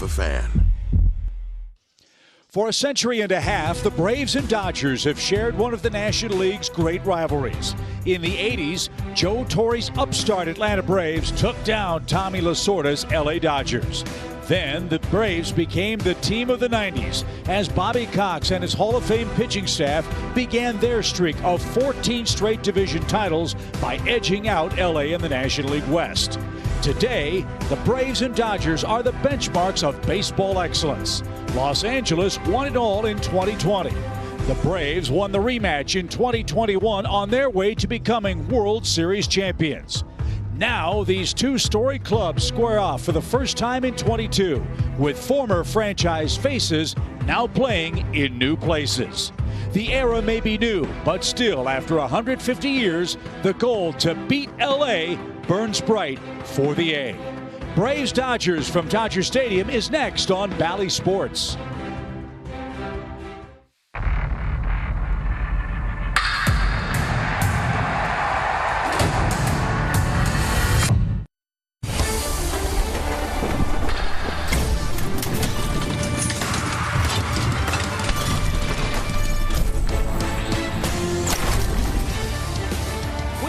of a fan. For a century and a half, the Braves and Dodgers have shared one of the National League's great rivalries. In the 80s, Joe Torre's upstart Atlanta Braves took down Tommy Lasorda's LA Dodgers. Then the Braves became the team of the 90s as Bobby Cox and his Hall of Fame pitching staff began their streak of 14 straight division titles by edging out LA in the National League West. Today, the Braves and Dodgers are the benchmarks of baseball excellence. Los Angeles won it all in 2020. The Braves won the rematch in 2021 on their way to becoming World Series champions. Now, these two storied clubs square off for the first time in 22, with former franchise faces now playing in new places. The era may be new, but still, after 150 years, the goal to beat LA burns bright for the A. Braves Dodgers from Dodger Stadium is next on Bally Sports.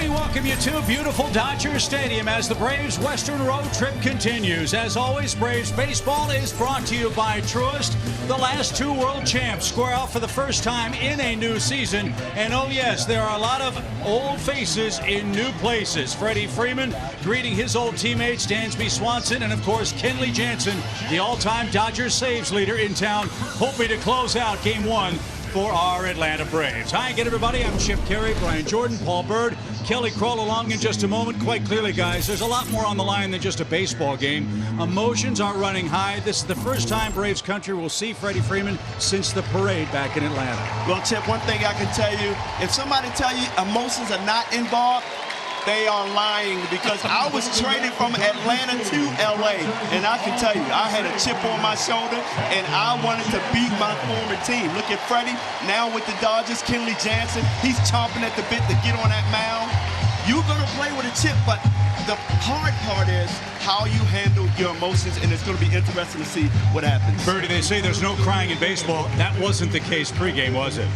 Welcome you to beautiful Dodger Stadium as the Braves Western Road trip continues. As always, Braves baseball is brought to you by Truist. The last two world champs square off for the first time in a new season. And oh yes, there are a lot of old faces in new places. Freddie Freeman greeting his old teammates, Dansby Swanson, and of course, Kenley Jansen, the all-time Dodgers saves leader in town, hoping to close out Game 1 for our Atlanta Braves. Hi again, everybody. I'm Chip Carey, Brian Jordan, Paul Bird, Kelly Kroll along in just a moment. Quite clearly, guys, there's a lot more on the line than just a baseball game. Emotions are running high. This is the first time Braves country will see Freddie Freeman since the parade back in Atlanta. Well, Chip, one thing I can tell you, if somebody tell you emotions are not involved, they are lying, because I was traded from Atlanta to LA, and I can tell you, I had a chip on my shoulder, and I wanted to beat my former team. Look at Freddie, now with the Dodgers, Kenley Jansen, he's chomping at the bit to get on that mound. You're going to play with a chip, but the hard part is how you handle your emotions, and it's going to be interesting to see what happens. Birdie, they say there's no crying in baseball. That wasn't the case pregame, was it?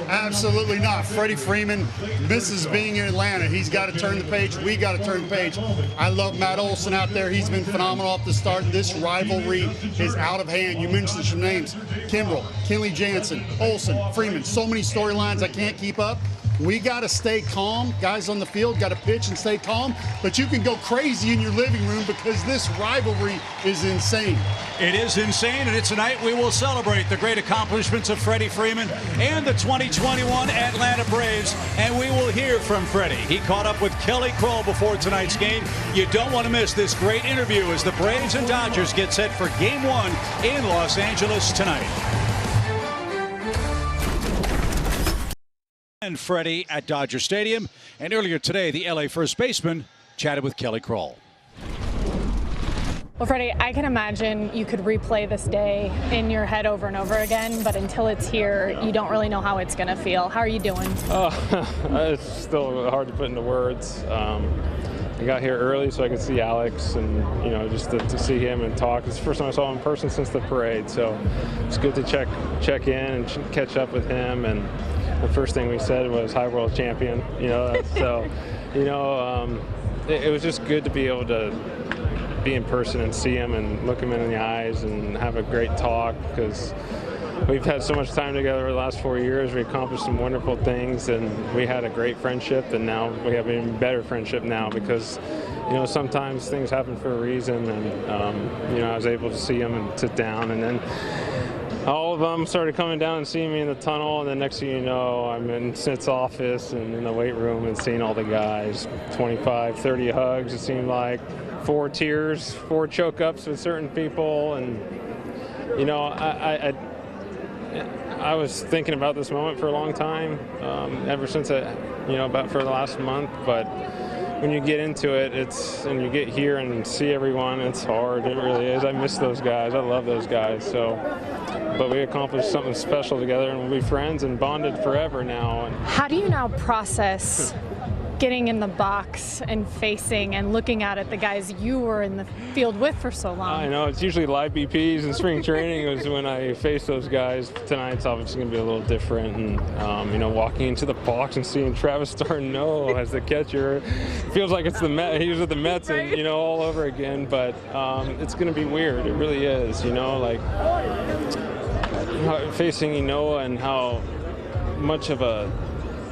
Absolutely not. Freddie Freeman misses being in Atlanta. He's got to turn the page. We got to turn the page. I love Matt Olson out there. He's been phenomenal off the start. This rivalry is out of hand. You mentioned some names. Kimbrel, Kenley Jansen, Olson, Freeman. So many storylines I can't keep up. We got to stay calm. Guys on the field got to pitch and stay calm. But you can go crazy in your living room because this rivalry is insane. It is insane, and it's a night we will celebrate the great accomplishments of Freddie Freeman and the 2021 Atlanta Braves, and we will hear from Freddie. He caught up with Kelly Kroll before tonight's game. You don't want to miss this great interview as the Braves and Dodgers get set for Game 1 in Los Angeles tonight. And Freddie at Dodger Stadium, and earlier today, the LA first baseman chatted with Kelly Kroll. Well, Freddie, I can imagine you could replay this day in your head over and over again, but until it's here, you don't really know how it's going to feel. How are you doing? It's still hard to put into words. I got here early so I could see Alex and, just to see him and talk. It's the first time I saw him in person since the parade, so it's good to check in and catch up with him. And the first thing we said was, "Hi, world champion." So, it was just good to be able to be in person and see him and look him in the eyes and have a great talk, because we've had so much time together the last 4 years. We accomplished some wonderful things, and we had a great friendship, and now we have an even better friendship now because, sometimes things happen for a reason, and, I was able to see him and sit down, and then all of them started coming down and seeing me in the tunnel, and then next thing you know, I'm in Snit's office and in the weight room and seeing all the guys. 25, 30 hugs, it seemed like. 4 tears, 4 choke-ups with certain people, and, I was thinking about this moment for a long time, ever since, about for the last month, but when you get into it, and you get here and see everyone, it's hard, it really is. I miss those guys, I love those guys, but we accomplished something special together, and we'll be friends and bonded forever now. How do you now process getting in the box and facing and looking out at the guys you were in the field with for so long? I know, it's usually live BPs and spring training is when I face those guys. Tonight's obviously going to be a little different, and you know, walking into the box and seeing Travis d'Arnaud as the catcher, feels like it's the Mets. He was with the Mets, and you know, all over again. But it's going to be weird. It really is. You know, like facing Ynoa and how much of a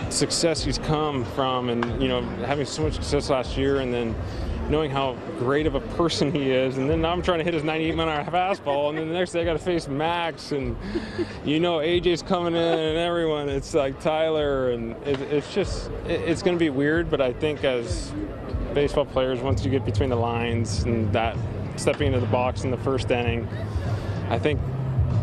success he's come from, and you know, having so much success last year, and then knowing how great of a person he is, and then now I'm trying to hit his 98-mile fastball, and then the next day I got to face Max, and you know, AJ's coming in, and everyone. It's like Tyler, and it's going to be weird. But I think as baseball players, once you get between the lines and that stepping into the box in the first inning, I think,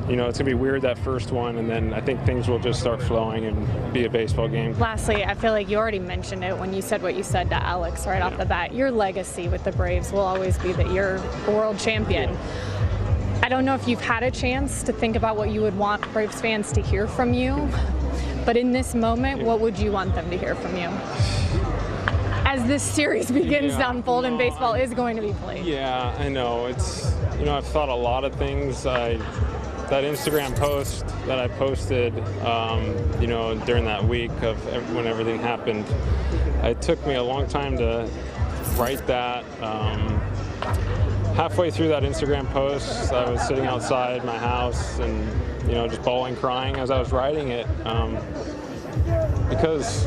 you know, it's going to be weird that first one, and then I think things will just start flowing and be a baseball game. Lastly, I feel like you already mentioned it when you said what you said to Alex right off the bat. Your legacy with the Braves will always be that you're a world champion. I don't know if you've had a chance to think about what you would want Braves fans to hear from you, but in this moment, what would you want them to hear from you? As this series begins to unfold and baseball is going to be played. Yeah, I know. It's, you know, I've thought a lot of things. That Instagram post that I posted, you know, during that week of when everything happened, it took me a long time to write that. Halfway through that Instagram post, I was sitting outside my house and, you know, just bawling, crying as I was writing it, because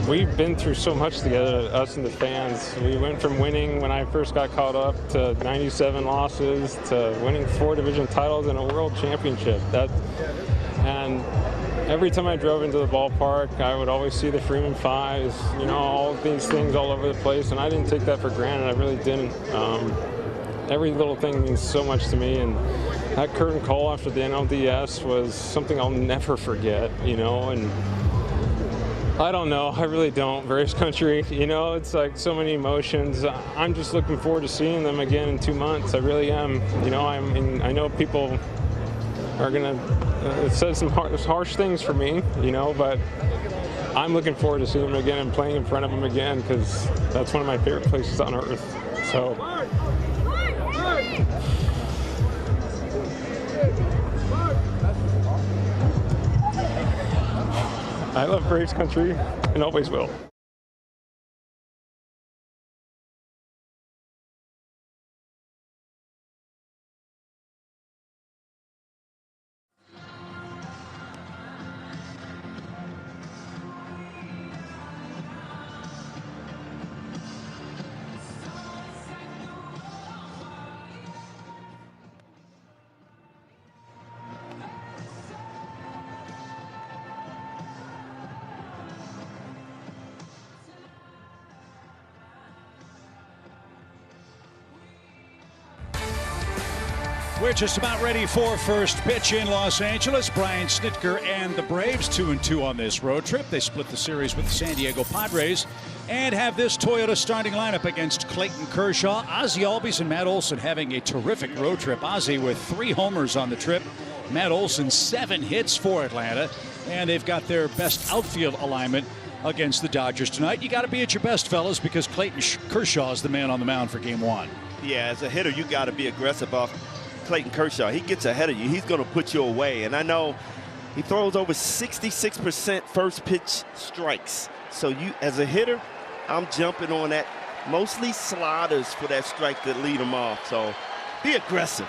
we've been through so much together, us and the fans. We went from winning when I first got caught up to 97 losses to winning 4 division titles and a world championship. And every time I drove into the ballpark, I would always see the Freeman Fives, you know, all these things all over the place, and I didn't take that for granted. I really didn't. Every little thing means so much to me, and that curtain call after the NLDS was something I'll never forget, you know, and I don't know. I really don't. Braves country, you know, it's like so many emotions. I'm just looking forward to seeing them again in 2 months. I really am. You know, I mean, I know people are going to say some harsh things for me, you know, but I'm looking forward to seeing them again and playing in front of them again, because that's one of my favorite places on earth. So. I love Braves country and always will. We're just about ready for first pitch in Los Angeles. Brian Snitker and the Braves 2-2 on this road trip. They split the series with the San Diego Padres and have this Toyota starting lineup against Clayton Kershaw, Ozzie Albies, and Matt Olson having a terrific road trip. Ozzie with 3 homers on the trip. Matt Olson 7 hits for Atlanta, and they've got their best outfield alignment against the Dodgers tonight. You got to be at your best, fellas, because Clayton Kershaw is the man on the mound for Game 1. Yeah, as a hitter, you got to be aggressive off Clayton Kershaw. He gets ahead of you. He's going to put you away. And I know he throws over 66% first pitch strikes. So you, as a hitter, I'm jumping on that. Mostly sliders for that strike that lead him off. So be aggressive.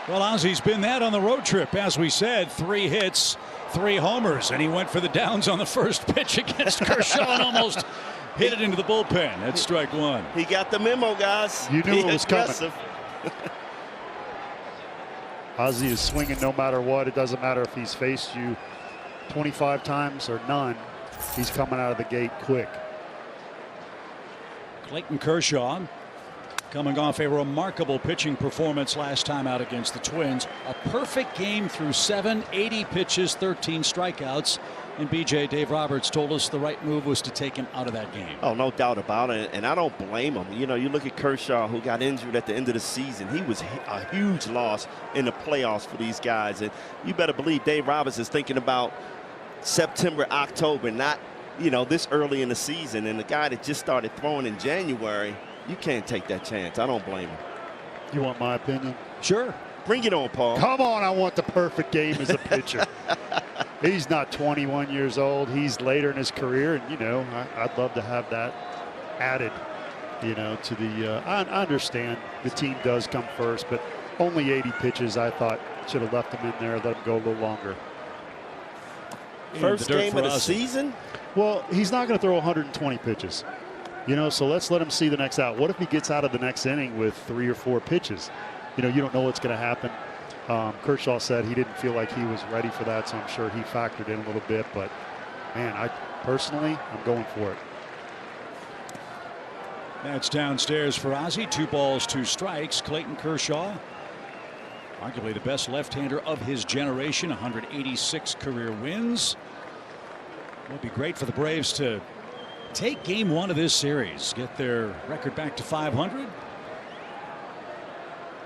Well, Ozzie's been that on the road trip. As we said, 3 hits, 3 homers, and he went for the downs on the first pitch against Kershaw and almost hit it into the bullpen. That's strike 1. He got the memo, guys. You knew it was aggressive. coming. Ozzie is swinging no matter what. It doesn't matter if he's faced you 25 times or none. He's coming out of the gate quick. Clayton Kershaw coming off a remarkable pitching performance last time out against the Twins. A perfect game through 7, 80 pitches, 13 strikeouts. And BJ, Dave Roberts told us the right move was to take him out of that game. Oh, no doubt about it. And I don't blame him. You know, you look at Kershaw, who got injured at the end of the season. He was a huge loss in the playoffs for these guys. And you better believe Dave Roberts is thinking about September, October, not you know, this early in the season, and the guy that just started throwing in January, you can't take that chance. I don't blame him. You want my opinion? Sure. Bring it on, Paul. Come on, I want the perfect game as a pitcher. He's not 21 years old. He's later in his career, and, you know, I'd love to have that added, you know, to the I understand the team does come first, but only 80 pitches. I thought should have left him in there, let him go a little longer. First game of the season? Well, he's not going to throw 120 pitches, you know, so let's let him see the next out. What if he gets out of the next inning with 3 or 4 pitches? You know, you don't know what's going to happen. Kershaw said he didn't feel like he was ready for that, so I'm sure he factored in a little bit. But, man, I'm going for it. That's downstairs for Ozzie. 2 balls, 2 strikes. Clayton Kershaw, arguably the best left-hander of his generation, 186 career wins. It would be great for the Braves to take game 1 of this series, get their record back to 500.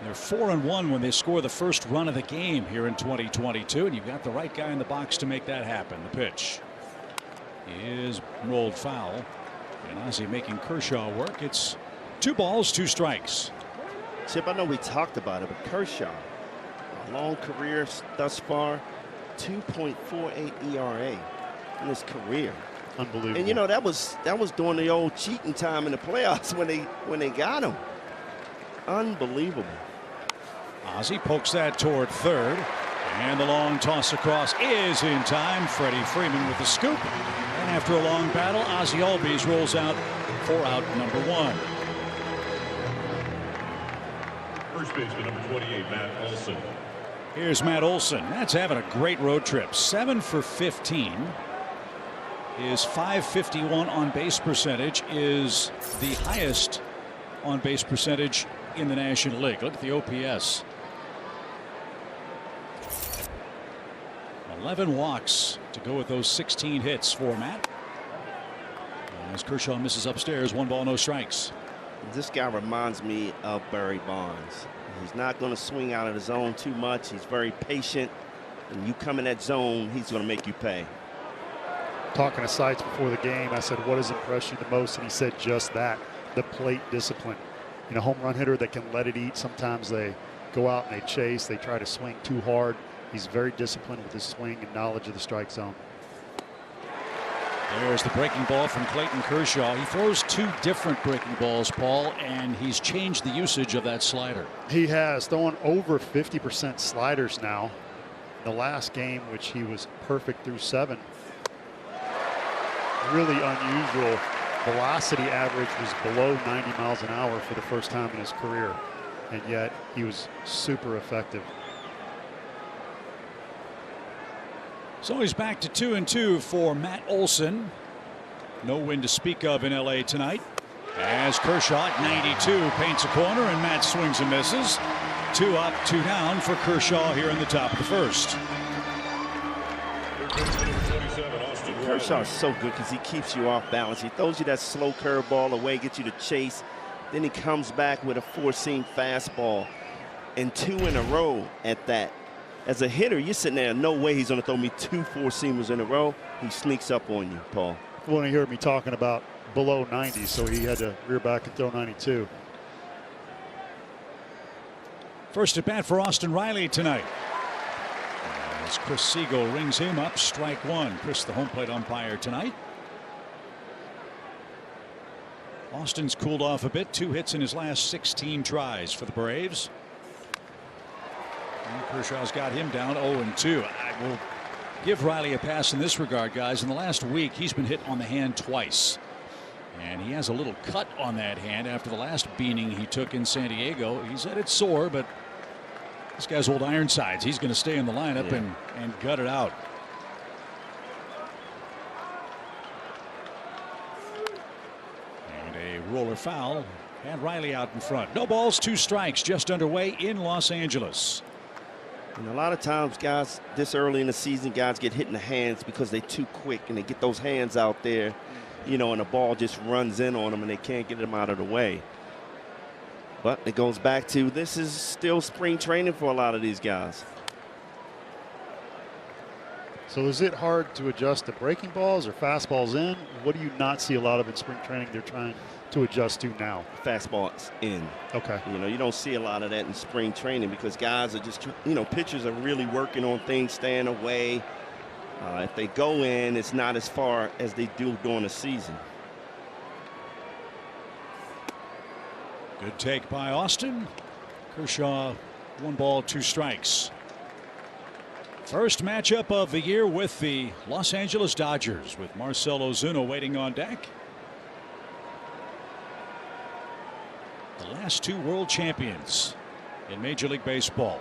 They're 4-1 when they score the first run of the game here in 2022, and you've got the right guy in the box to make that happen. The pitch is rolled foul, and Ozzie making Kershaw work. It's 2 balls, 2 strikes. Chip, I know we talked about it, but Kershaw, a long career thus far, 2.48 ERA in his career. Unbelievable. And you know that was during the old cheating time in the playoffs when they got him. Unbelievable. Ozzie pokes that toward third, and the long toss across is in time. Freddie Freeman with the scoop, and after a long battle, Ozzie Albies rolls out for out number 1. First baseman number 28, Matt Olson. Here's Matt Olson. That's having a great road trip. 7 for 15. His .551 on base percentage is the highest on base percentage in the National League. Look at the OPS. 11 walks to go with those 16 hits for Matt. As Kershaw misses upstairs, 1 ball, no strikes. This guy reminds me of Barry Bonds. He's not going to swing out of the zone too much. He's very patient. And you come in that zone, he's going to make you pay. Talking to Sites before the game, I said, what has impressed you the most? And he said just that, the plate discipline. You know, home run hitter that can let it eat. Sometimes they go out and they chase. They try to swing too hard. He's very disciplined with his swing and knowledge of the strike zone. There's the breaking ball from Clayton Kershaw. He throws 2 different breaking balls, Paul, and he's changed the usage of that slider. He has, throwing over 50% sliders now. The last game, which he was perfect through 7. Really unusual. Velocity average was below 90 miles an hour for the first time in his career, and yet he was super effective. So he's back to 2-2 for Matt Olson. No win to speak of in LA tonight, as Kershaw at 92 paints a corner and Matt swings and misses. 2 up, 2 down for Kershaw here in the top of the first. Kershaw's so good because he keeps you off balance. He throws you that slow curveball away, gets you to chase. Then he comes back with a 4-seam fastball, and 2 in a row at that. As a hitter, you're sitting there, no way he's going to throw me 2 4-seamers in a row. He sneaks up on you, Paul. You want to hear me talking about below 90, so he had to rear back and throw 92. First at bat for Austin Riley tonight. As Chris Siegel rings him up, strike 1. Chris, the home plate umpire tonight. Austin's cooled off a bit. 2 hits in his last 16 tries for the Braves. And Kershaw's got him down 0-2. I will give Riley a pass in this regard, guys. In the last week, he's been hit on the hand twice. And he has a little cut on that hand after the last beating he took in San Diego. He said it's sore, but this guy's old Ironsides. He's going to stay in the lineup and gut it out. And a roller foul. And Riley out in front. No balls, 2 strikes, just underway in Los Angeles. And a lot of times, guys, this early in the season, guys get hit in the hands because they're too quick and they get those hands out there, you know, and the ball just runs in on them and they can't get them out of the way. But it goes back to this is still spring training for a lot of these guys. So is it hard to adjust to breaking balls or fastballs in? What do you not see a lot of in spring training they're trying to adjust to now? Fastballs in. Okay. You know, you don't see a lot of that in spring training because guys are just, you know, pitchers are really working on things, staying away. If they go in, it's not as far as they do during the season. Good take by Austin. Kershaw, 1 ball, 2 strikes. First matchup of the year with the Los Angeles Dodgers, with Marcell Ozuna waiting on deck. The last 2 world champions in Major League Baseball.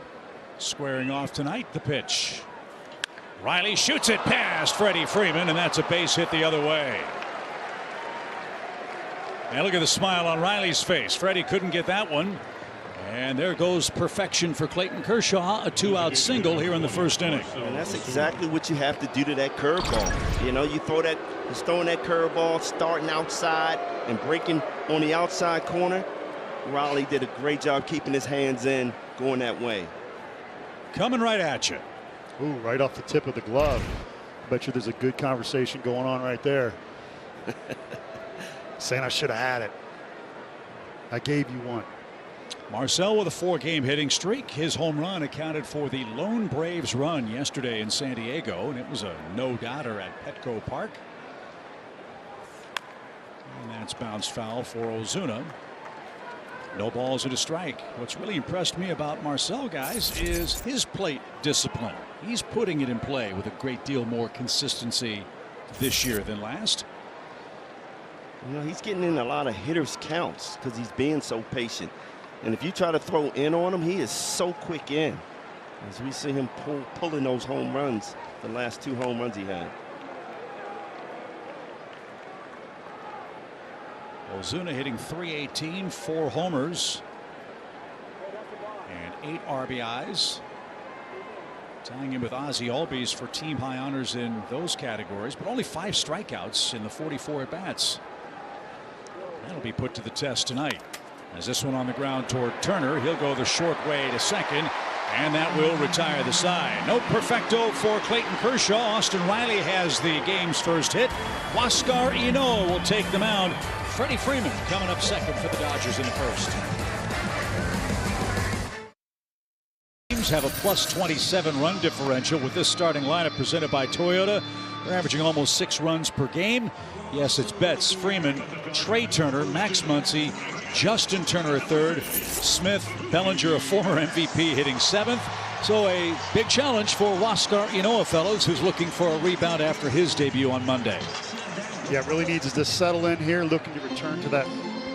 Squaring off tonight, the pitch. Riley shoots it past Freddie Freeman, and that's a base hit the other way. And look at the smile on Riley's face. Freddie couldn't get that one. And there goes perfection for Clayton Kershaw, a 2-out single here in the first inning. And that's exactly what you have to do to that curveball. You know, you're throwing that curveball, starting outside and breaking on the outside corner. Riley did a great job keeping his hands in, going that way. Coming right at you. Ooh, right off the tip of the glove. Bet you there's a good conversation going on right there. Saying I should have had it. I gave you one. Marcell with a 4-game hitting streak. His home run accounted for the lone Braves run yesterday in San Diego, and it was a no-doubter at Petco Park. And that's bounced foul for Ozuna. No balls and a strike. What's really impressed me about Marcell, guys, is his plate discipline. He's putting it in play with a great deal more consistency this year than last. You know, he's getting in a lot of hitters' counts because he's being so patient. And if you try to throw in on him, he is so quick in. As we see him pulling those home runs, the last 2 home runs he had. Ozuna hitting .318, 4 homers, and 8 RBIs. Tying him with Ozzie Albies for team high honors in those categories, but only 5 strikeouts in the 44 at-bats. That'll be put to the test tonight. As this one on the ground toward Turner, he'll go the short way to second, and that will retire the side. No perfecto for Clayton Kershaw. Austin Riley has the game's first hit. Huascar Ynoa will take the mound. Freddie Freeman coming up second for the Dodgers in the first. Teams have a +27 run differential with this starting lineup presented by Toyota. They're averaging almost 6 runs per game. Yes, it's Betts, Freeman, Trey Turner, Max Muncy, Justin Turner at third, Smith, Bellinger, a former MVP, hitting 7th. So a big challenge for Huascar Ynoa, fellows, who's looking for a rebound after his debut on Monday. Yeah, really needs to settle in here, looking to return to that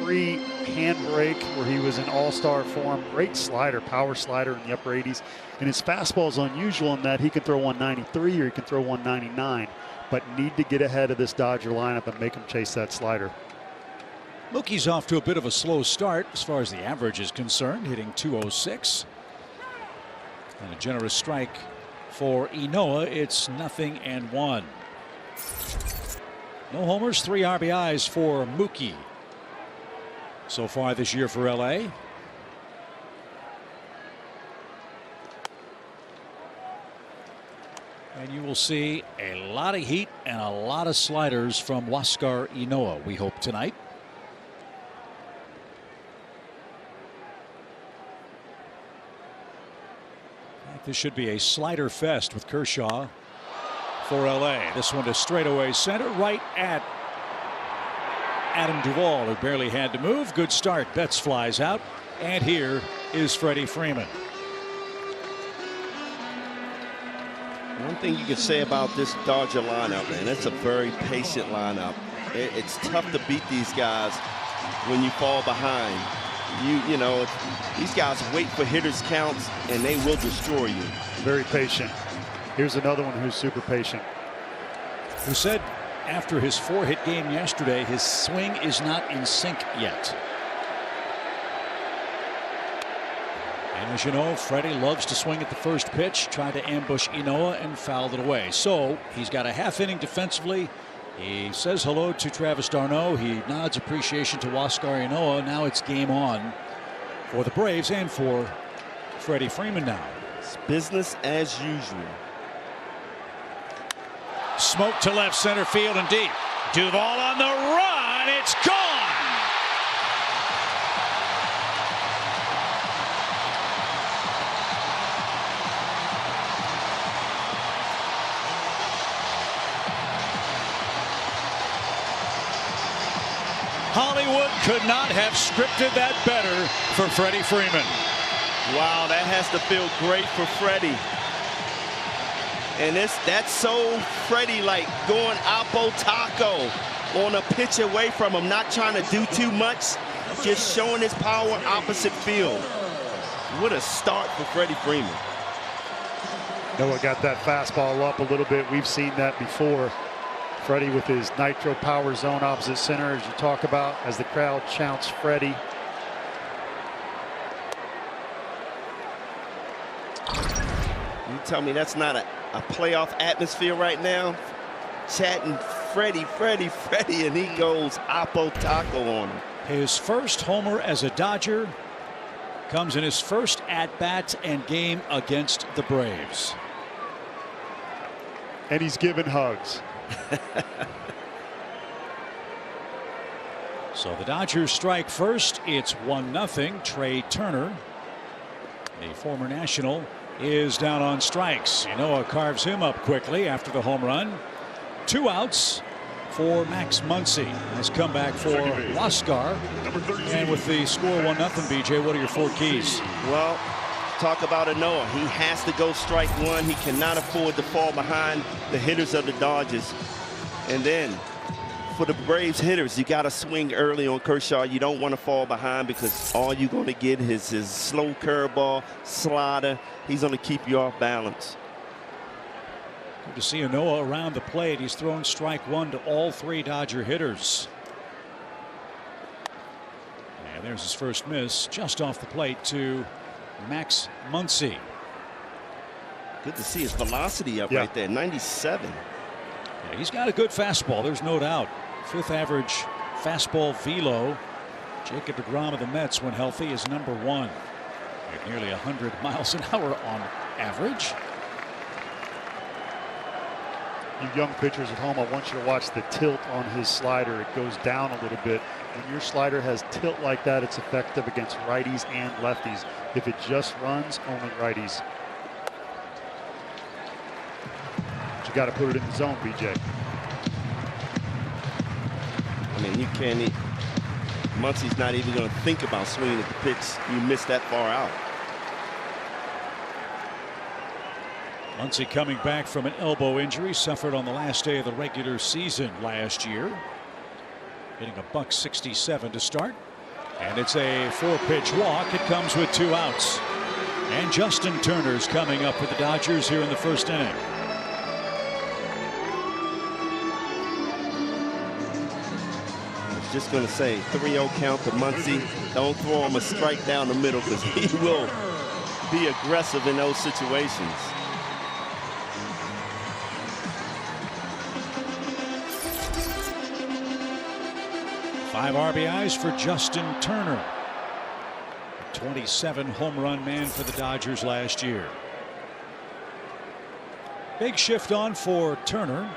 pre-handbrake where he was in all-star form. Great slider, power slider in the upper 80s. And his fastball is unusual in that he can throw 193 or he can throw 199. But need to get ahead of this Dodger lineup and make him chase that slider. Mookie's off to a bit of a slow start as far as the average is concerned, hitting .206. And a generous strike for Ynoa. It's 0-1. No homers, 3 RBIs for Mookie so far this year for LA. And you will see a lot of heat and a lot of sliders from Huascar Ynoa, we hope, tonight. This should be a slider fest with Kershaw for LA. This one to straightaway center, right at Adam Duvall, who barely had to move. Good start. Betts flies out. And here is Freddie Freeman. One thing you can say about this Dodger lineup, man, it's a very patient lineup. It's tough to beat these guys when you fall behind. You know, these guys wait for hitters' counts, and they will destroy you. Very patient. Here's another one who's super patient. Who said after his 4-hit game yesterday, his swing is not in sync yet. And as you know, Freddie loves to swing at the first pitch, tried to ambush Ynoa and fouled it away. So he's got a half inning defensively. He says hello to Travis d'Arnaud. He nods appreciation to Huascar Ynoa. Now it's game on for the Braves and for Freddie Freeman now. It's business as usual. Smoke to left center field and deep. Duvall on the run. It's gone. Hollywood could not have scripted that better for Freddie Freeman. Wow, that has to feel great for Freddie. And that's so Freddie-like, going Oppo Taco on a pitch away from him, not trying to do too much, just showing his power opposite field. What a start for Freddie Freeman. Noah got that fastball up a little bit. We've seen that before. Freddie with his nitro power zone opposite center, as you talk about, as the crowd shouts Freddie. You tell me that's not a playoff atmosphere right now? Chatting Freddie, Freddie, Freddie, and he goes Oppo Taco on him. His first homer as a Dodger comes in his first at-bat and game against the Braves. And he's giving hugs. So the Dodgers strike first. It's 1-0. Trey Turner, the former National, is down on strikes. Ynoa carves him up quickly after the home run. 2 outs for Max Muncy. Nice comeback for Huascar. And with the score 1-0, BJ, what are your 4 keys? Well, talk about Ynoa. He has to go strike one. He cannot afford to fall behind the hitters of the Dodgers. And then for the Braves hitters, you got to swing early on Kershaw. You don't want to fall behind, because all you're going to get is his slow curveball, slider. He's going to keep you off balance. Good to see Ynoa around the plate. He's thrown strike 1 to all 3 Dodger hitters. And there's his first miss, just off the plate to Max Muncy. Good to see his velocity up right there, 97. Yeah, he's got a good fastball, there's no doubt. 5th average fastball velo. Jacob deGrom of the Mets, when healthy, is #1 at nearly 100 miles an hour on average. You young pitchers at home, I want you to watch the tilt on his slider. It goes down a little bit. When your slider has tilt like that, it's effective against righties and lefties. If it just runs, only righties. But you got to put it in the zone, BJ. I mean, you can't. Muncy's not even going to think about swinging at the pitch. You miss that far out. Muncy coming back from an elbow injury suffered on the last day of the regular season last year. Hitting a .167 to start. And it's a 4-pitch walk. It comes with 2 outs. And Justin Turner's coming up for the Dodgers here in the first inning. I was just going to say, 3-0 count to Muncy. Don't throw him a strike down the middle, because he will be aggressive in those situations. 5 RBIs for Justin Turner. 27 home run man for the Dodgers last year. Big shift on for Turner.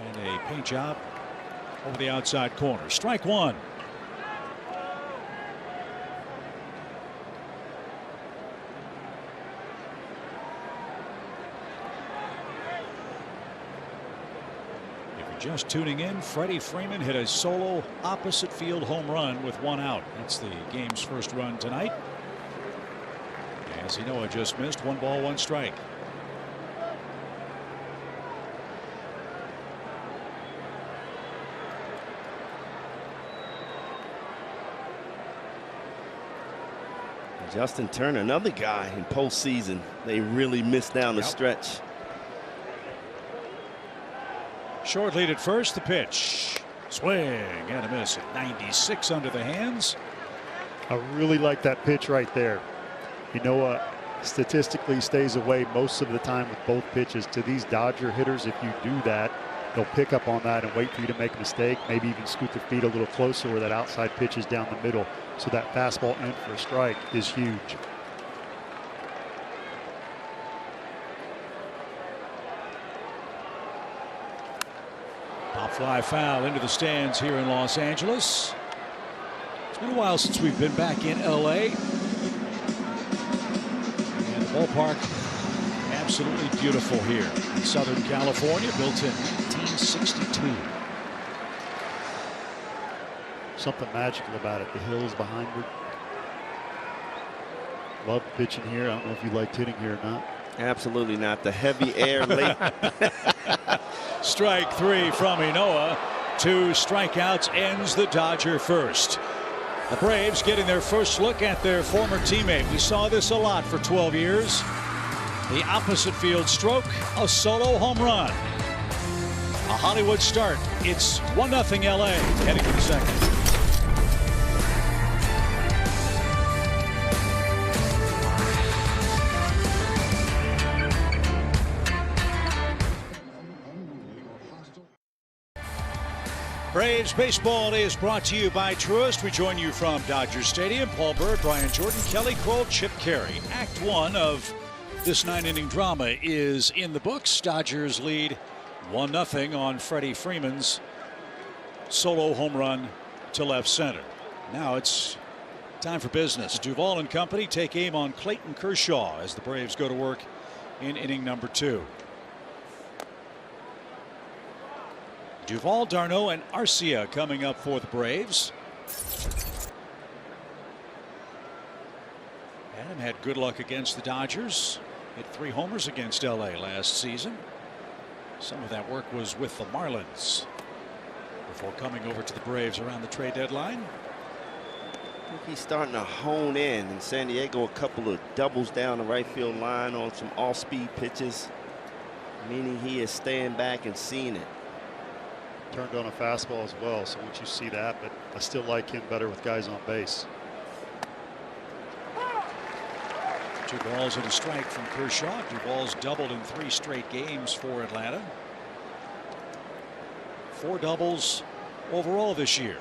And a paint job over the outside corner. Strike 1. Just tuning in, Freddie Freeman hit a solo opposite field home run with 1 out. That's the game's first run tonight. As Ynoa just missed, 1 ball, 1 strike. Justin Turner, another guy in postseason, they really missed down the stretch. Short lead at first, the pitch. Swing and a miss at 96 under the hands. I really like that pitch right there. Ynoa statistically stays away most of the time with both pitches. To these Dodger hitters, if you do that, they'll pick up on that and wait for you to make a mistake, maybe even scoot their feet a little closer where that outside pitch is down the middle. So that fastball in for a strike is huge. Pop fly foul into the stands here in Los Angeles. It's been a while since we've been back in LA. And the ballpark, absolutely beautiful here in Southern California, built in 1962. Something magical about it. The hills behind it. Love pitching here. I don't know if you liked hitting here or not. Absolutely not. The heavy air late. Strike 3 from Inoa. 2 strikeouts ends the Dodger first. The Braves getting their first look at their former teammate. We saw this a lot for 12 years. The opposite field stroke, a solo home run. A Hollywood start. It's 1-0 LA heading to the second. Braves baseball is brought to you by Truist. We join you from Dodger Stadium. Paul Bird, Brian Jordan, Kelly Cole, Chip Carey. Act 1 of this 9-inning drama is in the books. Dodgers lead 1-0 on Freddie Freeman's solo home run to left center. Now it's time for business. Duvall and company take aim on Clayton Kershaw as the Braves go to work in inning number 2. Duvall, d'Arnaud, and Arcia coming up for the Braves. Adam had good luck against the Dodgers. Hit 3 homers against LA last season. Some of that work was with the Marlins before coming over to the Braves around the trade deadline. I think he's starting to hone in San Diego. A couple of doubles down the right field line on some off-speed pitches, meaning he is staying back and seeing it. Turned on a fastball as well, so once you see that, but I still like him better with guys on base. 2 balls and a strike from Kershaw. Duvall's doubled in 3 straight games for Atlanta. 4 doubles overall this year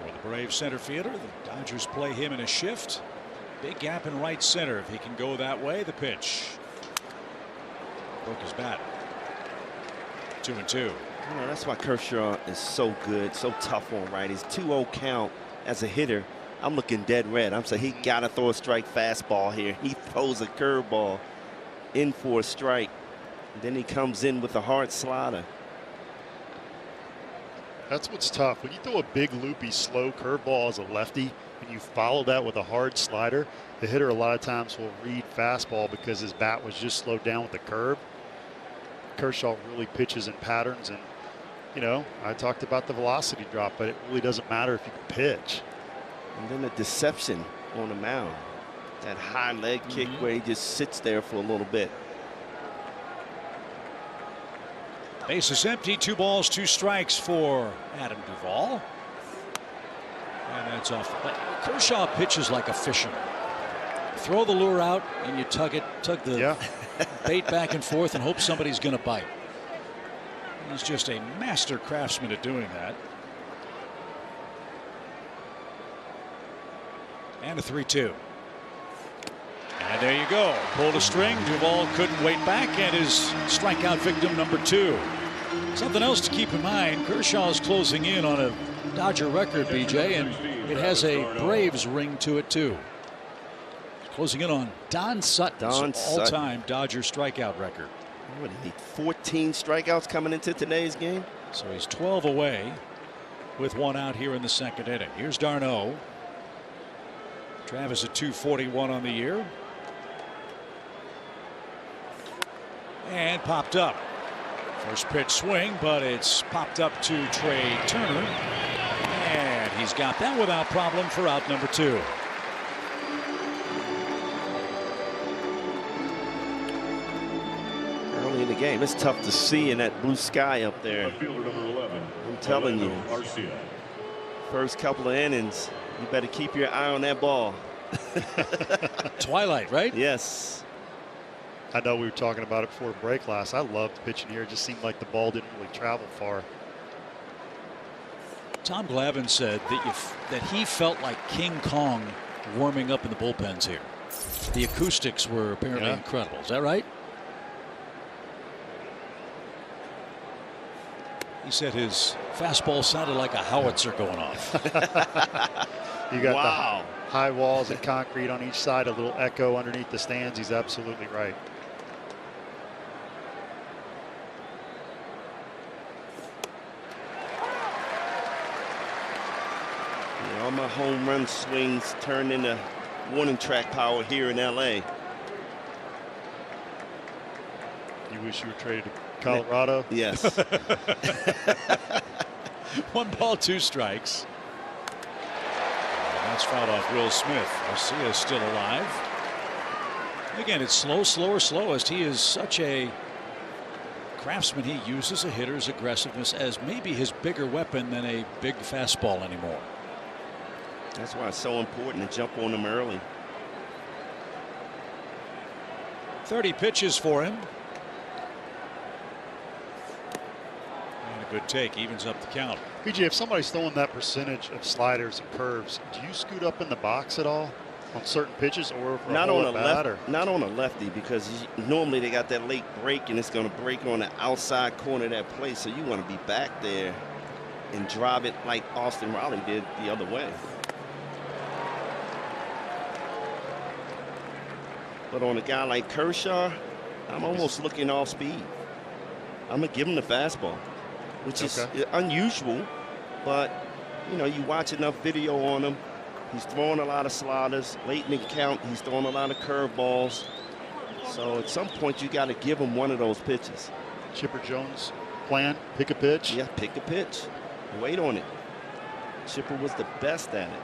for the Braves center fielder. The Dodgers play him in a shift. Big gap in right center. If he can go that way, the pitch. Broke his bat. 2-2. You know, that's why Kershaw is so good, so tough on righties. 2-0 count as a hitter. I'm looking dead red. I'm saying he got to throw a strike fastball here. He throws a curveball in for a strike. And then he comes in with a hard slider. That's what's tough. When you throw a big, loopy, slow curveball as a lefty and you follow that with a hard slider, the hitter a lot of times will read fastball because his bat was just slowed down with the curve. Kershaw really pitches in patterns, and you know, I talked about the velocity drop, but it really doesn't matter if you can pitch. And then the deception on the mound. That high leg kick where he just sits there for a little bit. Base is empty. 2 balls, 2 strikes for Adam Duvall. And that's off. Kershaw pitches like a fisherman. Throw the lure out and you tug the bait back and forth and hope somebody's going to bite. He's just a master craftsman at doing that. And a 3-2. And there you go. Pulled a string. Duvall couldn't wait back, and is strikeout victim number 2. Something else to keep in mind. Kershaw's closing in on a Dodger record, BJ, and it has a Braves ring to it too. Closing in on Don Sutton's all-time Dodger strikeout record. What, he need 14 strikeouts coming into today's game? So he's 12 away with 1 out here in the second inning. Here's d'Arnaud. Travis at .241 on the year. And popped up. First pitch swing, but it's popped up to Trey Turner. And he's got that without problem for out number 2. Early in the game, it's tough to see in that blue sky up there. I'm telling you. First couple of innings, you better keep your eye on that ball. Twilight, right? Yes. I know we were talking about it before break last. I loved pitching here. It just seemed like the ball didn't really travel far. Tom Glavine said that he felt like King Kong warming up in the bullpens here. The acoustics were apparently incredible. Is that right? He said his fastball sounded like a howitzer going off. You got Wow. the high walls and concrete on each side, a little echo underneath the stands. He's absolutely right. Yeah, all my home run swings turned into warning track power here in LA. You wish you were traded to Colorado? Yes. 1 ball, 2 strikes. And that's fouled off Will Smith. Garcia is still alive. Again, it's slow, slower, slowest. He is such a craftsman. He uses a hitter's aggressiveness as maybe his bigger weapon than a big fastball anymore. That's why it's so important to jump on him early. 30 pitches for him. And a good take, evens up the count. PJ, if somebody's throwing that percentage of sliders and curves, do you scoot up in the box at all on certain pitches, or for Not a on whole a at bat, left, not on a lefty, because normally they got that late break and it's going to break on the outside corner of that plate. So you want to be back there and drive it like Austin Riley did the other way. But on a guy like Kershaw, I'm almost looking off speed. I'm going to give him the fastball, which is unusual. But, you know, you watch enough video on him. He's throwing a lot of sliders. Late in the count, he's throwing a lot of curveballs. So at some point, you got to give him one of those pitches. Chipper Jones plan, pick a pitch. Yeah, pick a pitch. Wait on it. Chipper was the best at it.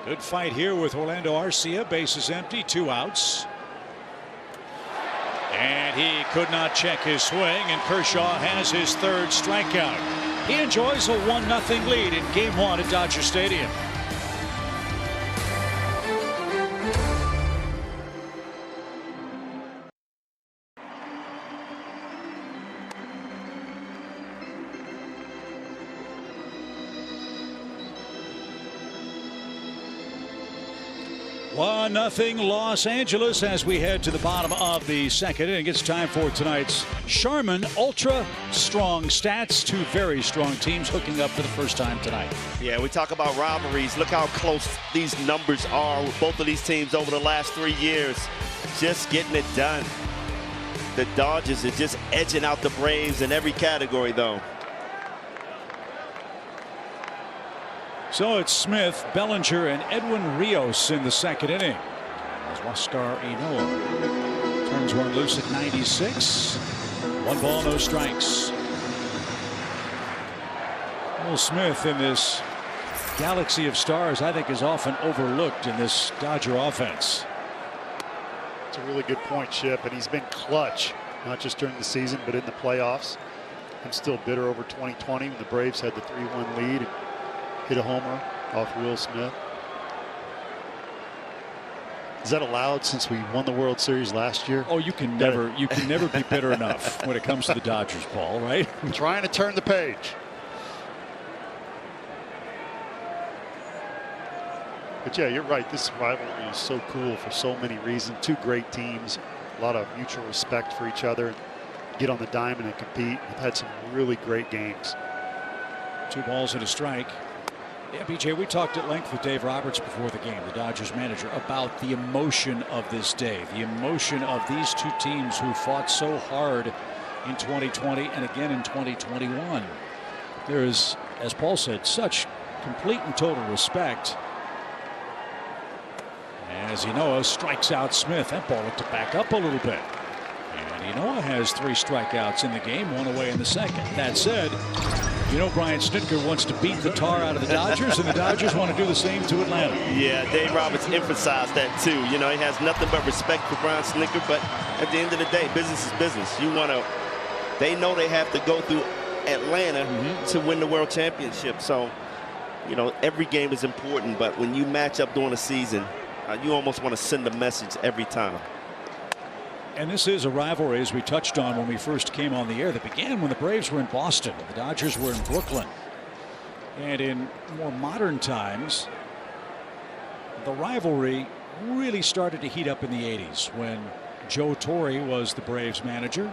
Good fight here with Orlando Arcia. Bases empty, 2 outs. And he could not check his swing, and Kershaw has his 3rd strikeout. He enjoys a 1-0 lead in Game 1 at Dodger Stadium. Nothing Los Angeles as we head to the bottom of the 2nd inning. It's time for tonight's Charmin Ultra Strong Stats. 2 very strong teams hooking up for the first time tonight. Yeah, we talk about rivalries. Look how close these numbers are with both of these teams over the last 3 years. Just getting it done. The Dodgers are just edging out the Braves in every category, though. So it's Smith, Bellinger, and Edwin Rios in the 2nd inning. As Huascar Ynoa turns one loose at 96. 1 ball, no strikes. Will Smith in this galaxy of stars, I think, is often overlooked in this Dodger offense. It's a really good point, Chip, and he's been clutch, not just during the season, but in the playoffs. I'm still bitter over 2020 when the Braves had the 3-1 lead and hit a homer off Will Smith. Is that allowed since we won the World Series last year? Oh, you can never be bitter enough when it comes to the Dodgers, Paul, right? Trying to turn the page. But yeah, you're right. This rivalry is so cool for so many reasons. 2 great teams, a lot of mutual respect for each other. Get on the diamond and compete. We've had some really great games. 2 balls and a strike. Yeah, BJ, we talked at length with Dave Roberts before the game, the Dodgers manager, about the emotion of this day, the emotion of these 2 teams who fought so hard in 2020 and again in 2021. There is, as Paul said, such complete and total respect. As Ynoa strikes out Smith, that ball looked to back up a little bit. And Ynoa has 3 strikeouts in the game, 1 away in the 2nd. That said, you know, Brian Snitker wants to beat the tar out of the Dodgers, and the Dodgers want to do the same to Atlanta. Yeah, Dave Roberts emphasized that too. You know, he has nothing but respect for Brian Snitker, but at the end of the day, business is business. You want to, they know they have to go through Atlanta to win the World Championship. So, you know, every game is important, but when you match up during the season, you almost want to send a message every time. And this is a rivalry, as we touched on when we first came on the air, that began when the Braves were in Boston and the Dodgers were in Brooklyn. And in more modern times, the rivalry really started to heat up in the 80s when Joe Torre was the Braves manager.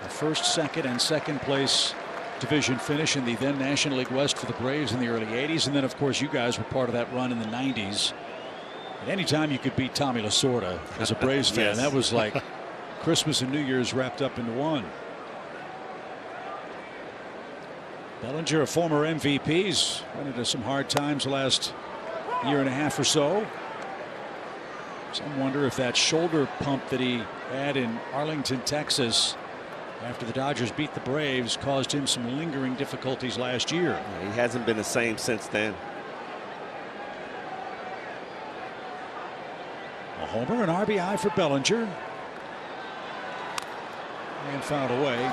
The first, second, and second place division finish in the then National League West for the Braves in the early 80s. And then, of course, you guys were part of that run in the 90s. And anytime you could beat Tommy Lasorda as a Braves fan, Yes. that was like Christmas and New Year's wrapped up into one. Bellinger, a former MVP, has run into some hard times the last year and a half or so. Some wonder if that shoulder pump that he had in Arlington, Texas, after the Dodgers beat the Braves, caused him some lingering difficulties last year. He hasn't been the same since then. A homer, an RBI for Bellinger. And fouled away.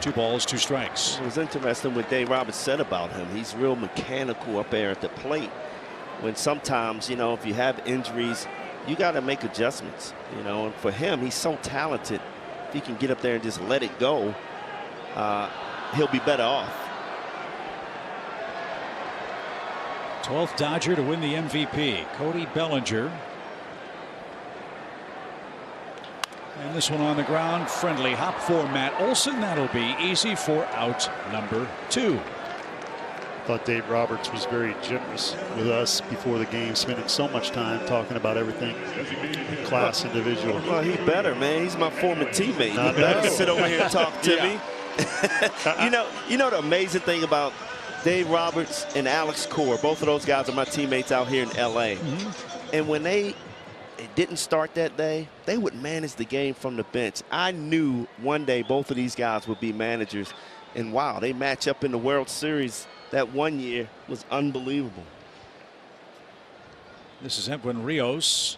2 balls, 2 strikes. It was interesting what Dave Roberts said about him. He's real mechanical up there at the plate. When sometimes, you know, if you have injuries, you got to make adjustments, you know, and for him, he's so talented. If he can get up there and just let it go, he'll be better off. 12th Dodger to win the MVP, Cody Bellinger. And this one on the ground, friendly hop for Matt Olson. That'll be easy for out number 2. I thought Dave Roberts was very generous with us before the game, spending so much time talking about everything, class individual. Well, he's better, man. He's my former teammate. Not He better bad. sit over here and talk to Yeah. me. you know the amazing thing about Dave Roberts and Alex Cora, both of those guys are my teammates out here in LA. And when they didn't start that day, they would manage the game from the bench. I knew one day both of these guys would be managers, and wow, they match up in the World Series. That one year was unbelievable. This is Edwin Rios.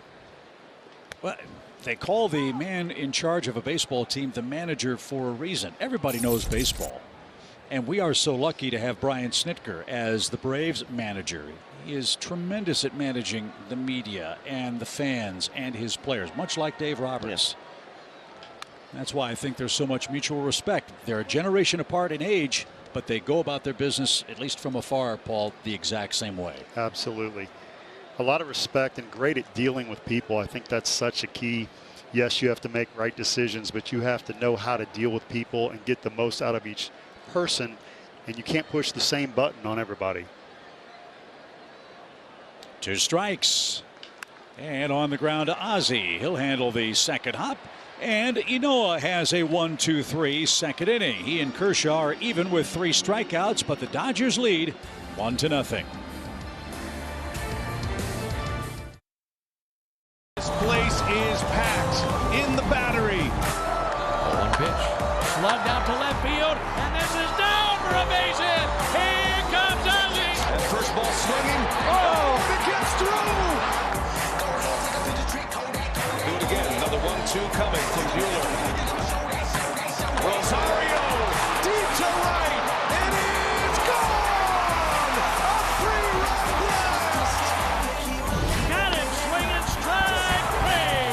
Well, they call the man in charge of a baseball team the manager for a reason. Everybody knows baseball. And we are so lucky to have Brian Snitker as the Braves manager. He is tremendous at managing the media and the fans and his players, much like Dave Roberts. That's why I think there's so much mutual respect. They're a generation apart in age, but they go about their business, at least from afar, Paul, the exact same way. Absolutely. A lot of respect and great at dealing with people. I think that's such a key. Yes, you have to make right decisions, but you have to know how to deal with people and get the most out of each person, and you can't push the same button on everybody. 2 strikes. And on the ground to Ozzie. He'll handle the second hop. And Inoa has a 1-2-3 second inning. He and Kershaw are even with 3 strikeouts, but the Dodgers lead 1-0. This place is packed in the Battery. 1 pitch. Slugged out to left field, and this is down for a base hit. Here comes Ozzie. And first ball swinging. Oh, it gets through. Do it again. Another 1-2 coming from Buehler. Rosario deep to right. It is gone. A 3-run blast. Got him swinging strike three.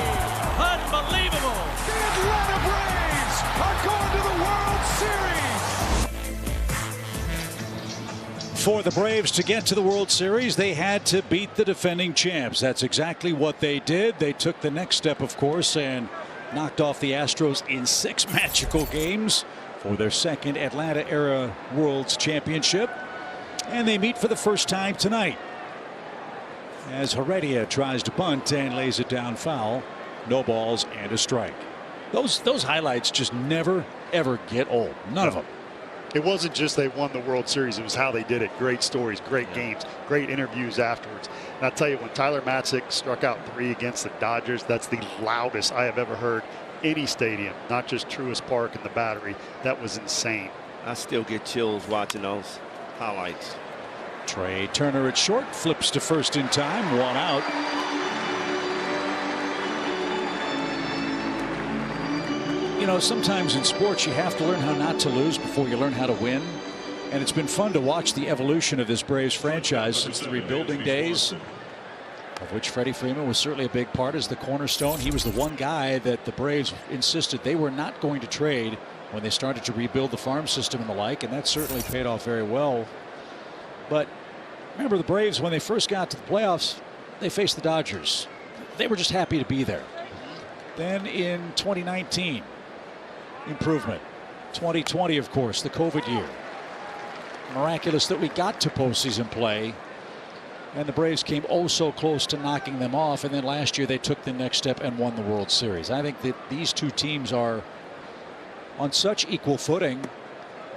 Unbelievable. The Atlanta Braves are going to the World Series. For the Braves to get to the World Series, they had to beat the defending champs. That's exactly what they did. They took the next step, of course, and knocked off the Astros in 6 magical games for their second Atlanta-era World Championship. And they meet for the first time tonight as Heredia tries to bunt and lays it down foul. No balls and a strike. Those highlights just never, ever get old. None of them. It wasn't just they won the World Series, it was how they did it. Great stories, great games, great interviews afterwards. And I'll tell you, when Tyler Matzik struck out 3 against the Dodgers, that's the loudest I have ever heard any stadium, not just Truist Park and the Battery. That was insane. I still get chills watching those highlights. Trey Turner at short, flips to first in time, 1 out. You know, sometimes in sports you have to learn how not to lose before you learn how to win. And it's been fun to watch the evolution of this Braves franchise since the rebuilding days, of which Freddie Freeman was certainly a big part as the cornerstone. He was the one guy that the Braves insisted they were not going to trade when they started to rebuild the farm system and the like, and that certainly paid off very well. But remember, the Braves, when they first got to the playoffs, they faced the Dodgers. They were just happy to be there. Then in 2019, improvement. 2020, of course, the COVID year. Miraculous that we got to postseason play. And the Braves came oh so close to knocking them off. And then last year they took the next step and won the World Series. I think that these two teams are on such equal footing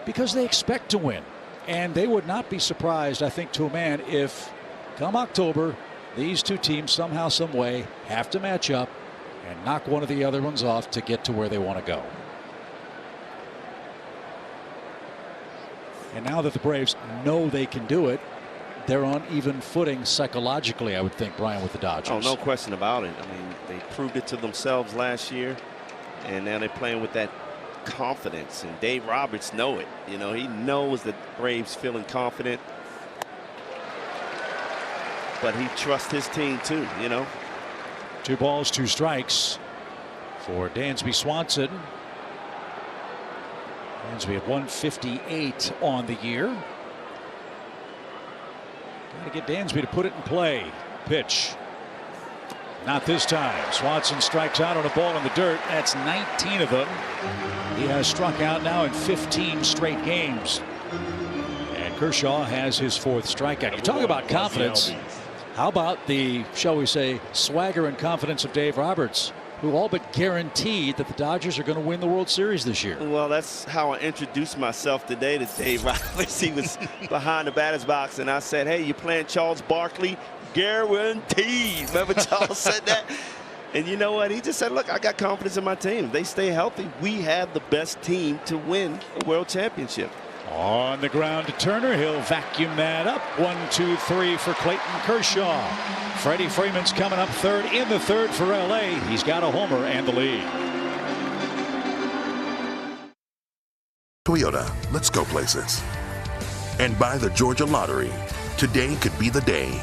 because they expect to win. And they would not be surprised, I think, to a man if come October these two teams somehow, some way have to match up and knock one of the other ones off to get to where they want to go. And now that the Braves know they can do it, they're on even footing psychologically, I would think, Brian, with the Dodgers. Oh, no question about it. I mean, they proved it to themselves last year, and now they're playing with that confidence. And Dave Roberts knows it. You know, he knows that Braves feeling confident, but he trusts his team too, you know. 2 balls, 2 strikes for Dansby Swanson. Dansby at 158 on the year. Got to get Dansby to put it in play. Pitch. Not this time. Swanson strikes out on a ball in the dirt. That's 19 of them. He has struck out now in 15 straight games. And Kershaw has his 4th strikeout. You talk about confidence. How about the, shall we say, swagger and confidence of Dave Roberts, who all but guaranteed that the Dodgers are going to win the World Series this year. Well, that's how I introduced myself today to Dave Roberts. He was behind the batter's box, and I said, hey, you're playing Charles Barkley? Guaranteed. Remember Charles said that? And you know what? He just said, look, I got confidence in my team. If they stay healthy, we have the best team to win a World Championship. On the ground to Turner. He'll vacuum that up. 1, 2, 3 for Clayton Kershaw. Freddie Freeman's coming up third in the third for LA. He's got a homer and the lead. Toyota, let's go places. And buy the Georgia Lottery. Today could be the day.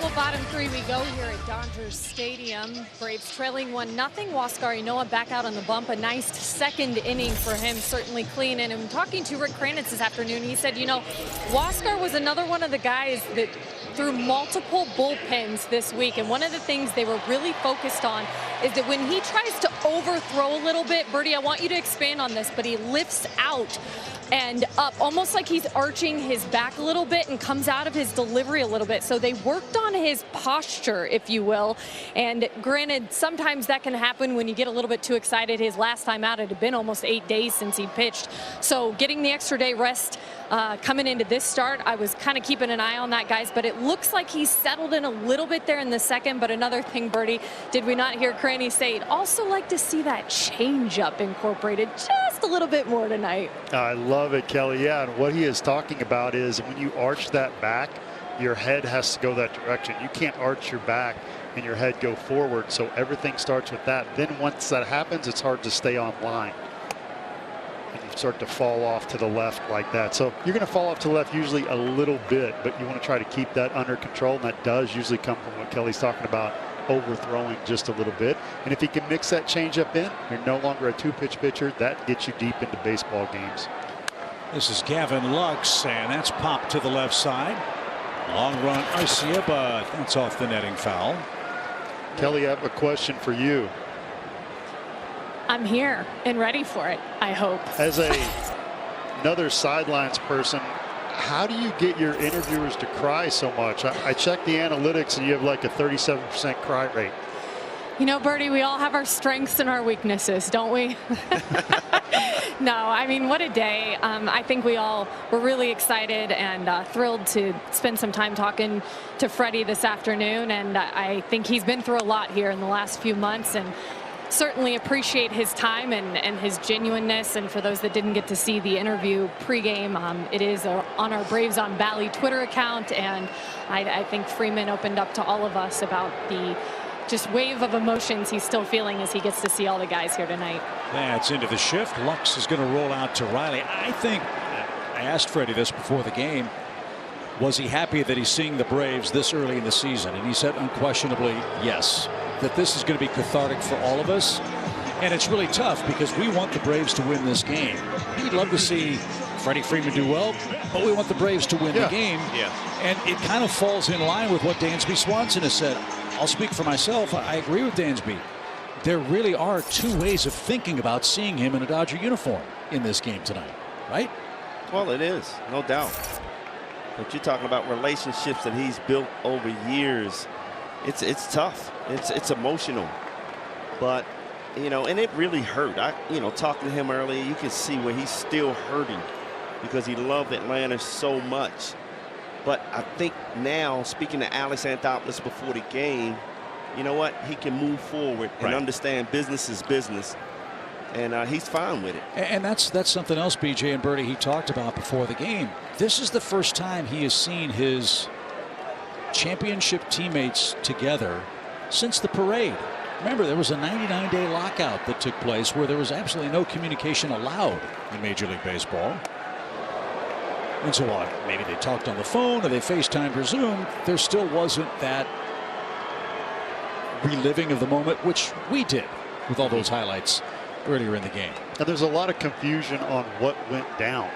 Well, bottom 3 we go here at Dodgers Stadium. Braves trailing 1-0. Huascar Ynoa back out on the bump. A nice second inning for him, certainly clean. And I'm talking to Rick Kranitz this afternoon. He said, you know, Huascar was another one of the guys that threw multiple bullpens this week. And one of the things they were really focused on is that when he tries to overthrow a little bit, Bertie, I want you to expand on this, but he lifts out and up, almost like he's arching his back a little bit and comes out of his delivery a little bit. So they worked on his posture, if you will. And granted, sometimes that can happen when you get a little bit too excited. His last time out, it had been almost 8 days since he pitched. So getting the extra day rest coming into this start, I was kind of keeping an eye on that, guys. But it looks like he's settled in a little bit there in the second. But another thing, Bertie, did we not hear Cranny say, he'd also like to see that changeup incorporated just a little bit more tonight. I love it, Kelly. Yeah, and what he is talking about is when you arch that back, your head has to go that direction. You can't arch your back and your head go forward, so everything starts with that. Then once that happens, it's hard to stay on line. And you start to fall off to the left like that. So you're going to fall off to the left usually a little bit, but you want to try to keep that under control, and that does usually come from what Kelly's talking about, overthrowing just a little bit. And if he can mix that changeup in, you're no longer a 2-pitch pitcher. That gets you deep into baseball games. This is Gavin Lux, and that's popped to the left side. Long run, Arcia, but that's off the netting foul. Kelly, I have a question for you. I'm here and ready for it, I hope. As another sidelines person, how do you get your interviewers to cry so much? I checked the analytics and you have like a 37% cry rate. You know, Bertie, we all have our strengths and our weaknesses, don't we? No, I mean, what a day. I think we all were really excited and thrilled to spend some time talking to Freddie this afternoon. And I think he's been through a lot here in the last few months, and certainly appreciate his time and his genuineness. And for those that didn't get to see the interview pregame, it is on our Braves on Bally Twitter account. And I think Freeman opened up to all of us about the just wave of emotions he's still feeling as he gets to see all the guys here tonight. That's into the shift. Lux is going to roll out to Riley. I think I asked Freddie this before the game. Was he happy that he's seeing the Braves this early in the season? And he said unquestionably yes, that this is going to be cathartic for all of us. And it's really tough because we want the Braves to win this game. We'd love to see Freddie Freeman do well, but we want the Braves to win the game. Yeah. And it kind of falls in line with what Dansby Swanson has said. I'll speak for myself. I agree with Dansby. There really are two ways of thinking about seeing him in a Dodger uniform in this game tonight, right? Well, it is, no doubt. But you're talking about relationships that he's built over years. It's tough. It's emotional. But, you know, and it really hurt. Talking to him earlier, you can see where he's still hurting because he loved Atlanta so much. But I think now, speaking to Alex Anthopoulos before the game, you know what? He can move forward and understand business is business. And he's fine with it. And that's something else, BJ and Bertie, he talked about before the game. This is the first time he has seen his championship teammates together since the parade. Remember, there was a 99-day lockout that took place where there was absolutely no communication allowed in Major League Baseball. And so on. Maybe they talked on the phone or they FaceTimed or Zoom. There still wasn't that reliving of the moment, which we did with all those highlights earlier in the game. Now, there's a lot of confusion on what went down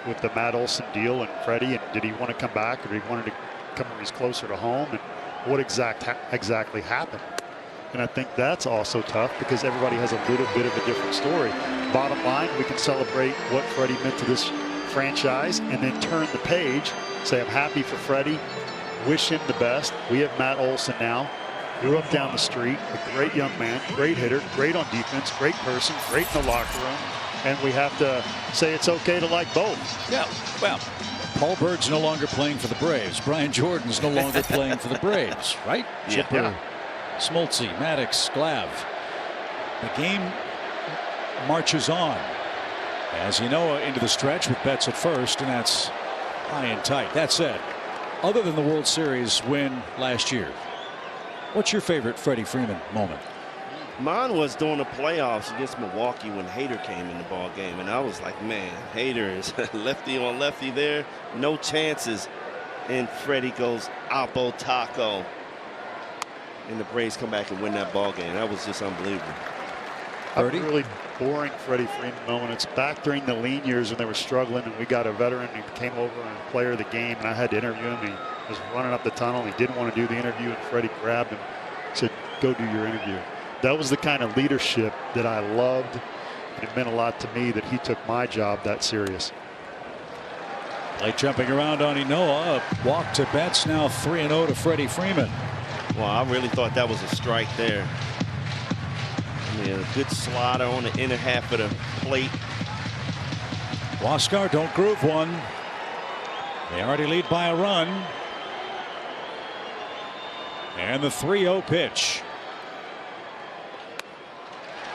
with the Matt Olson deal and Freddie, and did he want to come back or did he wanted to come when he's closer to home, and what exactly happened. And I think that's also tough because everybody has a little bit of a different story. Bottom line, we can celebrate what Freddie meant to this franchise and then turn the page, say I'm happy for Freddie, wish him the best. We have Matt Olson now. Grew up down the street, a great young man, great hitter, great on defense, great person, great in the locker room. And we have to say it's okay to like both. Yeah, well, Paul Bird's no longer playing for the Braves. Brian Jordan's no longer playing for the Braves, right? Chipper, Smoltzy, Maddox, Glav. The game marches on. As you know, into the stretch with Betts at first, and that's high and tight. That said, other than the World Series win last year, what's your favorite Freddie Freeman moment? Mine was during the playoffs against Milwaukee when Hader came in the ball game, and I was like, man, Hader is lefty on lefty there, no chances, and Freddie goes Oppo Taco, and the Braves come back and win that ball game. That was just unbelievable. A really boring Freddie Freeman moment. It's back during the lean years when they were struggling, and we got a veteran who came over and player of the game, and I had to interview him. He was running up the tunnel. He didn't want to do the interview, and Freddie grabbed him, said, "Go do your interview." That was the kind of leadership that I loved. And it meant a lot to me that he took my job that serious. Late jumping around on Inoa. Walk to Betts, now 3-0 to Freddie Freeman. Well, I really thought that was a strike there. Yeah, a good slider on the inner half of the plate. Huascar don't groove one. They already lead by a run. And the 3-0 pitch.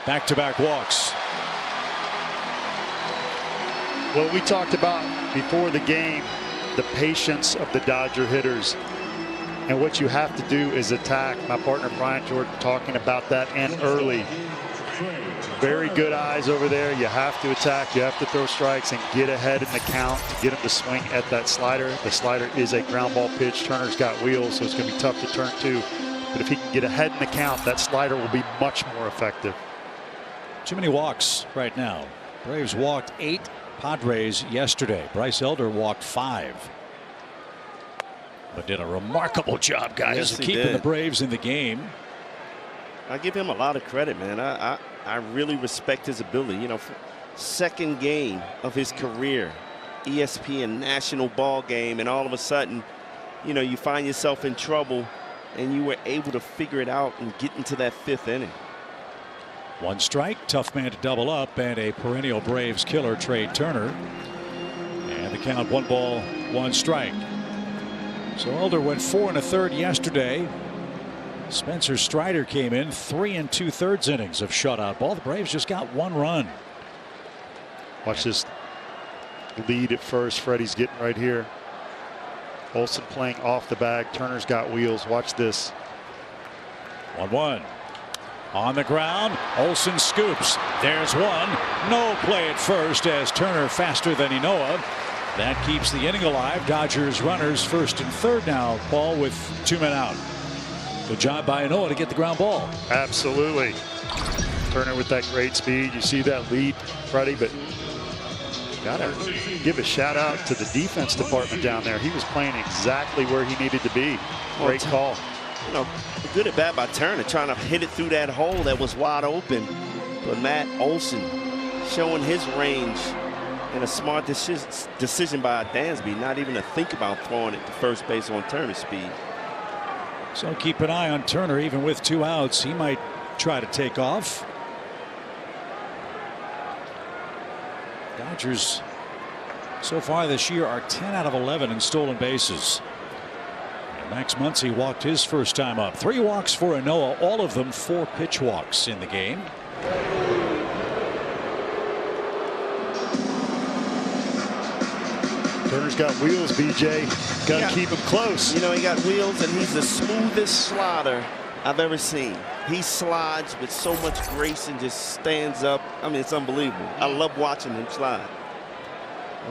Back-to-back walks. Well, we talked about before the game the patience of the Dodger hitters. And what you have to do is attack. My partner Brian Jordan talking about that, and early. Very good eyes over there. You have to attack. You have to throw strikes and get ahead in the count to get him to swing at that slider. The slider is a ground ball pitch. Turner's got wheels, so it's going to be tough to turn to. But if he can get ahead in the count, that slider will be much more effective. Too many walks right now. Braves walked 8 Padres yesterday. Bryce Elder walked 5. But did a remarkable job, guys, of keeping the Braves in the game. I give him a lot of credit, man. I really respect his ability. You know, second game of his career, ESPN national ball game, and all of a sudden, you know, you find yourself in trouble, and you were able to figure it out and get into that 5th inning. 1 strike, tough man to double up, and a perennial Braves killer, Trey Turner. And the count 1 ball, 1 strike. So Elder went 4 1/3 yesterday. Spencer Strider came in 3 2/3 innings of shutout ball. The Braves just got 1 run. Watch this lead at first. Freddie's getting right here. Olson playing off the bag. Turner's got wheels. Watch this. 1-1. On the ground, Olson scoops. There's one. No play at first as Turner faster than Inoa. That keeps the inning alive. Dodgers runners 1st and 3rd now. Paul with 2 men out. Good job by Inoa to get the ground ball. Absolutely. Turner with that great speed. You see that lead, Freddie, but Gotta give a shout out to the defense department down there. He was playing exactly where he needed to be. Great call. You know, good at bat by Turner, trying to hit it through that hole that was wide open. But Matt Olson showing his range, and a smart decision by Dansby, not even to think about throwing it to first base on Turner's speed. So keep an eye on Turner. Even with 2 outs, he might try to take off. Dodgers so far this year are 10 out of 11 in stolen bases. And Max Muncy walked his first time up. 3 walks for Ynoa, all of them 4 pitch walks in the game. Turner's got wheels, BJ. Got to keep him close. You know, he got wheels, and he's the smoothest slider I've ever seen. He slides with so much grace and just stands up. I mean, it's unbelievable. I love watching him slide.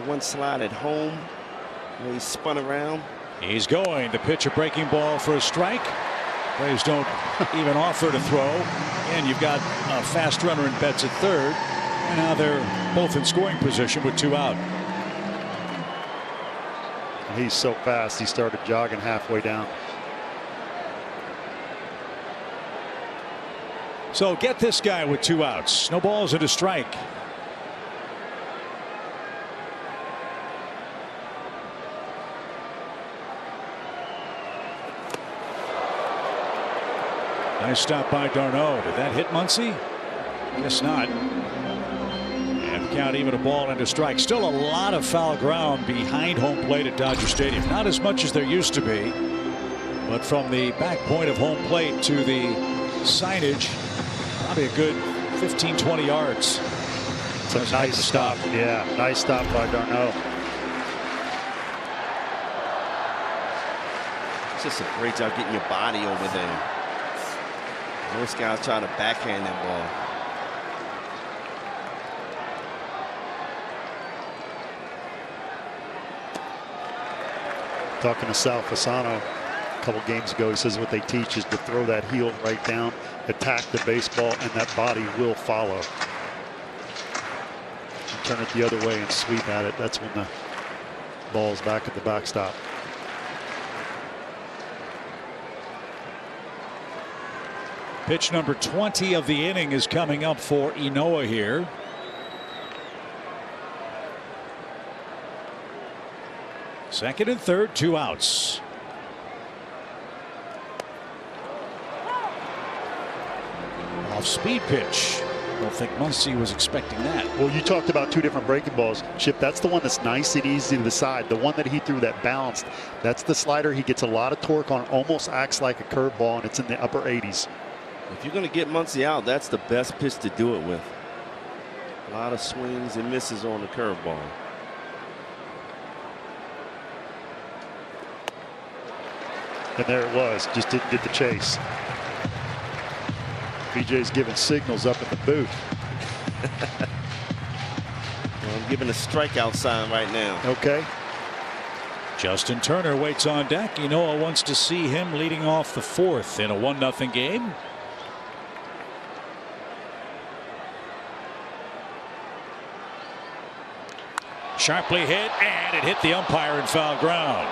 One slide at home where he spun around. He's going. The pitch, a breaking ball for a strike. Braves don't even offer to throw. And you've got a fast runner in Betts at third. And now they're both in scoring position with 2 out. He's so fast, he started jogging halfway down. So get this guy with 2 outs. No balls and a strike. Nice stop by d'Arnaud. Did that hit Muncy? Guess not. And count even a ball and a strike. Still a lot of foul ground behind home plate at Dodger Stadium. Not as much as there used to be. But from the back point of home plate to the signage, probably a good 15-20 yards. It's a nice stop. Yeah, nice stop by d'Arnaud. It's just a great job getting your body over there. Most guys trying to backhand that ball. Talking to Sal Fasano a couple games ago, he says what they teach is to throw that heel right down, attack the baseball, and that body will follow. And turn it the other way and sweep at it. That's when the ball's back at the backstop. Pitch number 20 of the inning is coming up for Ynoa here. Second and third, 2 outs. Off speed pitch. Don't think Muncy was expecting that. Well, you talked about 2 different breaking balls. Chip, that's the one that's nice and easy to the side. The one that he threw that bounced, that's the slider. He gets a lot of torque on, almost acts like a curveball, and it's in the upper 80s. If you're going to get Muncy out, that's the best pitch to do it with. A lot of swings and misses on the curveball. And there it was. Just didn't get the chase. BJ's giving signals up at the booth. Well, I'm giving a strikeout sign right now. Okay. Justin Turner waits on deck. Ynoa wants to see him leading off the 4th in a 1-0 game. Sharply hit, and it hit the umpire in foul ground.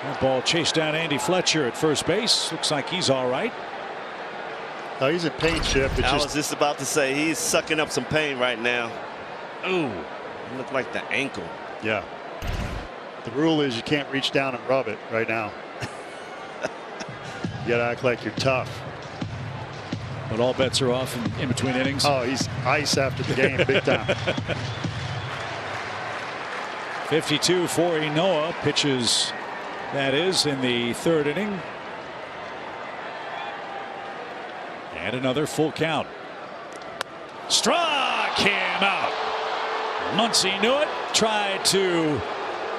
That ball chased down Andy Fletcher at first base. Looks like he's all right. Oh, he's in pain, Chip. I was just about to say he's sucking up some pain right now. Ooh, it looked like the ankle. Yeah. The rule is you can't reach down and rub it right now. You gotta act like you're tough. But all bets are off in between innings. Oh, he's ice after the game, big time. 52 for Ynoa. Pitches, that is, in the 3rd inning. And another full count. Struck him out. Muncy knew it. Tried to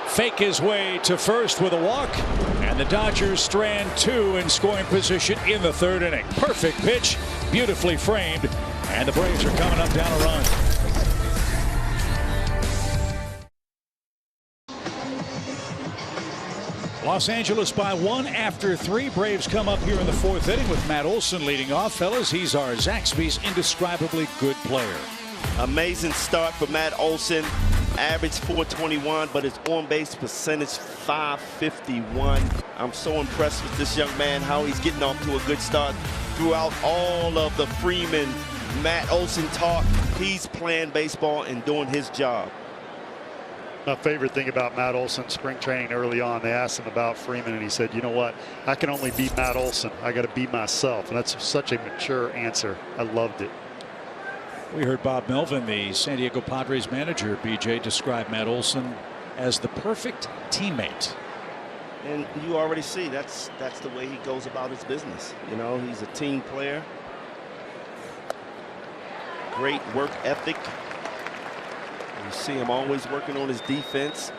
fake his way to first with a walk. And the Dodgers strand 2 in scoring position in the 3rd inning. Perfect pitch. Beautifully framed. And the Braves are coming up down a run. Los Angeles by 1 after 3. Braves come up here in the 4th inning with Matt Olson leading off. Fellas, he's our Zaxby's indescribably good player. Amazing start for Matt Olson. Average 421, but his on-base percentage 551. I'm so impressed with this young man, how he's getting off to a good start. Throughout all of the Freeman, Matt Olson talk, he's playing baseball and doing his job. My favorite thing about Matt Olson, spring training early on, they asked him about Freeman, and he said, you know what, I can only be Matt Olson. I got to be myself. And that's such a mature answer. I loved it. We heard Bob Melvin, the San Diego Padres manager, BJ, describe Matt Olson as the perfect teammate. And you already see that's the way he goes about his business. You know, he's a team player. Great work ethic. You see him always working on his defense,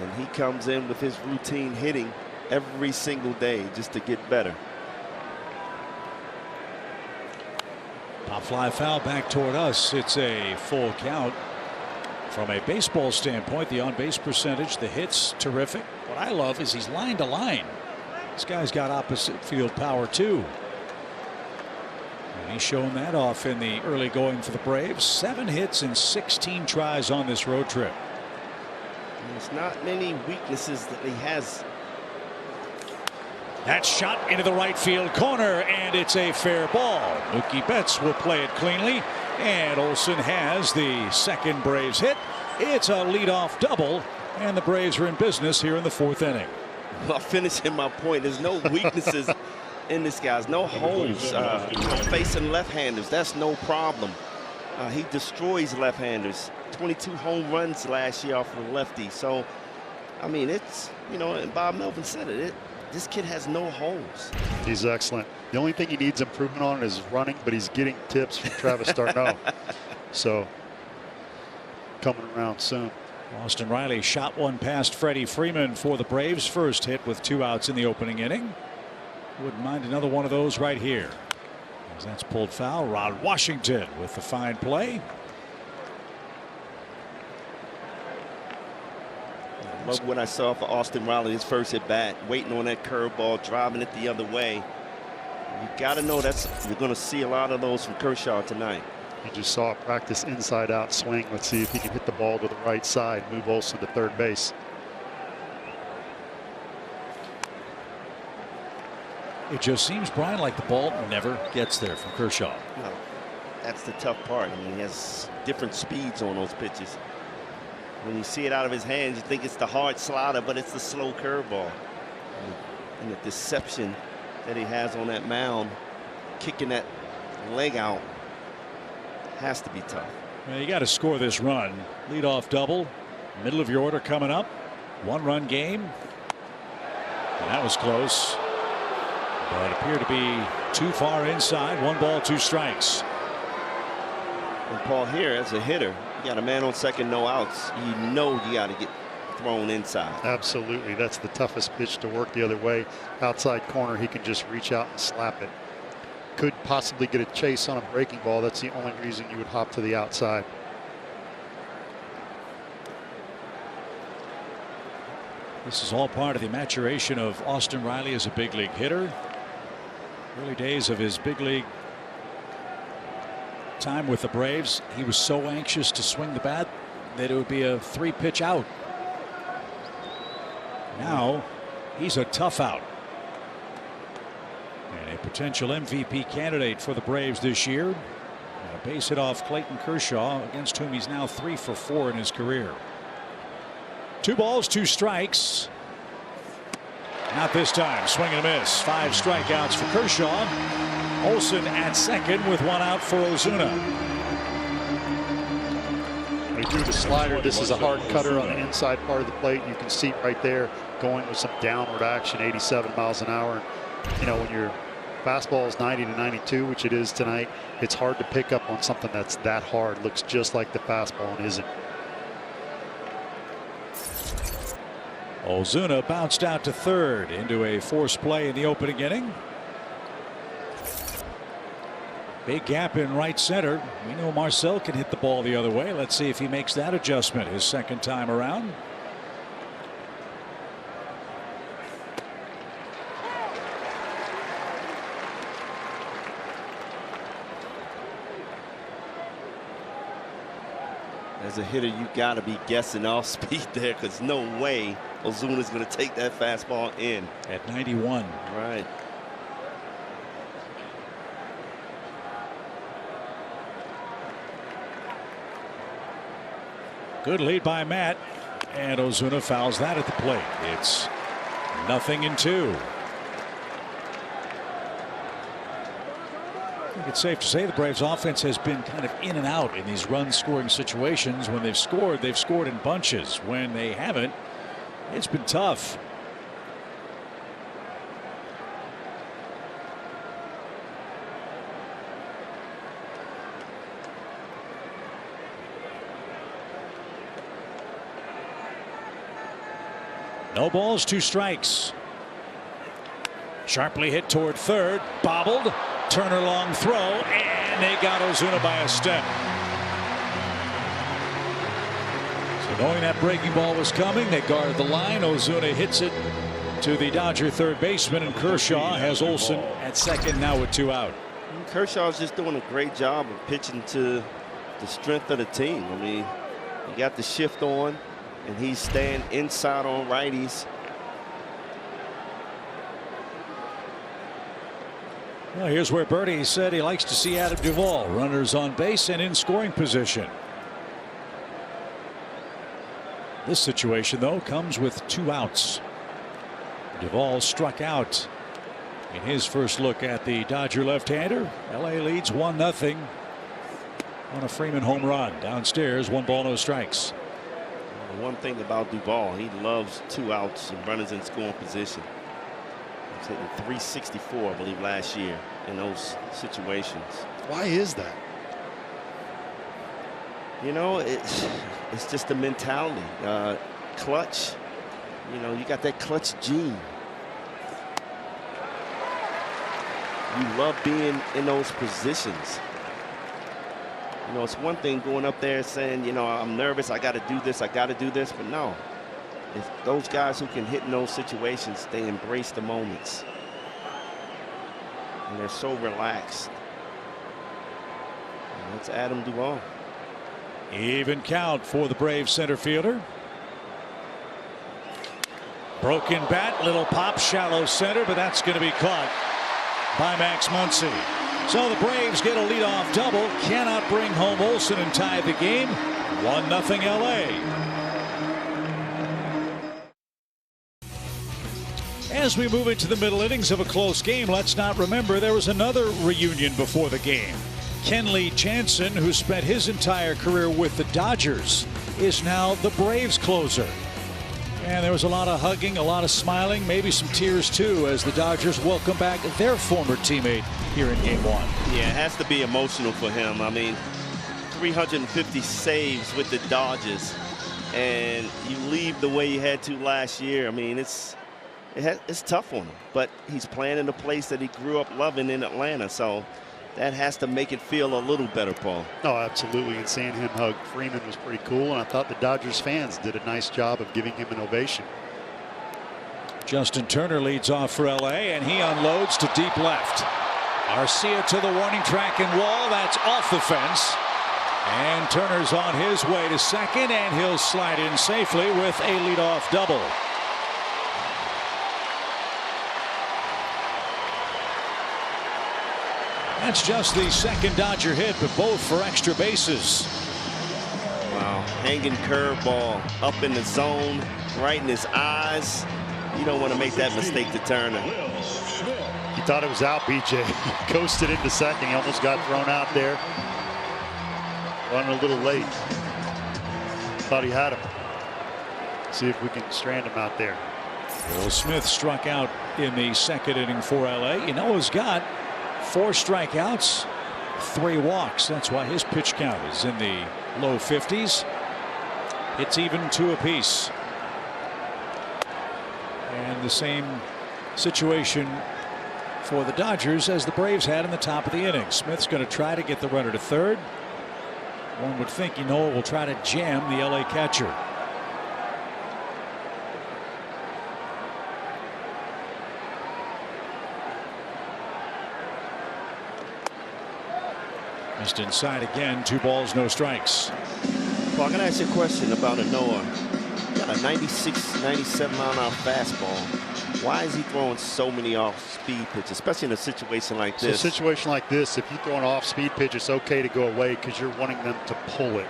and he comes in with his routine hitting every single day just to get better. Pop fly foul back toward us. It's a full count. From a baseball standpoint, the on-base percentage, the hits, terrific. What I love is he's line to line. This guy's got opposite field power too. And he's shown that off in the early going for the Braves. 7 hits and 16 tries on this road trip. There's not many weaknesses that he has. That shot into the right field corner, and it's a fair ball. Mookie Betts will play it cleanly, and Olson has the second Braves hit. It's a leadoff double, and the Braves are in business here in the 4th inning. Well, finishing my point, there's no weaknesses in this guy's, no holes. Facing left-handers, that's no problem. He destroys left-handers. 22 home runs last year off of the lefty. So, I mean, it's, you know, and Bob Melvin said it. This kid has no holes. He's excellent. The only thing he needs improvement on is running, but he's getting tips from Travis d'Arnaud. So, coming around soon. Austin Riley shot one past Freddie Freeman for the Braves. First hit with 2 outs in the opening inning. Wouldn't mind another one of those right here. As that's pulled foul. Rod Washington with the fine play. Love what I saw for Austin Riley, his first at bat, waiting on that curveball, driving it the other way. You got to know you're going to see a lot of those from Kershaw tonight. You just saw a practice inside out swing. Let's see if he can hit the ball to the right side, move Olson to third base. It just seems, Brian, like the ball never gets there from Kershaw. No, that's the tough part. I mean, he has different speeds on those pitches. When you see it out of his hands, you think it's the hard slider, but it's the slow curveball. And the deception that he has on that mound, kicking that leg out, has to be tough. Well, you got to score this run. Leadoff double, middle of your order coming up. 1-run game. And that was close. But it appeared to be too far inside. 1 ball, 2 strikes. And Paul, here as a hitter, you got a man on second, no outs. You know you got to get thrown inside. Absolutely. That's the toughest pitch to work the other way. Outside corner, he can just reach out and slap it. Could possibly get a chase on a breaking ball. That's the only reason you would hop to the outside. This is all part of the maturation of Austin Riley as a big league hitter. Early days of his big league time with the Braves, he was so anxious to swing the bat that it would be a 3-pitch out. Now he's a tough out. And a potential MVP candidate for the Braves this year. And a base hit off Clayton Kershaw, against whom he's now 3 for 4 in his career. 2 balls, 2 strikes. Not this time. Swing and a miss. 5 strikeouts for Kershaw. Olson at second with 1 out for Ozuna. When he threw the slider, this is a hard cutter on the inside part of the plate. You can see right there going with some downward action, 87 miles an hour. You know, when your fastball is 90 to 92, which it is tonight, it's hard to pick up on something that's that hard. Looks just like the fastball and isn't. Ozuna bounced out to third into a forced play in the opening inning. Big gap in right center. We know Marcel can hit the ball the other way. Let's see if he makes that adjustment his second time around. As a hitter, you got to be guessing off speed there, because no way Ozuna's going to take that fastball in. At 91. Right. Good lead by Matt, and Ozuna fouls that at the plate. It's 0-2. I think it's safe to say the Braves offense has been kind of in and out in these run scoring situations. When they've scored in bunches. When they haven't, it's been tough. No balls, 2 strikes. Sharply hit toward third, bobbled. Turner long throw, and they got Ozuna by a step. So knowing that breaking ball was coming, they guarded the line. Ozuna hits it to the Dodger third baseman, and Kershaw has Olson at second now with 2 out. Kershaw's just doing a great job of pitching to the strength of the team. I mean, he got the shift on, and he's staying inside on righties. Well, here's where Bertie said he likes to see Adam Duvall. Runners on base and in scoring position. This situation, though, comes with 2 outs. Duvall struck out in his first look at the Dodger left-hander. LA leads 1-0 on a Freeman home run. Downstairs, 1 ball, no strikes. The one thing about Duvall, he loves 2 outs and runners in scoring position. He's hitting .364, I believe, last year in those situations. Why is that? You know, it's just the mentality. Clutch. You know, you got that clutch gene. You love being in those positions. You know, it's one thing going up there saying, you know, I'm nervous, I got to do this, but no. If those guys who can hit in those situations, they embrace the moments. And they're so relaxed. And that's Adam Duvall. Even count for the Braves center fielder. Broken bat, little pop, shallow center, but that's going to be caught by Max Muncy. So the Braves get a leadoff double, cannot bring home Olson and tie the game. 1-0 LA. As we move into the middle innings of a close game, let's not remember there was another reunion before the game. Kenley Jansen, who spent his entire career with the Dodgers, is now the Braves closer. And there was a lot of hugging, a lot of smiling, maybe some tears too, as the Dodgers welcome back their former teammate here in Game 1. Yeah, it has to be emotional for him. I mean, 350 saves with the Dodgers, and you leave the way you had to last year. I mean, it's tough on him, but he's playing in a place that he grew up loving in Atlanta, so that has to make it feel a little better, Paul. Oh, absolutely. And seeing him hug Freeman was pretty cool, and I thought the Dodgers fans did a nice job of giving him an ovation. Justin Turner leads off for LA, and he unloads to deep left. Arcia to the warning track and wall. That's off the fence. And Turner's on his way to second, and he'll slide in safely with a leadoff double. That's just the second Dodger hit, but both for extra bases. Wow, hanging curveball up in the zone, right in his eyes. You don't want to make that mistake to Turner. He thought it was out, BJ. He coasted into second. He almost got thrown out there. Running a little late. Thought he had him. See if we can strand him out there. Will Smith struck out in the second inning for LA. You know he's got 4 strikeouts, 3 walks. That's why his pitch count is in the low 50s. It's even 2 apiece. And the same situation for the Dodgers as the Braves had in the top of the inning. Smith's going to try to get the runner to third. One would think Ynoa will try to jam the LA catcher. Just inside again, 2 balls, no strikes. Paul, I got to ask you a question about Noah. He got a 96, 97 mile-an-hour fastball. Why is he throwing so many off-speed pitches, especially in a situation like this? So a situation like this, if you throw an off-speed pitch, it's okay to go away because you're wanting them to pull it.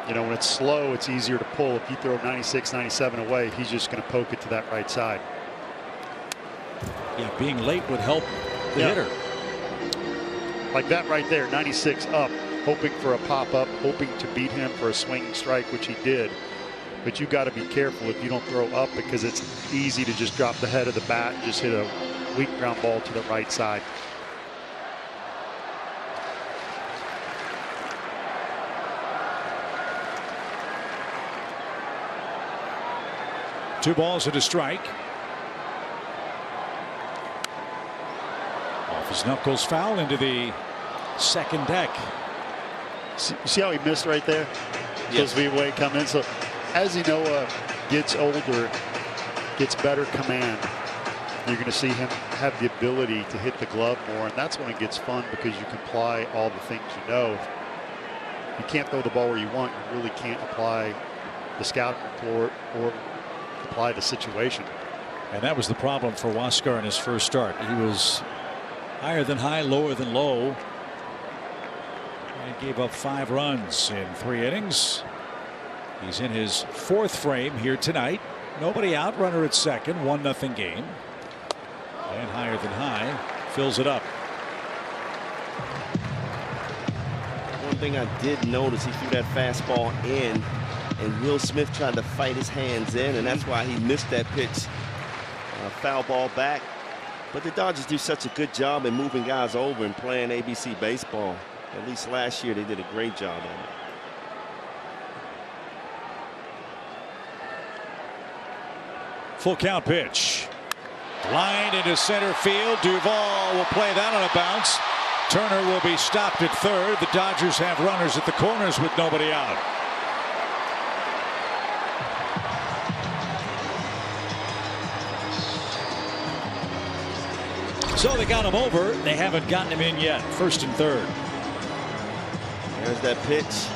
You know, when it's slow, it's easier to pull. If you throw 96, 97 away, he's just going to poke it to that right side. Yeah, being late would help the hitter. Like that right there, 96 up, hoping for a pop-up, hoping to beat him for a swinging strike, which he did. But you got to be careful if you don't throw up because it's easy to just drop the head of the bat and just hit a weak ground ball to the right side. Two balls and a strike. Off his knuckles, foul into the second deck. See how he missed right there? Supposed to be way come in. So as Noah gets older, gets better command, you're going to see him have the ability to hit the glove more, and that's when it gets fun because you can apply all the things you know. You can't throw the ball where you want. You really can't apply the scouting report or apply the situation. And that was the problem for Huascar in his first start. He was higher than high, lower than low, and gave up 5 runs in 3 innings. He's in his 4th frame here tonight. Nobody out, runner at second, 1-0 game. And higher than high, fills it up. One thing I did notice, he threw that fastball in, and Will Smith tried to fight his hands in, and that's why he missed that pitch. Foul ball back. But the Dodgers do such a good job in moving guys over and playing ABC baseball. At least last year they did a great job of it. Full count pitch. Line into center field. Duvall will play that on a bounce. Turner will be stopped at third. The Dodgers have runners at the corners with nobody out. So they got him over. They haven't gotten him in yet. 1st and 3rd. There's that pitch.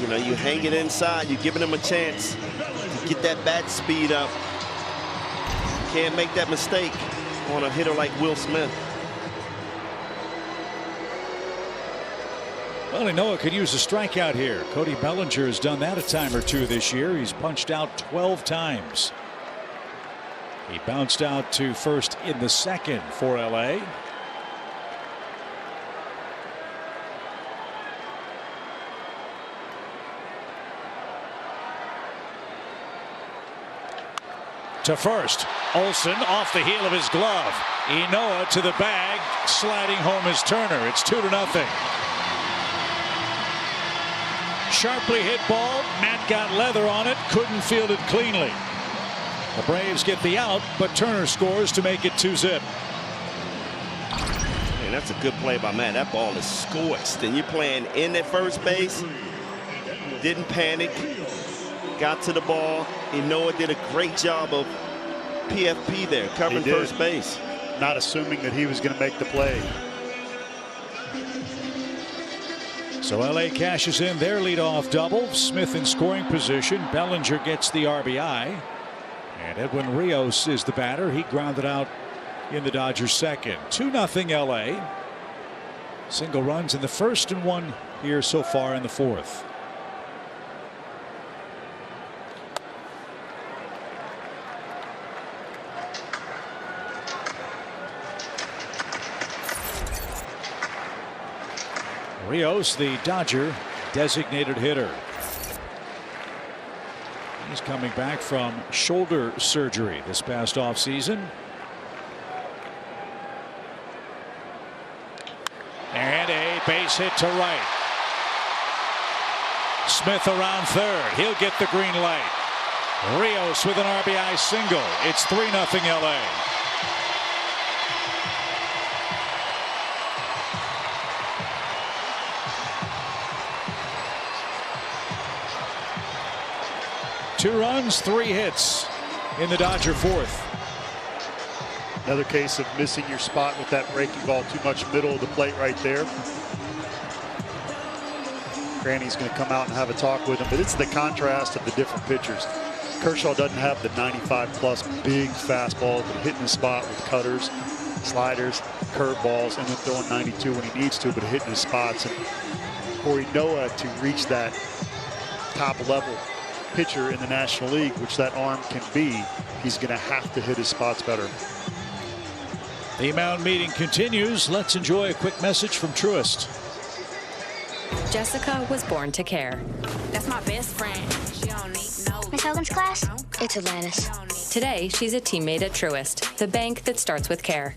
You know, you hang it inside. You're giving him a chance to get that bat speed up. You can't make that mistake on a hitter like Will Smith. Well, Noah could use a strikeout here. Cody Bellinger has done that a time or two this year. He's punched out 12 times. He bounced out to first in the 2nd for LA. To first. Olsen off the heel of his glove. Enoa to the bag. Sliding home is Turner. It's 2-0. Sharply hit ball. Matt got leather on it. Couldn't field it cleanly. The Braves get the out, but Turner scores to make it 2-zip. And that's a good play by Matt. That ball is scorched, and you're playing in at first base. Didn't panic. Got to the ball. Enoa did a great job of PFP there, covering first base. Not assuming that he was going to make the play. So LA cashes in their leadoff double. Smith in scoring position. Bellinger gets the RBI. And Edwin Rios is the batter. He grounded out in the Dodgers' 2nd. 2-0 LA. Single runs in the 1st and 1 here so far in the 4th. Rios, the Dodger designated hitter. He's coming back from shoulder surgery this past offseason. And a base hit to right. Smith around third. He'll get the green light. Rios with an RBI single. It's 3-0 LA. Two runs, 3 hits in the Dodger 4th. Another case of missing your spot with that breaking ball, too much middle of the plate right there. Granny's going to come out and have a talk with him, but it's the contrast of the different pitchers. Kershaw doesn't have the 95-plus big fastball, but hitting the spot with cutters, sliders, curveballs, and then throwing 92 when he needs to, but hitting his spots. And Corey Noah, to reach that top-level pitcher in the National League, which that arm can be, he's going to have to hit his spots better. The mound meeting continues. Let's enjoy a quick message from Truist. Jessica was born to care. That's my best friend. She don't need no. Miss Hogan's class? It's Atlantis. Today, she's a teammate at Truist, the bank that starts with care.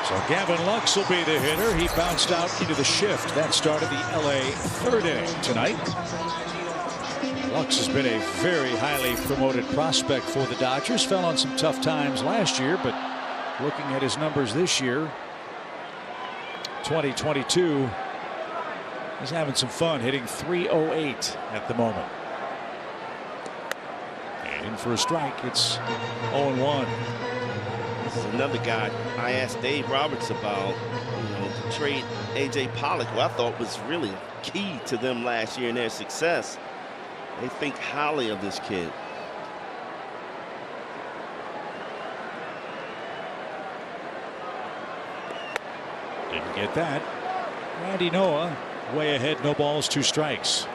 So Gavin Lux will be the hitter. He bounced out into the shift. That started the LA third inning tonight. Lux has been a very highly promoted prospect for the Dodgers. Fell on some tough times last year, but looking at his numbers this year, 2022, he's having some fun, hitting .308 at the moment. And in for a strike, it's 0-1. This is another guy I asked Dave Roberts about, to trade A.J. Pollock, who I thought was really key to them last year in their success. They think highly of this kid. Didn't get that. Randy Noah way ahead, no balls, 2 strikes.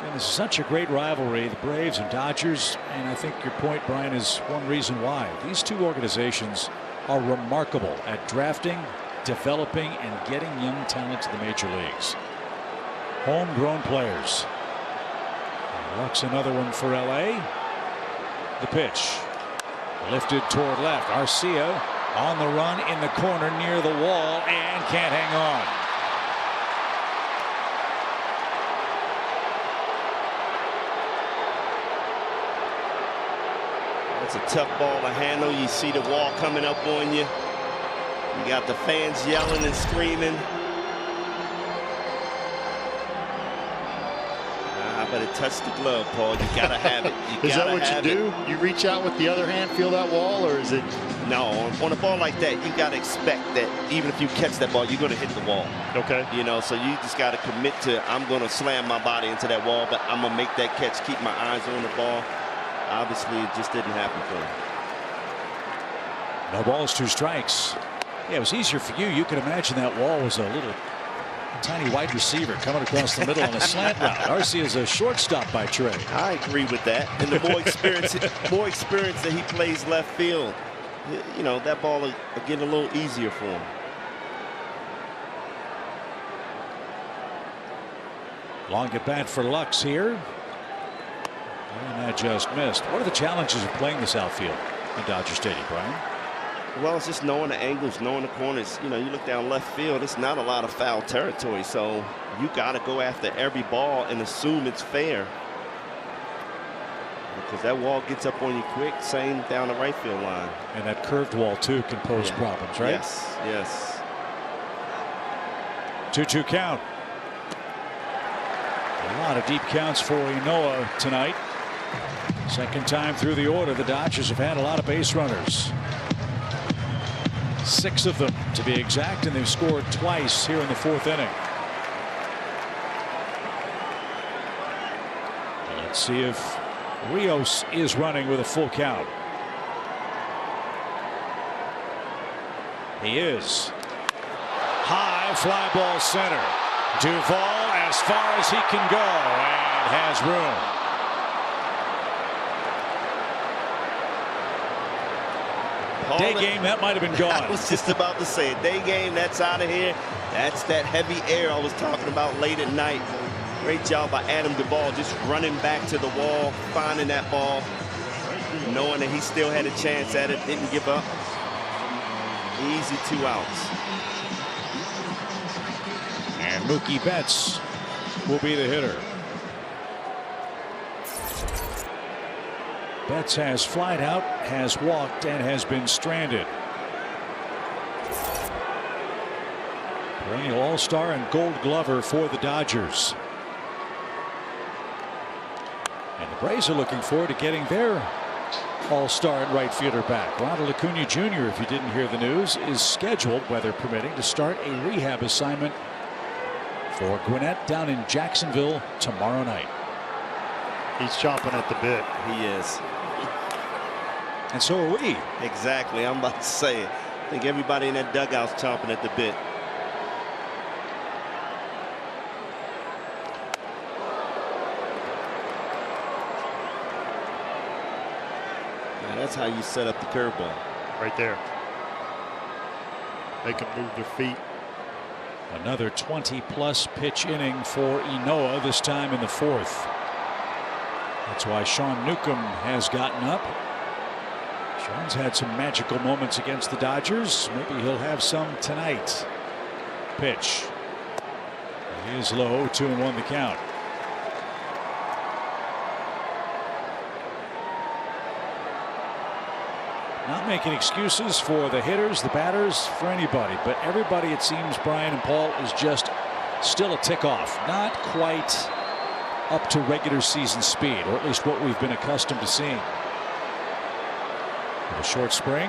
And this is such a great rivalry, the Braves and Dodgers, and I think your point, Brian, is one reason why. These two organizations are remarkable at drafting, developing, and getting young talent to the major leagues. Homegrown players. And Lux, another one for LA. The pitch. Lifted toward left. Arcia on the run in the corner near the wall and can't hang on. It's a tough ball to handle. You see the wall coming up on you. You got the fans yelling and screaming. But it touched the glove, Paul. You gotta have it. Is that what you do? You reach out with the other hand, feel that wall, or is it? No, on a ball like that, you gotta expect that even if you catch that ball, you're gonna hit the wall. Okay. So you just gotta commit to, I'm gonna slam my body into that wall, but I'm gonna make that catch, keep my eyes on the ball. Obviously, it just didn't happen for him. No balls, 2 strikes. Yeah, it was easier for you. You could imagine that wall was a little tiny wide receiver coming across the middle on a slant route. Arcia is a shortstop by trade. I agree with that. And the more experience that he plays left field, that ball will get a little easier for him. Long at bat for Lux here. And that just missed. What are the challenges of playing this outfield in Dodger Stadium, Brian? Well, it's just knowing the angles, knowing the corners. You look down left field, it's not a lot of foul territory, so you got to go after every ball and assume it's fair. Because that wall gets up on you quick, same down the right field line. And that curved wall, too, can pose problems, right? Yes. 2-2 count. A lot of deep counts for Noah tonight. Second time through the order, the Dodgers have had a lot of base runners. 6 of them, to be exact, and they've scored twice here in the 4th inning. Let's see if Rios is running with a full count. He is. High fly ball center. Duvall as far as he can go and has room. Day game, that might have been gone. I was just about to say it. Day game, that's out of here. That's that heavy air I was talking about late at night. Great job by Adam Duvall, just running back to the wall, finding that ball, knowing that he still had a chance at it, didn't give up. Easy 2 outs. And Mookie Betts will be the hitter. Betts has flied out, has walked, and has been stranded. Perennial All-Star and Gold Glover for the Dodgers. And the Braves are looking forward to getting their All-Star and right fielder back. Ronald Acuna Jr., if you didn't hear the news, is scheduled, weather permitting, to start a rehab assignment for Gwinnett down in Jacksonville tomorrow night. He's chomping at the bit. He is. And so are we. Exactly. I'm about to say it. I think everybody in that dugout's chomping at the bit. Now that's how you set up the curveball. Right there. They can move their feet. Another 20-plus pitch inning for Ynoa, this time in the fourth. That's why Sean Newcomb has gotten up. Sean's had some magical moments against the Dodgers. Maybe he'll have some tonight. Pitch. It is low, 2-1 the count. Not making excuses for the hitters, the batters, for anybody, but everybody, it seems, Brian and Paul, is just still a tick off. Not quite up to regular season speed, or at least what we've been accustomed to seeing. A short spring,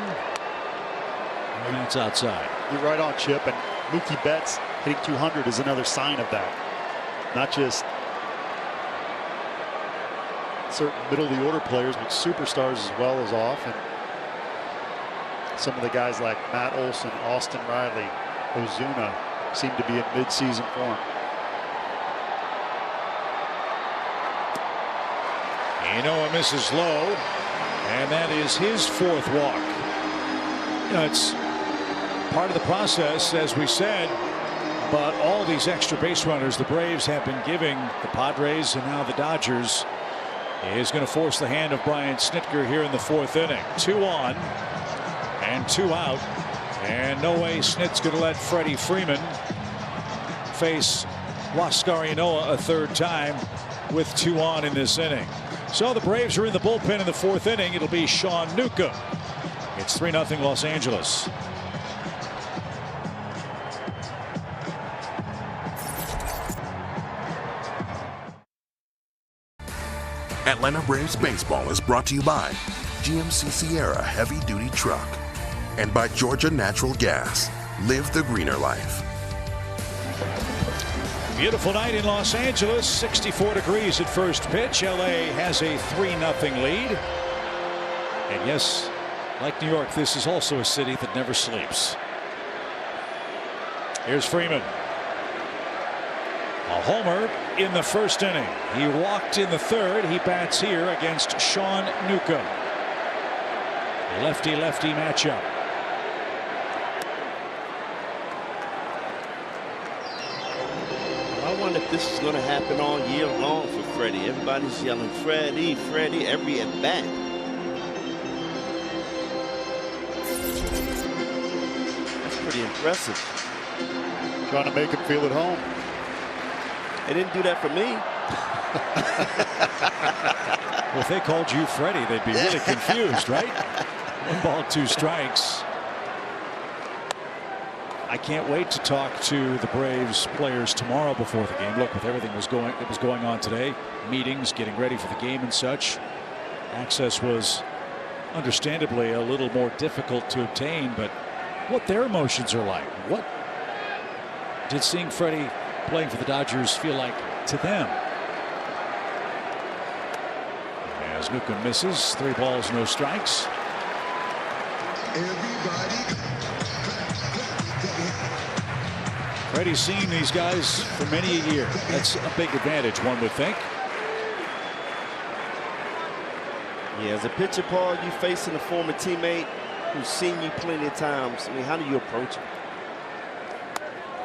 and that's outside. You're right on, Chip, and Mookie Betts hitting 200 is another sign of that. Not just certain middle of the order players, but superstars as well as off. And some of the guys like Matt Olson, Austin Riley, Ozuna seem to be in mid-season form. Ynoa misses low, and that is his fourth walk. You know, it's part of the process, as we said, but all these extra base runners the Braves have been giving the Padres and now the Dodgers is going to force the hand of Brian Snitker here in the fourth inning. 2 on and 2 out, and no way Snit's going to let Freddie Freeman face Huascar Ynoa a third time with 2 on in this inning. So the Braves are in the bullpen in the fourth inning. It'll be Sean Newcomb. It's 3-0 Los Angeles. Atlanta Braves Baseball is brought to you by GMC Sierra Heavy Duty Truck and by Georgia Natural Gas. Live the greener life. Beautiful night in Los Angeles. 64 degrees at first pitch. LA has a 3-0 lead. And yes, like New York, this is also a city that never sleeps. Here's Freeman. A homer in the first inning. He walked in the third. He bats here against Sean Newcomb. Lefty-lefty matchup. I wonder if this is going to happen all year long for Freddie. Everybody's yelling Freddie, Freddie, every at bat. That's pretty impressive. Trying to make him feel at home. They didn't do that for me. Well, if they called you Freddie, they'd be really confused, right? 1 ball, 2 strikes. I can't wait to talk to the Braves players tomorrow before the game. Look, with everything that was going on today, meetings, getting ready for the game and such, access was understandably a little more difficult to obtain, but what their emotions are like. What did seeing Freddie playing for the Dodgers feel like to them? As Newcomb misses, 3 balls, no strikes. Freddie's seen these guys for many a year. That's a big advantage, one would think. Yeah, as a pitcher, Paul, you facing a former teammate who's seen you plenty of times. I mean, how do you approach him?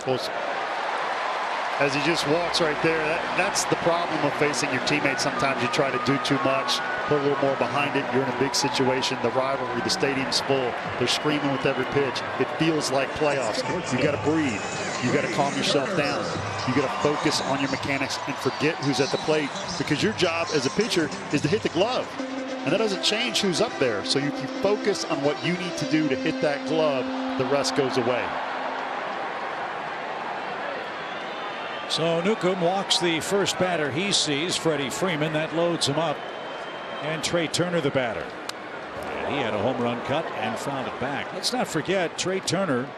Well, as he just walks right there, that's the problem of facing your teammates. Sometimes you try to do too much, put a little more behind it. You're in a big situation. The rivalry, the stadium's full. They're screaming with every pitch. It feels like playoffs. You got to breathe. You got to calm yourself down. You got to focus on your mechanics and forget who's at the plate, because your job as a pitcher is to hit the glove. And that doesn't change who's up there. So you focus on what you need to do to hit that glove. The rest goes away. So Newcomb walks the first batter he sees, Freddie Freeman. That loads him up. And Trey Turner, the batter. He had a home run cut and fouled it back. Let's not forget, Trey Turner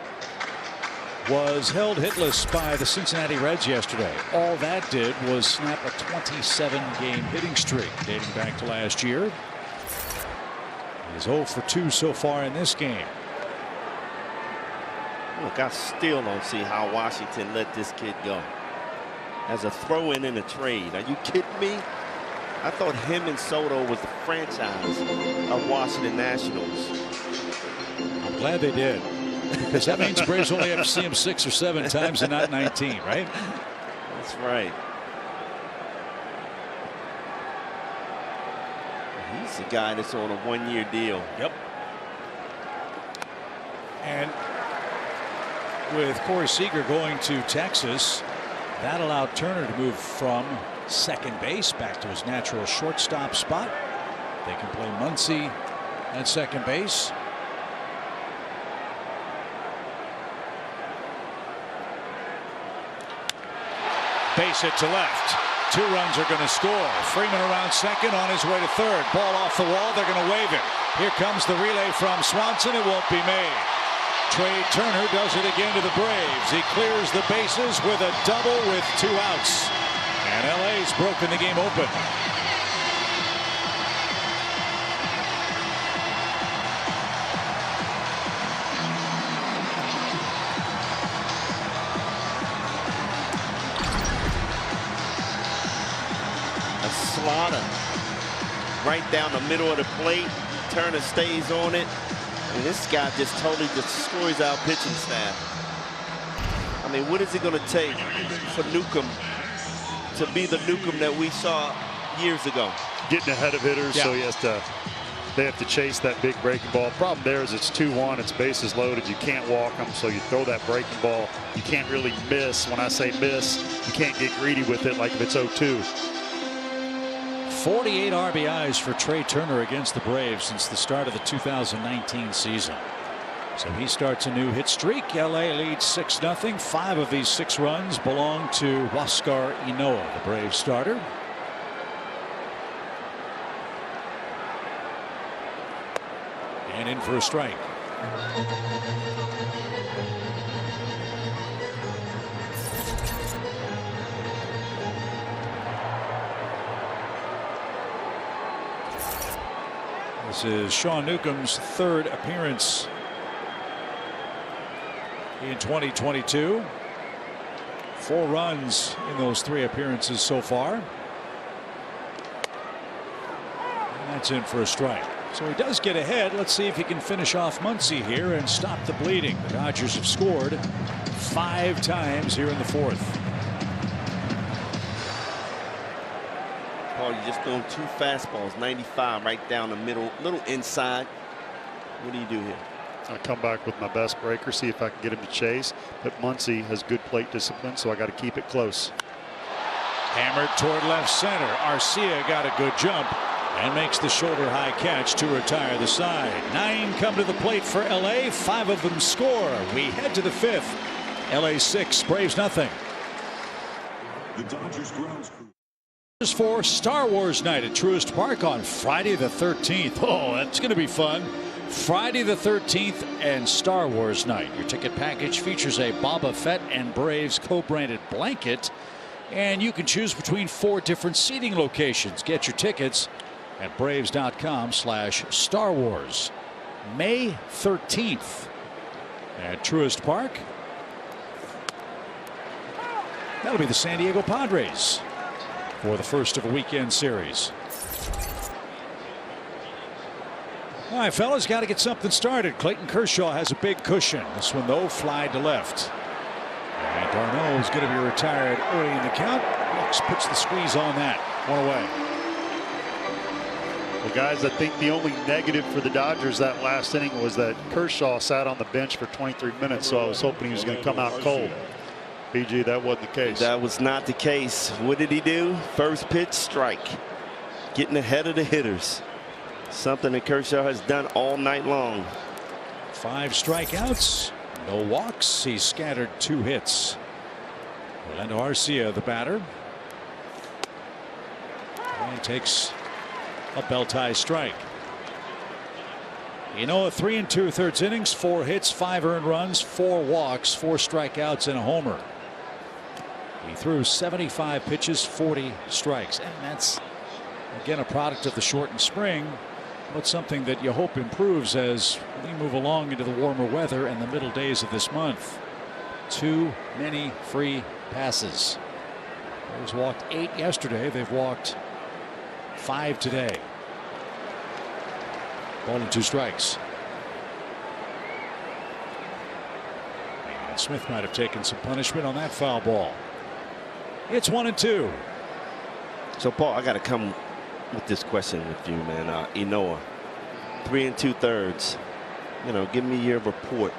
was held hitless by the Cincinnati Reds yesterday. All that did was snap a 27-game hitting streak dating back to last year. He's 0 for 2 so far in this game. Look, I still don't see how Washington let this kid go. As a throw-in a trade. Are you kidding me? I thought him and Soto was the franchise of Washington Nationals. I'm glad they did. Because that means Braves only have to see him 6 or 7 times and not 19, right? That's right. He's the guy that's on a 1-year deal. Yep. And with Corey Seager going to Texas, that allowed Turner to move from second base back to his natural shortstop spot. They can play Muncy at second base. Base hit to left. 2 runs are going to score. Freeman around second, on his way to third. Ball off the wall. They're going to wave it. Here comes the relay from Swanson. It won't be made. Trey Turner does it again to the Braves. He clears the bases with a double with 2 outs. And LA's broken the game open. A slaughter right down the middle of the plate. Turner stays on it. And this guy just totally destroys our pitching staff. I mean, what is it going to take for Newcomb to be the Newcomb that we saw years ago? Getting ahead of hitters, so they have to chase that big breaking ball. Problem there is it's 2-1, it's bases loaded, you can't walk them, so you throw that breaking ball. You can't really miss. When I say miss, you can't get greedy with it like if it's 0-2. 48 RBIs for Trey Turner against the Braves since the start of the 2019 season. So he starts a new hit streak. LA leads 6-0. 5 of these 6 runs belong to Huascar Ynoa, the Braves starter. And in for a strike. This is Sean Newcomb's 3rd appearance in 2022. 4 runs in those 3 appearances so far. And that's in for a strike. So he does get ahead. Let's see if he can finish off Muncy here and stop the bleeding. The Dodgers have scored 5 times here in the 4th. Paul, you're just throwing 2 fastballs, 95 right down the middle, little inside. What do you do here? I come back with my best breaker, see if I can get him to chase. But Muncy has good plate discipline, so I got to keep it close. Hammered toward left center. Arcia got a good jump and makes the shoulder high catch to retire the side. 9 come to the plate for LA. 5 of them score. We head to the 5th. LA 6, Braves nothing. The Dodgers grounds crew. For Star Wars night at Truist Park on Friday the 13th. Oh, that's going to be fun. Friday the 13th and Star Wars night. Your ticket package features a Boba Fett and Braves co-branded blanket, and you can choose between 4 different seating locations. Get your tickets at braves.com/Star Wars. May 13th at Truist Park. That'll be the San Diego Padres for the first of a weekend series. All right, fellas, got to get something started. Clayton Kershaw has a big cushion. This one, though, fly to left. And d'Arnaud is going to be retired early in the count. Brooks puts the squeeze on that. 1 away. Well, guys, I think the only negative for the Dodgers that last inning was that Kershaw sat on the bench for 23 minutes, so I was hoping he was going to come out cold. BG, that wasn't the case. That was not the case. What did he do? First pitch, strike. Getting ahead of the hitters. Something that Kershaw has done all night long. 5 strikeouts, no walks. He scattered 2 hits. Orlando Arcia, the batter, and takes a belt high strike. Ynoa 3 2/3 innings, 4 hits, 5 earned runs, 4 walks, 4 strikeouts, and a homer. He threw 75 pitches, 40 strikes, and that's again a product of the shortened spring, but something that you hope improves as we move along into the warmer weather and the middle days of this month. Too many free passes. Braves walked 8 yesterday. They've walked 5 today. Ball and 2 strikes. And Smith might have taken some punishment on that foul ball. It's 1-2. So Paul, I got to come with this question with you, man. Ynoa, 3 2/3. You know, give me your report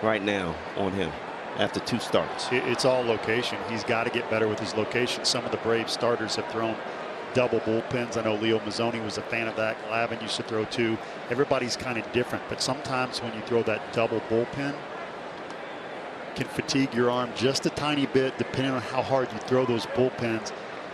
right now on him after 2 starts. It's all location. He's got to get better with his location. Some of the Braves starters have thrown double bullpens. I know Leo Mazzoni was a fan of that. Glavine used to throw 2. Everybody's kind of different, but sometimes when you throw that double bullpen, can fatigue your arm just a tiny bit depending on how hard you throw those bullpens.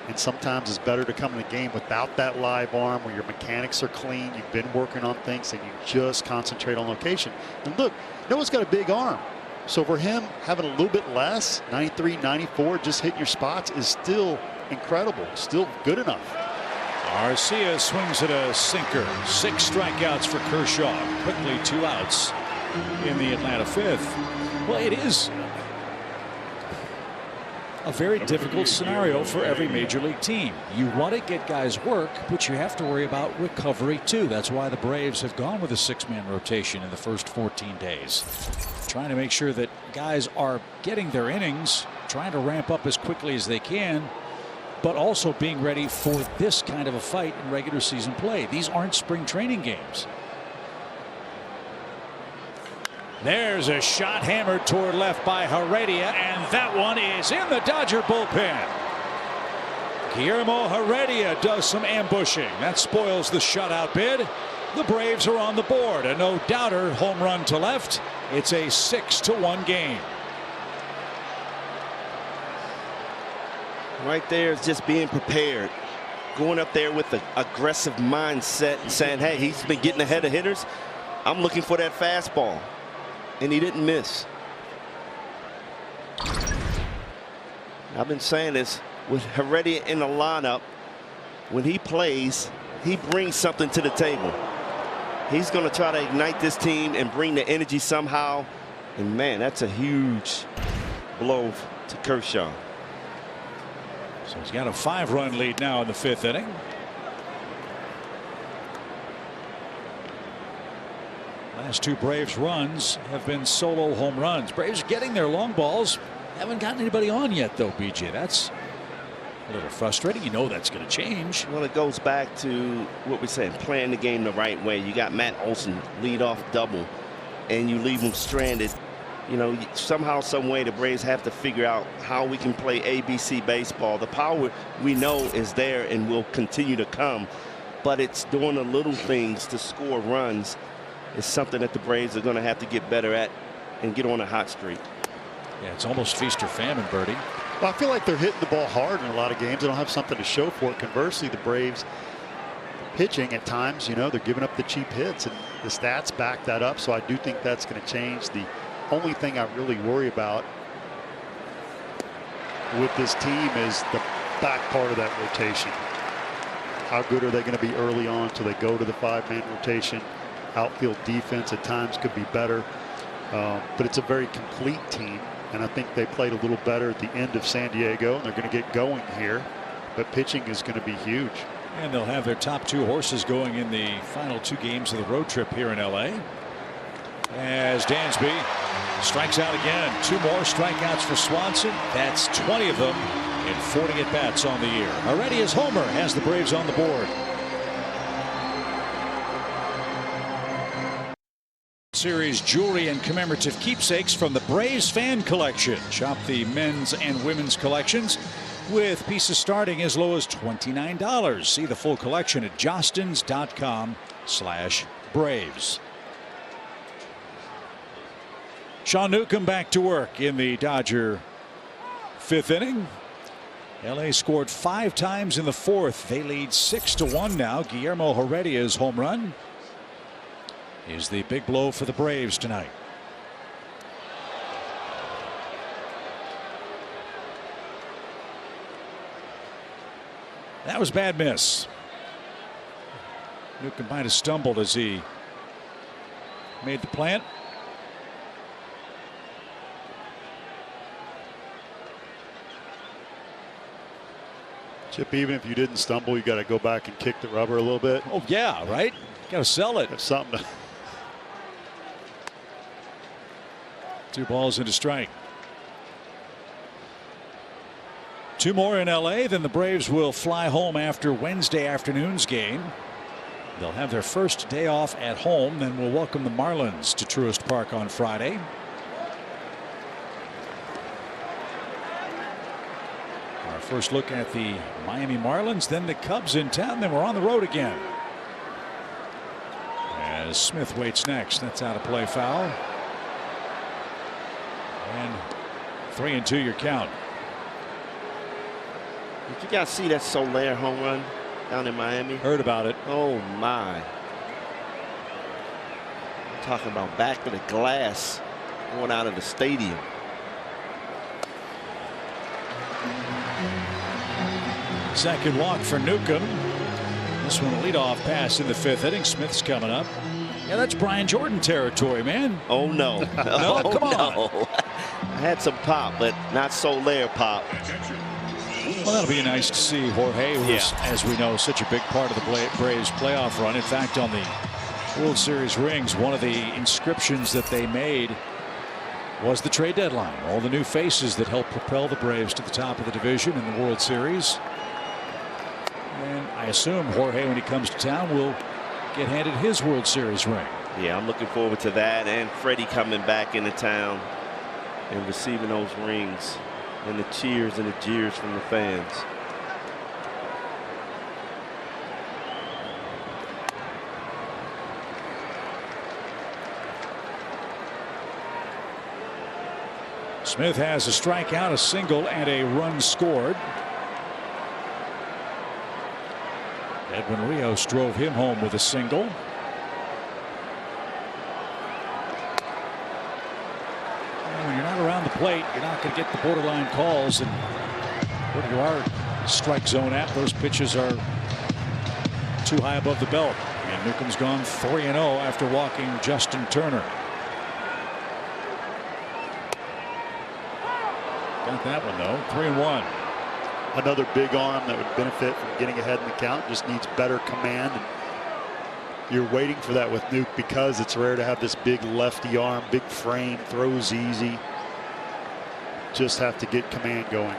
And sometimes it's better to come in the game without that live arm where your mechanics are clean, you've been working on things, and you just concentrate on location. And look, Noah's got a big arm. So for him, having a little bit less, 93, 94, just hitting your spots is still incredible, still good enough. Arcia swings at a sinker. 6 strikeouts for Kershaw. Quickly 2 outs in the Atlanta 5th. Well, it is a very difficult scenario for every major league team. You want to get guys work, but you have to worry about recovery too. That's why the Braves have gone with a 6-man rotation in the first 14 days. Trying to make sure that guys are getting their innings, trying to ramp up as quickly as they can, but also being ready for this kind of a fight in regular season play. These aren't spring training games. There's a shot hammered toward left by Heredia, and that one is in the Dodger bullpen. Guillermo Heredia does some ambushing. That spoils the shutout bid. The Braves are on the board. A no-doubter home run to left. It's a 6-1 game. Right there is just being prepared. Going up there with an aggressive mindset and saying, hey, he's been getting ahead of hitters. I'm looking for that fastball. And he didn't miss. I've been saying this with Heredia in the lineup. When he plays, he brings something to the table. He's going to try to ignite this team and bring the energy somehow. And man, that's a huge blow to Kershaw. So he's got a 5-run lead now in the 5th inning. Last 2 Braves runs have been solo home runs. Braves getting their long balls. Haven't gotten anybody on yet, though, BJ. That's a little frustrating. You know that's going to change. Well, it goes back to what we said, playing the game the right way. You got Matt Olson lead off double, and you leave him stranded. You know, somehow, some way, the Braves have to figure out how we can play ABC baseball. The power we know is there and will continue to come, but it's doing the little things to score runs. Is something that the Braves are going to have to get better at and get on a hot streak. Yeah, it's almost feast or famine, Birdie. Well, I feel like they're hitting the ball hard in a lot of games. They don't have something to show for it. Conversely, the Braves pitching at times, you know, they're giving up the cheap hits, and the stats back that up. So I do think that's going to change. The only thing I really worry about with this team is the back part of that rotation. How good are they going to be early on till they go to the 5-man rotation? Outfield defense at times could be better, but it's a very complete team, and I think they played a little better at the end of San Diego, and they're going to get going here, but pitching is going to be huge. And they'll have their top 2 horses going in the final 2 games of the road trip here in LA. As Dansby strikes out again. 2 more strikeouts for Swanson. That's 20 of them in 40 at-bats on the year. Heredia's homer has the Braves on the board. Series jewelry and commemorative keepsakes from the Braves fan collection. Shop the men's and women's collections with pieces starting as low as $29. See the full collection at jostens.com/Braves. Sean Newcomb back to work in the Dodger 5th inning. LA scored 5 times in the 4th. They lead 6-1 now. Guillermo Heredia's home run. is the big blow for the Braves tonight. That was a bad miss. Newcomb might have stumbled as he made the plant. Chip, even if you didn't stumble, you got to go back and kick the rubber a little bit. Oh yeah, right. Got to sell it. Have something to... 2 balls into strike. 2 more in LA, then the Braves will fly home after Wednesday afternoon's game. They'll have their first day off at home, then we'll welcome the Marlins to Truist Park on Friday. Our first look at the Miami Marlins, then the Cubs in town, then we're on the road again. As Smith waits next, that's out of play, foul. And 3-2 your count. Did you guys see that Soler home run down in Miami? Heard about it. Oh my. I'm talking about back of the glass going out of the stadium. Second walk for Newcomb. This one a leadoff pass in the 5th inning. Smith's coming up. Yeah, that's Brian Jordan territory, man. Oh no. No, come on. No. I had some pop, but not Soler pop. Well, that'll be nice to see. Jorge was, as we know, such a big part of the Braves playoff run. In fact, on the World Series rings, one of the inscriptions that they made was the trade deadline. All the new faces that helped propel the Braves to the top of the division in the World Series. And I assume Jorge, when he comes to town, will get handed his World Series ring. Yeah, I'm looking forward to that, and Freddie coming back into town and receiving those rings and the cheers and the jeers from the fans. Smith has a strikeout, a single, and a run scored. Edwin Rios drove him home with a single. And when you're not around the plate, you're not going to get the borderline calls. And what you are strike zone at, those pitches are too high above the belt. And Newcomb's gone 3-0 after walking Justin Turner. Got that one though. 3-1. Another big arm that would benefit from getting ahead in the count. Just needs better command. And you're waiting for that with Nuke because it's rare to have this big lefty arm, big frame, throws easy. Just have to get command going.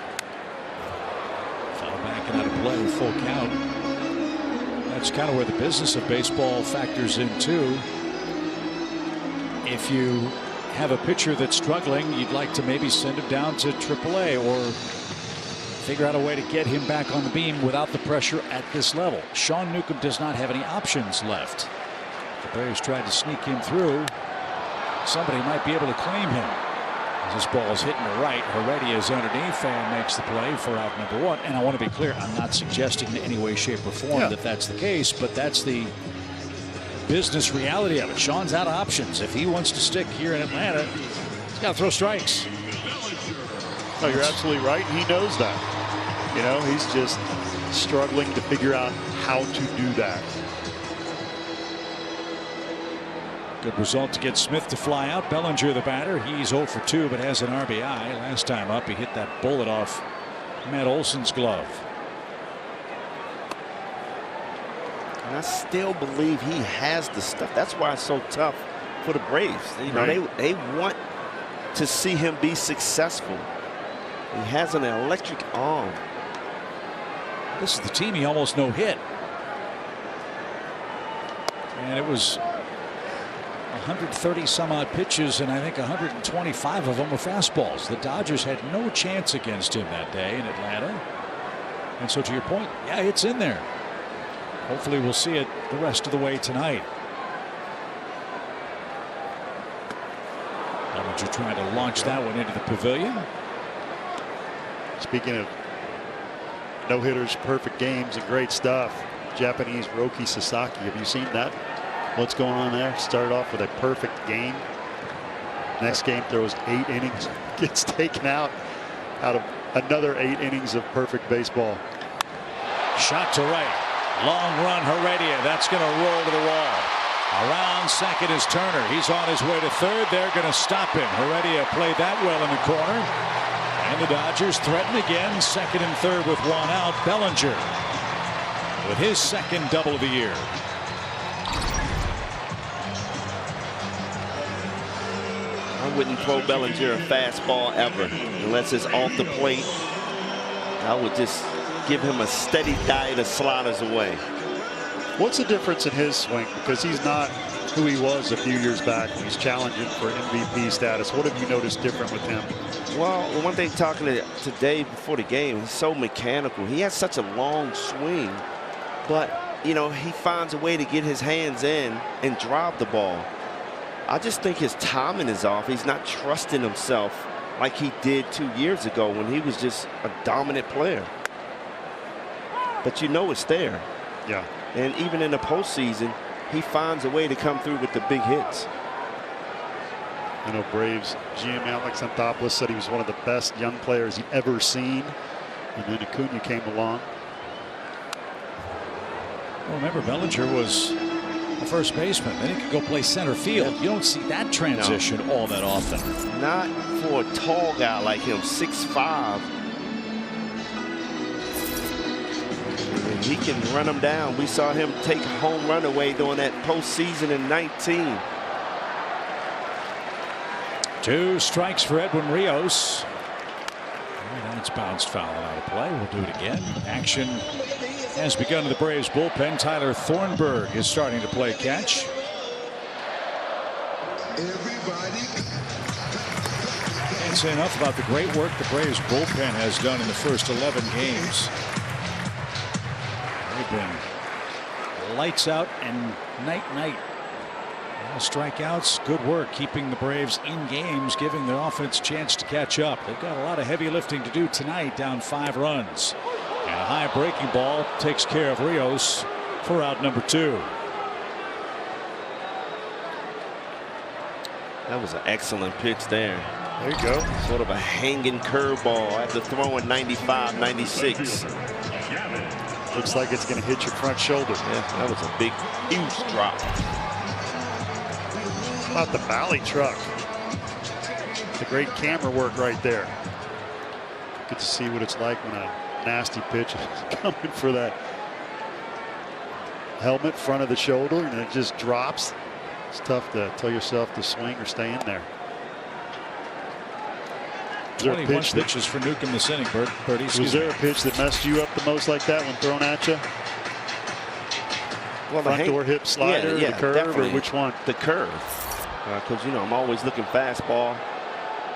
Foul back and out of play, full count. That's kind of where the business of baseball factors in too. If you have a pitcher that's struggling, you'd like to maybe send him down to AAA or figure out a way to get him back on the beam without the pressure at this level. Sean Newcomb does not have any options left. The Braves tried to sneak him through. Somebody might be able to claim him. As this ball is hitting the right, Heredia is underneath and makes the play for out number 1. And I want to be clear, I'm not suggesting in any way, shape, or form that that's the case, but that's the business reality of it. Sean's out of options. If he wants to stick here in Atlanta, he's got to throw strikes. No, you're absolutely right. He knows that. You know, he's just struggling to figure out how to do that. Good result to get Smith to fly out. Bellinger, the batter, he's 0 for 2, but has an RBI. Last time up, he hit that bullet off Matt Olson's glove. And I still believe he has the stuff. That's why it's so tough for the Braves. You know, they want to see him be successful. He has an electric arm. This is the team he almost no hit. And it was 130 some odd pitches, and I think 125 of them were fastballs. The Dodgers had no chance against him that day in Atlanta. And so to your point, yeah, it's in there. Hopefully we'll see it the rest of the way tonight. Bellinger trying to launch that one into the pavilion. Speaking of no hitters, perfect games, and great stuff, Japanese Roki Sasaki. Have you seen that? what's going on there. Started off with a perfect game. Next game throws 8 innings, gets taken out of another 8 innings of perfect baseball. Shot to right. Long run, Heredia. That's going to roll to the wall. Around second is Turner. He's on his way to third. They're going to stop him. Heredia played that well in the corner. And the Dodgers threaten again. Second and third with one out. Bellinger with his second double of the year. I wouldn't throw Bellinger a fastball ever unless it's off the plate. I would just give him a steady diet of sliders away. What's the difference in his swing? Because he's not who he was a few years back when he's challenging for MVP status. What have you noticed different with him? Well, one thing talking to Dave before the game, he's so mechanical. He has such a long swing, but you know, he finds a way to get his hands in and drop the ball. I just think his timing is off. He's not trusting himself like he did 2 years ago when he was just a dominant player. But you know it's there. Yeah. And even in the postseason, he finds a way to come through with the big hits. I know Braves GM Alex Anthopoulos said he was one of the best young players he'd ever seen. And then Acuna came along. Well, remember, Bellinger was a first baseman. Then he could go play center field. You don't see that transition all that often. Not for a tall guy like him, 6'5". And he can run them down. We saw him take a home run away during that postseason in 19. 2 strikes for Edwin Rios. And it's bounced foul out of play. We'll do it again. Action has begun in the Braves bullpen. Tyler Thornburg is starting to play catch. Can't say enough about the great work the Braves bullpen has done in the first 11 games. They've been lights out and night. Strikeouts, good work keeping the Braves in games, giving the offense a chance to catch up. They've got a lot of heavy lifting to do tonight, down 5 runs. And a high breaking ball takes care of Rios for out number 2. That was an excellent pitch there. There you go. Sort of a hanging curveball after throwing 95, 96. Looks like it's going to hit your front shoulder. Yeah, that was a big, huge drop. About the Valley truck. The great camera work right there. Good to see what it's like when a nasty pitch is coming for that helmet, front of the shoulder, and it just drops. It's tough to tell yourself to swing or stay in there. 21 pitches for Newcomb this inning, Birdie. Was there a pitch that messed you up the most like that when thrown at you? Well, front door hip slider, the curve, definitely. or which one? The curve. Because, you know, I'm always looking fastball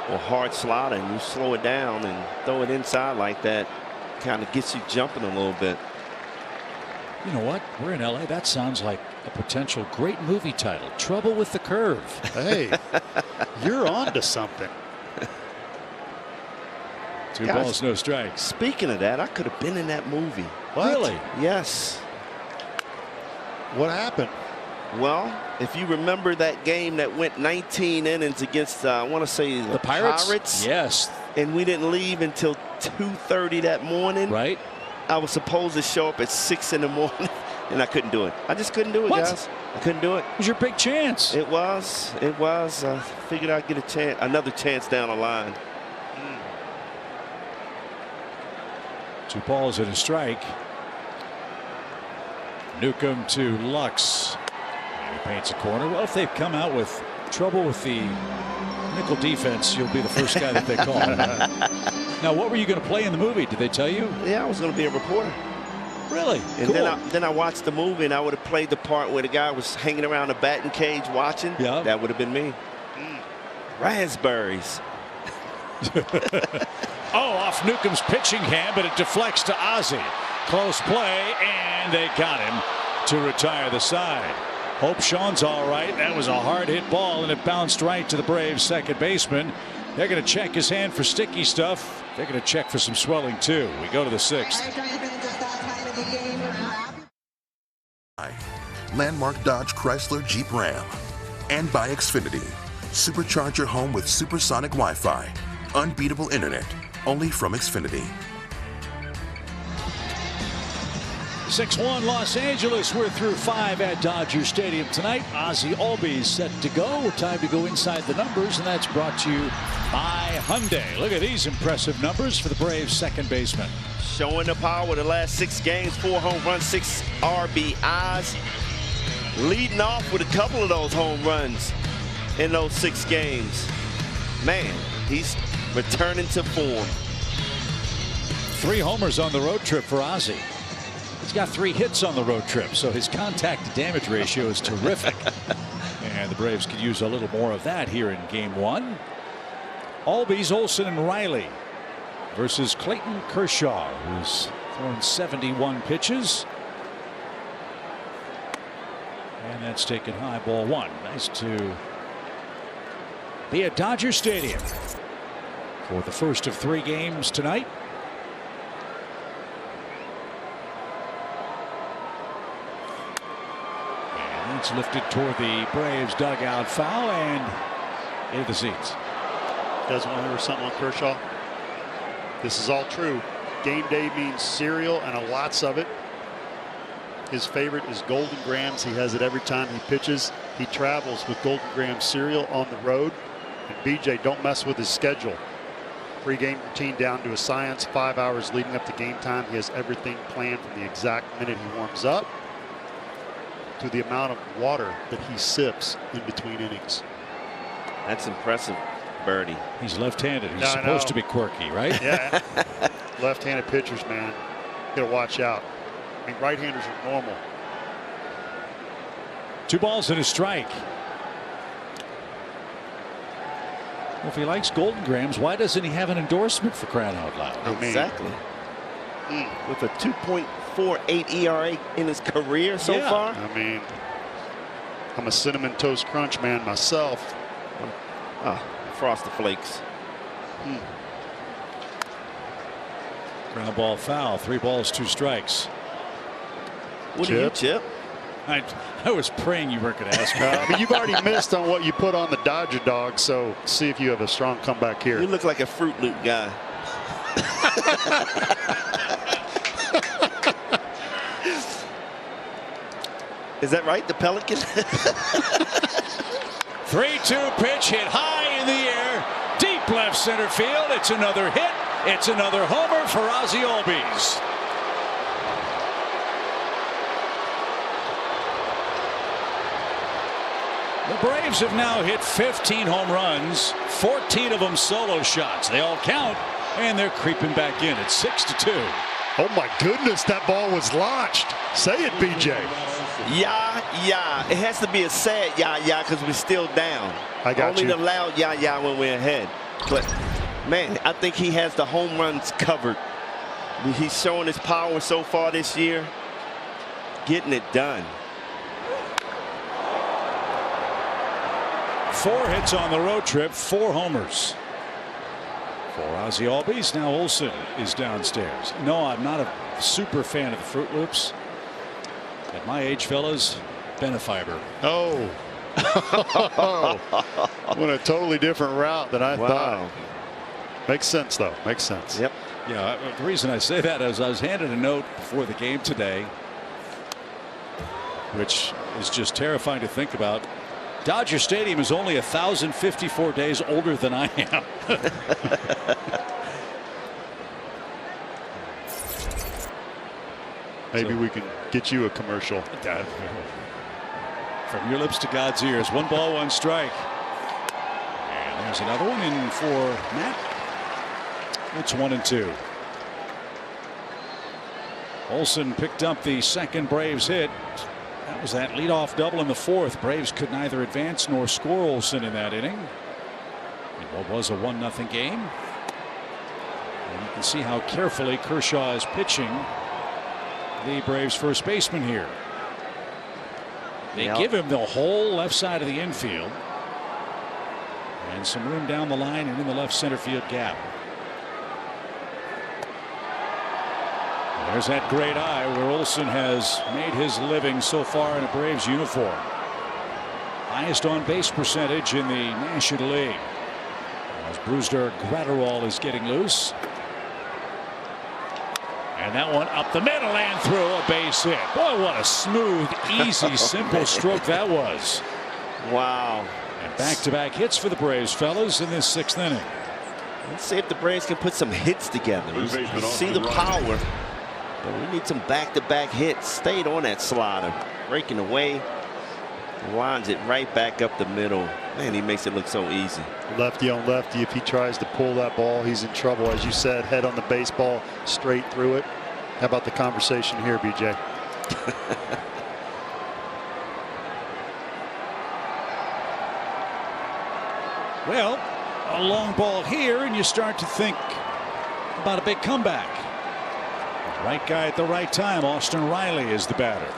or hard slider, and you slow it down and throw it inside like that, kind of gets you jumping a little bit. You know what? We're in LA. That sounds like a potential great movie title. Trouble with the Curve. Hey, you're on to something. 2 balls, no strikes. Speaking of that, I could have been in that movie. What? Really? Yes. What happened? Well, if you remember that game that went 19 innings against, I want to say the Pirates. Yes. And we didn't leave until 2:30 that morning. Right. I was supposed to show up at 6 in the morning, and I couldn't do it. I just couldn't do it, What? guys. I couldn't do it. It was your big chance. It was. It was. I figured I'd get a chance, another chance down the line. 2 balls and a strike. Newcomb to Lux. And he paints a corner. Well, if they've come out with trouble with the nickel defense, you'll be the first guy that they call. Now, what were you going to play in the movie? Did they tell you? Yeah, I was going to be a reporter. Really? And cool. then I watched the movie, and I would have played the part where the guy was hanging around the batting cage watching. Yeah. That would have been me. Raspberries. Off Newcomb's pitching hand, but it deflects to Ozzie. Close play, and they got him to retire the side. Hope Sean's all right. That was a hard hit ball, and it bounced right to the Braves second baseman. They're going to check his hand for sticky stuff. They're going to check for some swelling too. We go to the 6th. Landmark Dodge Chrysler Jeep Ram. And by Xfinity. Supercharge your home with supersonic Wi-Fi. Unbeatable internet. Only from Xfinity. 6-1 Los Angeles. We're through 5 at Dodger Stadium tonight. Ozzie Albies set to go. Time to go inside the numbers, and that's brought to you by Hyundai. Look at these impressive numbers for the Braves second baseman. Showing the power the last 6 games, 4 home runs, 6 RBIs. Leading off with a couple of those home runs in those 6 games. Man, he's returning to form. 3 homers on the road trip for Ozzie. He's got 3 hits on the road trip, so his contact to damage ratio is terrific. And the Braves could use a little more of that here in game 1. Albies, Olsen, and Riley versus Clayton Kershaw, who's thrown 71 pitches. And that's taken high, ball 1. Nice to be at Dodger Stadium for the first of 3 games tonight. And it's lifted toward the Braves dugout, foul, and into the seats. Doesn't want to hear something on Kershaw. This is all true. Game day means cereal and lots of it. His favorite is Golden Grams. He has it every time he pitches. He travels with Golden Grams cereal on the road. And BJ, don't mess with his schedule. Pre-game routine down to a science. 5 hours leading up to game time. He has everything planned from the exact minute he warms up to the amount of water that he sips in between innings. That's impressive, Birdie. He's left-handed. He's supposed to be quirky, right? Yeah. Left-handed pitchers, man. Got to watch out. I mean, right-handers are normal. 2 balls and a strike. Well, if he likes Golden Grams, why doesn't he have an endorsement for crying out loud? Exactly. With a 2.48 ERA in his career so far. I mean, I'm a Cinnamon Toast Crunch man myself. Frosted Flakes. Ground ball foul. 3 balls, 2 strikes. What do you, Chip? I was praying you weren't going to ask me. I mean, you've already missed on what you put on the Dodger dog, so see if you have a strong comeback here. You look like a Fruit Loop guy. Is that right? The Pelican? 3-2 pitch hit high in the air. Deep left center field. It's another hit. It's another homer for Ozzie Albies. The Braves have now hit 15 home runs, 14 of them solo shots. They all count, and they're creeping back in. It's 6-2. Oh my goodness, that ball was launched. Say it, BJ. Yeah. It has to be a sad yeah because we're still down. I got Only you. the loud yeah when we're ahead. But man, I think he has the home runs covered. He's showing his power so far this year. Getting it done. 4 hits on the road trip, 4 homers. For Ozzie Albies, now Olsen is downstairs. No, I'm not a super fan of the Fruit Loops. At my age, fellas, Benefiber. Oh. Went a totally different route than I thought. Makes sense, though. Makes sense. Yep. Yeah, the reason I say that is I was handed a note before the game today, which is just terrifying to think about. Dodger Stadium is only 1,054 days older than I am. Maybe we can get you a commercial. From your lips to God's ears. 1 ball, 1 strike. And there's another one in for Matt. It's 1-2. Olsen picked up the second Braves hit. That was that leadoff double in the 4th. Braves could neither advance nor score Olsen in that inning. In what was a 1-0 game. And you can see how carefully Kershaw is pitching the Braves first baseman here. They give him the whole left side of the infield. And some room down the line and in the left center field gap. There's that great eye where Olson has made his living so far in a Braves uniform. Highest on base percentage in the National League. As Brusdar Graterol is getting loose. And that one up the middle and through, a base hit. Boy, what a smooth, easy, simple stroke that was. Wow. And back-to-back hits for the Braves, fellas, in this 6th inning. Let's see if the Braves can put some hits together. You see the power, but we need some back-to-back hits. Stayed on that slider, breaking away, winds it right back up the middle. Man, he makes it look so easy. Lefty on lefty. If he tries to pull that ball, he's in trouble. As you said, head on the baseball, straight through it. How about the conversation here, BJ? Well, a long ball here, and you start to think about a big comeback. Right guy at the right time. Austin Riley is the batter.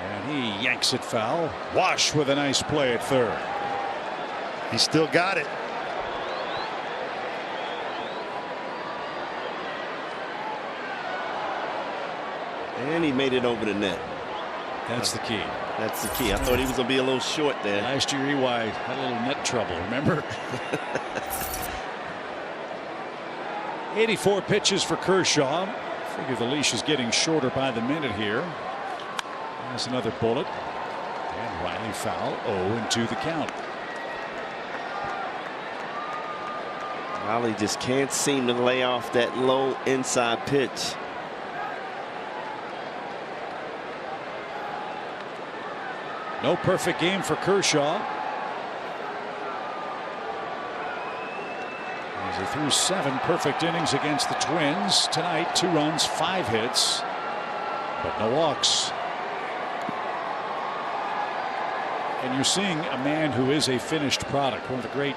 And he yanks it foul. Wash with a nice play at third. He still got it. And he made it over the net. That's the key. That's the key. I thought he was going to be a little short there. Last year, EY had a little net trouble, remember? 84 pitches for Kershaw. Figure the leash is getting shorter by the minute here. There's another bullet. And Riley foul. 0-2 the count. Riley just can't seem to lay off that low inside pitch. No perfect game for Kershaw. He threw 7 perfect innings against the Twins. Tonight, 2 runs, 5 hits, but no walks. And you're seeing a man who is a finished product, one of the great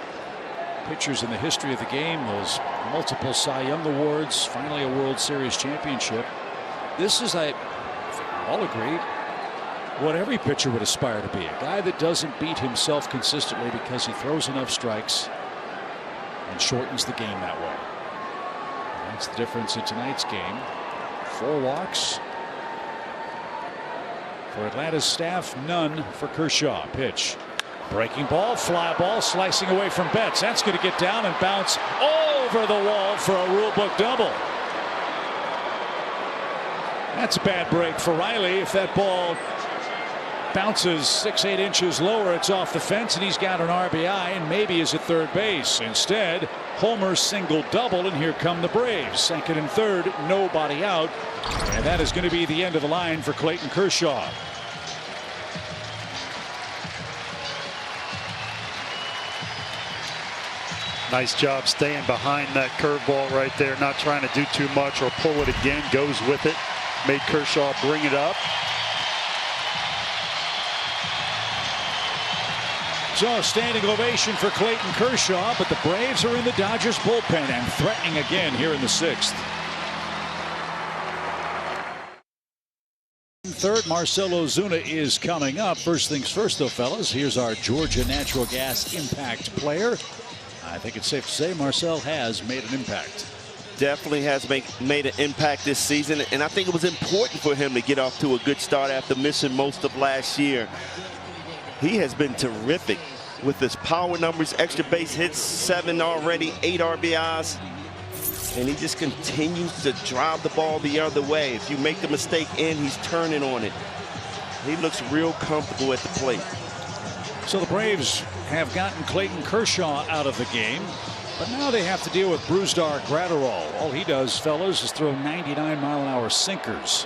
pitchers in the history of the game. Those multiple Cy Young awards, finally a World Series championship. This is, I think we all agree, what every pitcher would aspire to be. A guy that doesn't beat himself consistently because he throws enough strikes and shortens the game that way. And that's the difference in tonight's game. 4 walks for Atlanta's staff, none for Kershaw. Pitch. Breaking ball, fly ball, slicing away from Betts. That's going to get down and bounce over the wall for a rule book double. That's a bad break for Riley. If that ball bounces 6-8 inches lower, it's off the fence, and he's got an RBI and maybe is at third base. Instead, Homer single double, and here come the Braves. Second and third, nobody out, and that is going to be the end of the line for Clayton Kershaw. Nice job staying behind that curveball right there, not trying to do too much or pull it again. Goes with it. Made Kershaw bring it up. So, standing ovation for Clayton Kershaw, but the Braves are in the Dodgers bullpen and threatening again here in the 6th. Third, Marcell Ozuna is coming up. First things first, though, fellas, here's our Georgia Natural Gas Impact player. I think it's safe to say Marcell has made an impact. Definitely has made an impact this season, and I think it was important for him to get off to a good start after missing most of last year. He has been terrific with his power numbers, extra base hits, 7 already, 8 RBIs. And he just continues to drive the ball the other way. If you make the mistake in, he's turning on it. He looks real comfortable at the plate. So the Braves have gotten Clayton Kershaw out of the game, but now they have to deal with Brusdar Graterol. All he does, fellas, is throw 99-mile-an-hour sinkers.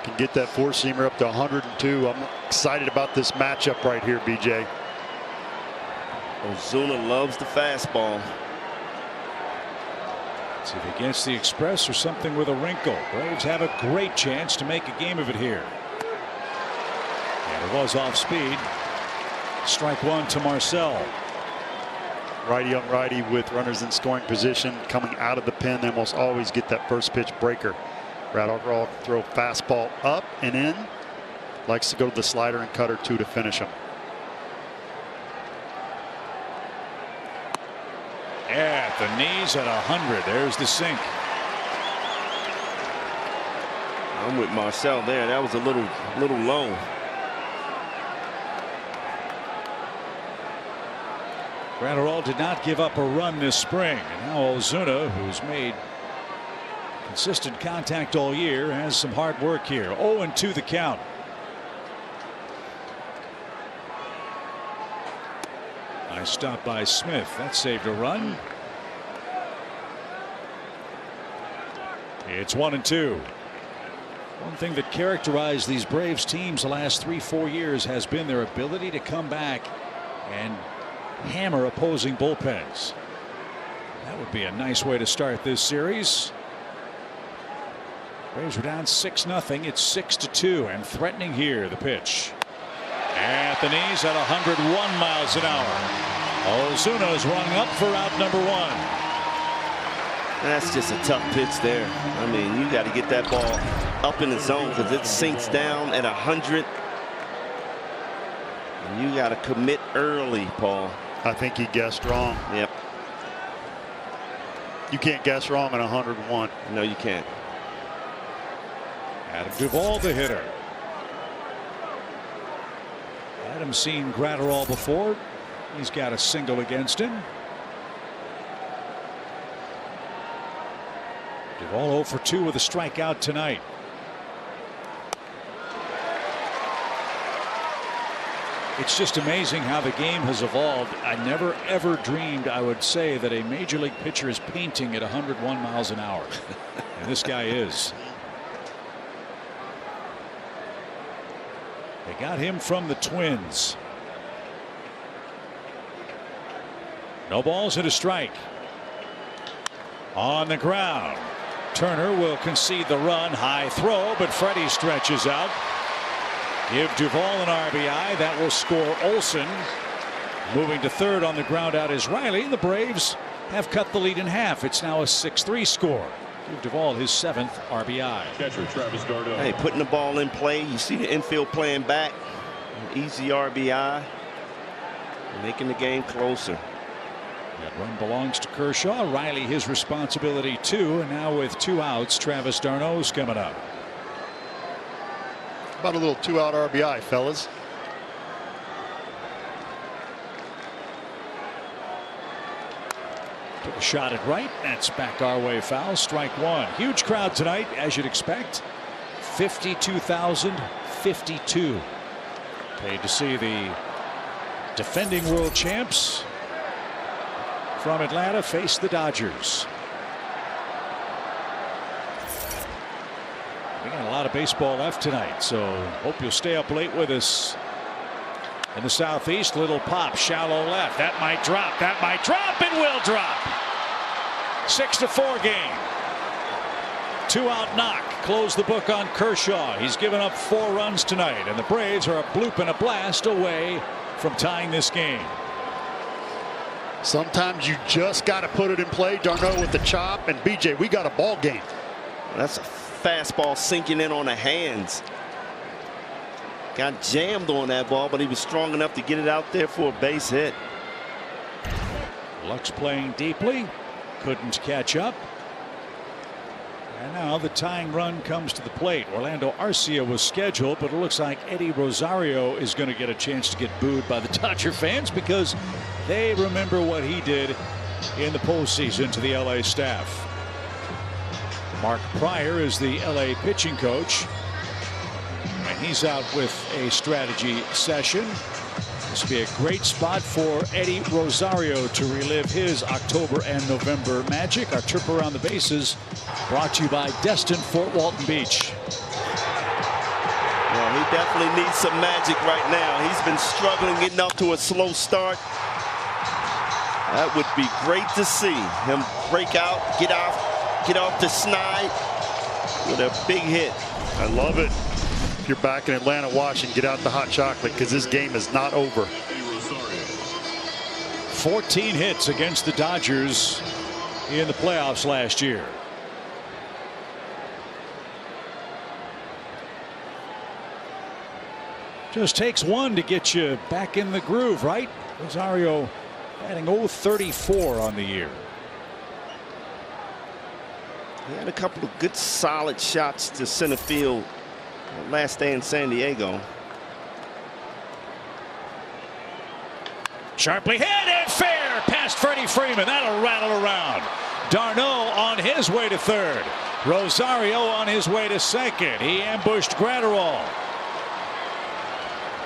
Can get that 4-seamer up to 102. I'm excited about this matchup right here, BJ. Ozuna loves the fastball. See if he gets the express or something with a wrinkle. Braves have a great chance to make a game of it here. And it was off speed. Strike 1 to Marcell. Righty on righty with runners in scoring position coming out of the pen. They almost always get that first pitch breaker. Graterol throw fastball up and in. Likes to go to the slider and cutter too to finish him. At the knees at 100. There's the sink. I'm with Marcel there. That was a little low. Gratterall did not give up a run this spring. And now Ozuna, who's made consistent contact all year, has some hard work here. 0-2 the count. Nice stop by Smith. That saved a run. It's 1-2. One thing that characterized these Braves teams the last 3-4 years has been their ability to come back and hammer opposing bullpens. That would be a nice way to start this series. Braves are down 6-0. It's 6-2 and threatening here. The pitch at the knees at 101 miles an hour. Ozuna's rung up for out number 1. That's just a tough pitch there. I mean, you got to get that ball up in the zone because it sinks down at 100. And you got to commit early, Paul. I think he guessed wrong. Yep. You can't guess wrong at 101. No, you can't. Adam Duvall, the hitter. Adam's seen Gratterall before. He's got a single against him. Duvall 0 for 2 with a strikeout tonight. It's just amazing how the game has evolved. I never ever dreamed I would say that a major league pitcher is painting at 101 miles an hour. And this guy is. They got him from the Twins. No balls and a strike. On the ground. Turner will concede the run. High throw, but Freddie stretches out. Give Duvall an RBI. That will score Olson. Moving to third on the ground out is Riley. The Braves have cut the lead in half. It's now a 6-3 score. Give Duvall his 7th RBI. Catcher Travis d'Arnaud. Hey, putting the ball in play. You see the infield playing back. Easy RBI. Making the game closer. That run belongs to Kershaw. Riley his responsibility too. And now with 2 outs, Travis d'Arnaud's coming up. About a little 2-out RBI, fellas. Took a shot at right. That's back our way, foul. Strike 1. Huge crowd tonight, as you'd expect. 52,052. Paid to see the defending world champs from Atlanta face the Dodgers. We got a lot of baseball left tonight, so hope you'll stay up late with us. In the southeast, little pop, shallow left. That might drop. That might drop. It will drop. 6-4 game. 2-out knock. Close the book on Kershaw. He's given up 4 runs tonight, and the Braves are a bloop and a blast away from tying this game. Sometimes you just got to put it in play. d'Arnaud with the chop, and BJ, we got a ball game. That's a fastball sinking in on the hands. Got jammed on that ball, but he was strong enough to get it out there for a base hit. Lux playing deeply. Couldn't catch up. And now the tying run comes to the plate. Orlando Arcia was scheduled, but it looks like Eddie Rosario is going to get a chance to get booed by the Dodger fans because they remember what he did in the postseason to the LA staff. Mark Pryor is the LA pitching coach, and he's out with a strategy session. This will be a great spot for Eddie Rosario to relive his October and November magic. Our trip around the bases brought to you by Destin Fort Walton Beach. Well, he definitely needs some magic right now. He's been struggling getting up to a slow start. That would be great to see him break out, get off the snide with a big hit. I love it. If you're back in Atlanta watching, get out the hot chocolate because this game is not over. 14 hits against the Dodgers in the playoffs last year. Just takes one to get you back in the groove, right? Rosario batting .034 on the year. He had a couple of good solid shots to center field last day in San Diego. Sharply hit and fair past Freddie Freeman. That'll rattle around. Darno on his way to third. Rosario on his way to second. He ambushed Graterol.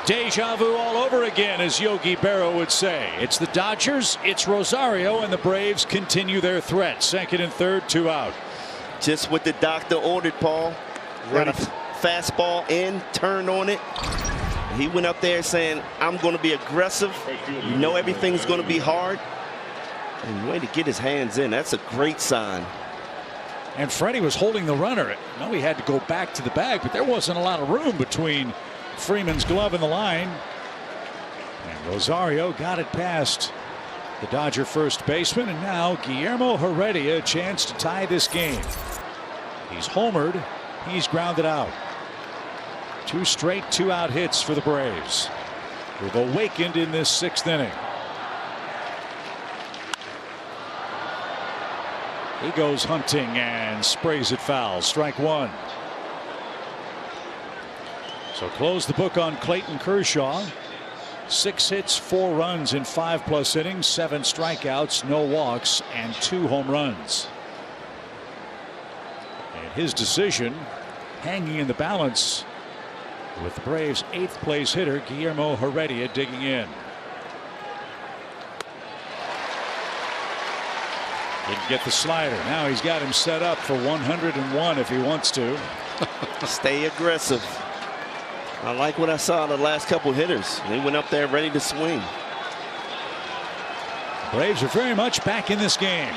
Deja vu all over again, as Yogi Berra would say. It's the Dodgers, it's Rosario, and the Braves continue their threat. Second and third, 2 out. Just what the doctor ordered, Paul. Run a fastball in, turn on it. He went up there saying, I'm going to be aggressive. You know everything's going to be hard. And way to get his hands in. That's a great sign. And Freddie was holding the runner. No, he had to go back to the bag, but there wasn't a lot of room between Freeman's glove and the line. And Rosario got it past the Dodger first baseman, and now Guillermo Heredia a chance to tie this game. He's homered. He's grounded out. 2 straight 2-out hits for the Braves. They've awakened in this 6th inning. He goes hunting and sprays it foul. Strike 1. So close the book on Clayton Kershaw. 6 hits, 4 runs in 5+ innings, 7 strikeouts, no walks, and 2 home runs. And his decision hanging in the balance with the Braves' 8th place hitter Guillermo Heredia digging in. Didn't get the slider. Now he's got him set up for 101 if he wants to. Stay aggressive. I like what I saw the last couple hitters. They went up there ready to swing. Braves are very much back in this game.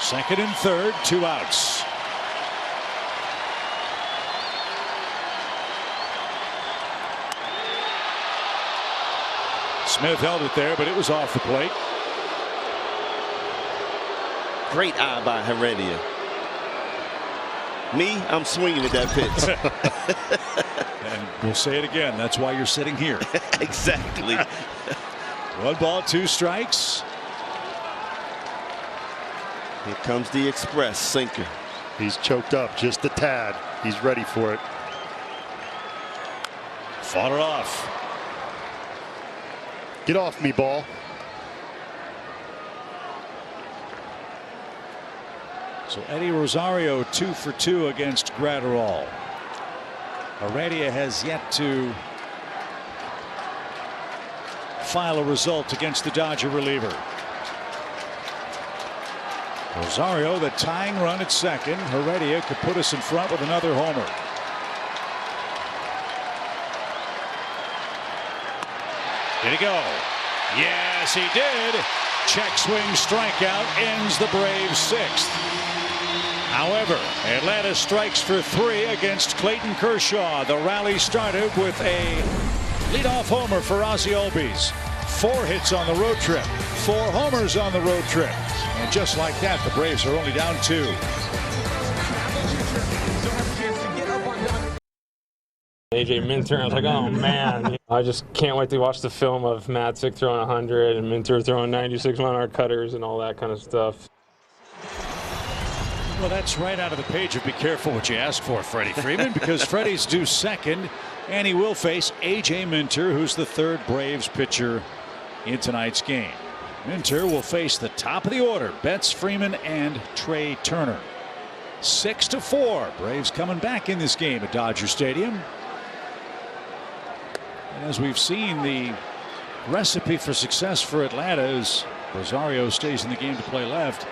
Second and third, 2 outs. Smith held it there, but it was off the plate. Great eye by Heredia. Me, I'm swinging at that pitch. And we'll say it again. That's why you're sitting here. Exactly. 1 ball, 2 strikes. Here comes the express sinker. He's choked up just a tad. He's ready for it. Fought it off. Get off me, ball. So Eddie Rosario 2 for 2 against Graterol. Heredia has yet to file a result against the Dodger reliever. Rosario, the tying run at second. Heredia could put us in front with another homer. Did he go? Yes, he did. Check swing strikeout ends the Braves' 6th. However, Atlanta strikes for 3 against Clayton Kershaw. The rally started with a leadoff homer for Ozzie Albies. 4 hits on the road trip, 4 homers on the road trip. And just like that, the Braves are only down 2. AJ Minter, I was like, oh man. I just can't wait to watch the film of Matzik throwing 100 and Minter throwing 96-mile-an-hour cutters and all that kind of stuff. Well, that's right out of the page of Be Careful What You Ask For, Freddie Freeman, because Freddie's due second, and he will face A.J. Minter, who's the 3rd Braves pitcher in tonight's game. Minter will face the top of the order, Betts, Freeman, and Trey Turner. 6-4, Braves coming back in this game at Dodger Stadium. And as we've seen, the recipe for success for Atlanta is Rosario stays in the game to play left.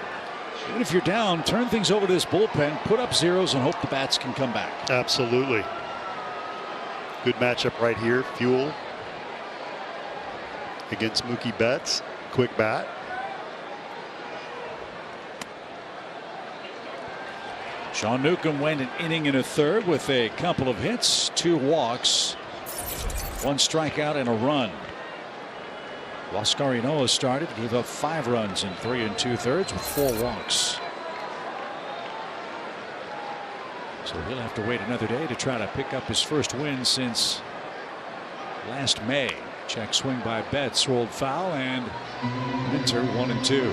Even if you're down, turn things over to this bullpen, put up zeros, and hope the bats can come back. Absolutely. Good matchup right here. Fuel against Mookie Betts. Quick bat. Sean Newcomb went an inning and a third with a couple of hits, 2 walks, 1 strikeout, and a run. Huascar Ynoa started, gave up 5 runs in 3 2/3 with 4 walks. So he'll have to wait another day to try to pick up his first win since last May. Check swing by Betts rolled foul, and Minter 1-2.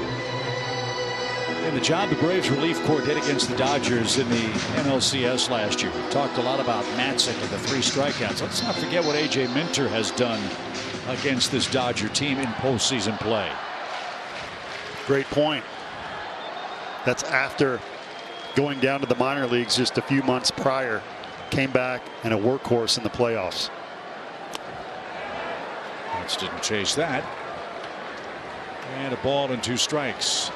And the job the Braves relief corps did against the Dodgers in the NLCS last year. We talked a lot about Matzik and the 3 strikeouts. Let's not forget what A.J. Minter has done against this Dodger team in postseason play. Great point. That's after going down to the minor leagues just a few months prior. Came back and a workhorse in the playoffs. Mets didn't chase that. And a ball and 2 strikes.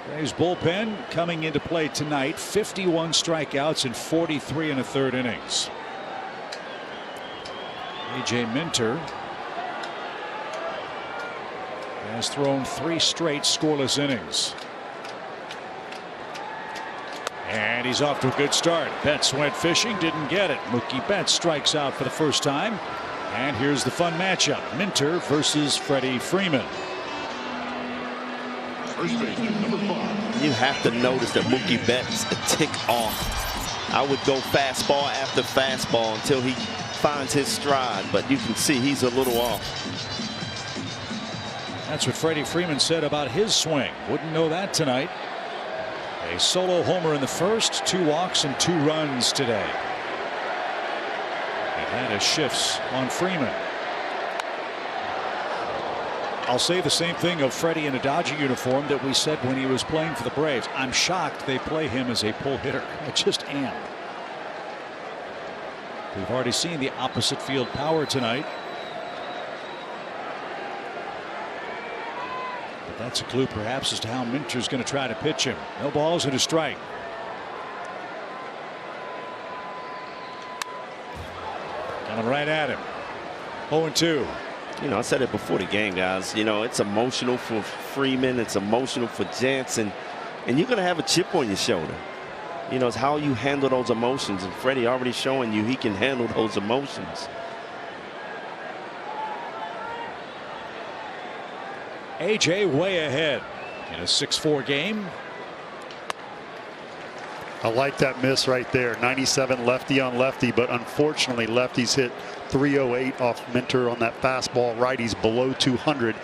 Braves bullpen coming into play tonight. 51 strikeouts in 43 1/3 innings. A.J. Minter has thrown 3 straight scoreless innings. And he's off to a good start. Betts went fishing, didn't get it. Mookie Betts strikes out for the first time. And here's the fun matchup. Minter versus Freddie Freeman. First baseman, number 5. You have to notice that Mookie Betts a tick off. I would go fastball after fastball until he finds his stride, but you can see he's a little off. That's what Freddie Freeman said about his swing. Wouldn't know that tonight. A solo homer in the first, 2 walks and 2 runs today. Atlanta shifts on Freeman. I'll say the same thing of Freddie in a Dodger uniform that we said when he was playing for the Braves. I'm shocked they play him as a pull hitter. I just am. We've already seen the opposite field power tonight. But that's a clue perhaps as to how Minter's going to try to pitch him. No balls and a strike. Coming right at him. 0-2. You know, I said it before the game, guys. You know, it's emotional for Freeman. It's emotional for Jansen. And you're going to have a chip on your shoulder. You know, it's how you handle those emotions. And Freddie already showing you he can handle those emotions. A.J. way ahead in a 6-4 game. I like that miss right there. 97 lefty on lefty, but unfortunately lefties hit 308 off Minter on that fastball. Righties below 200.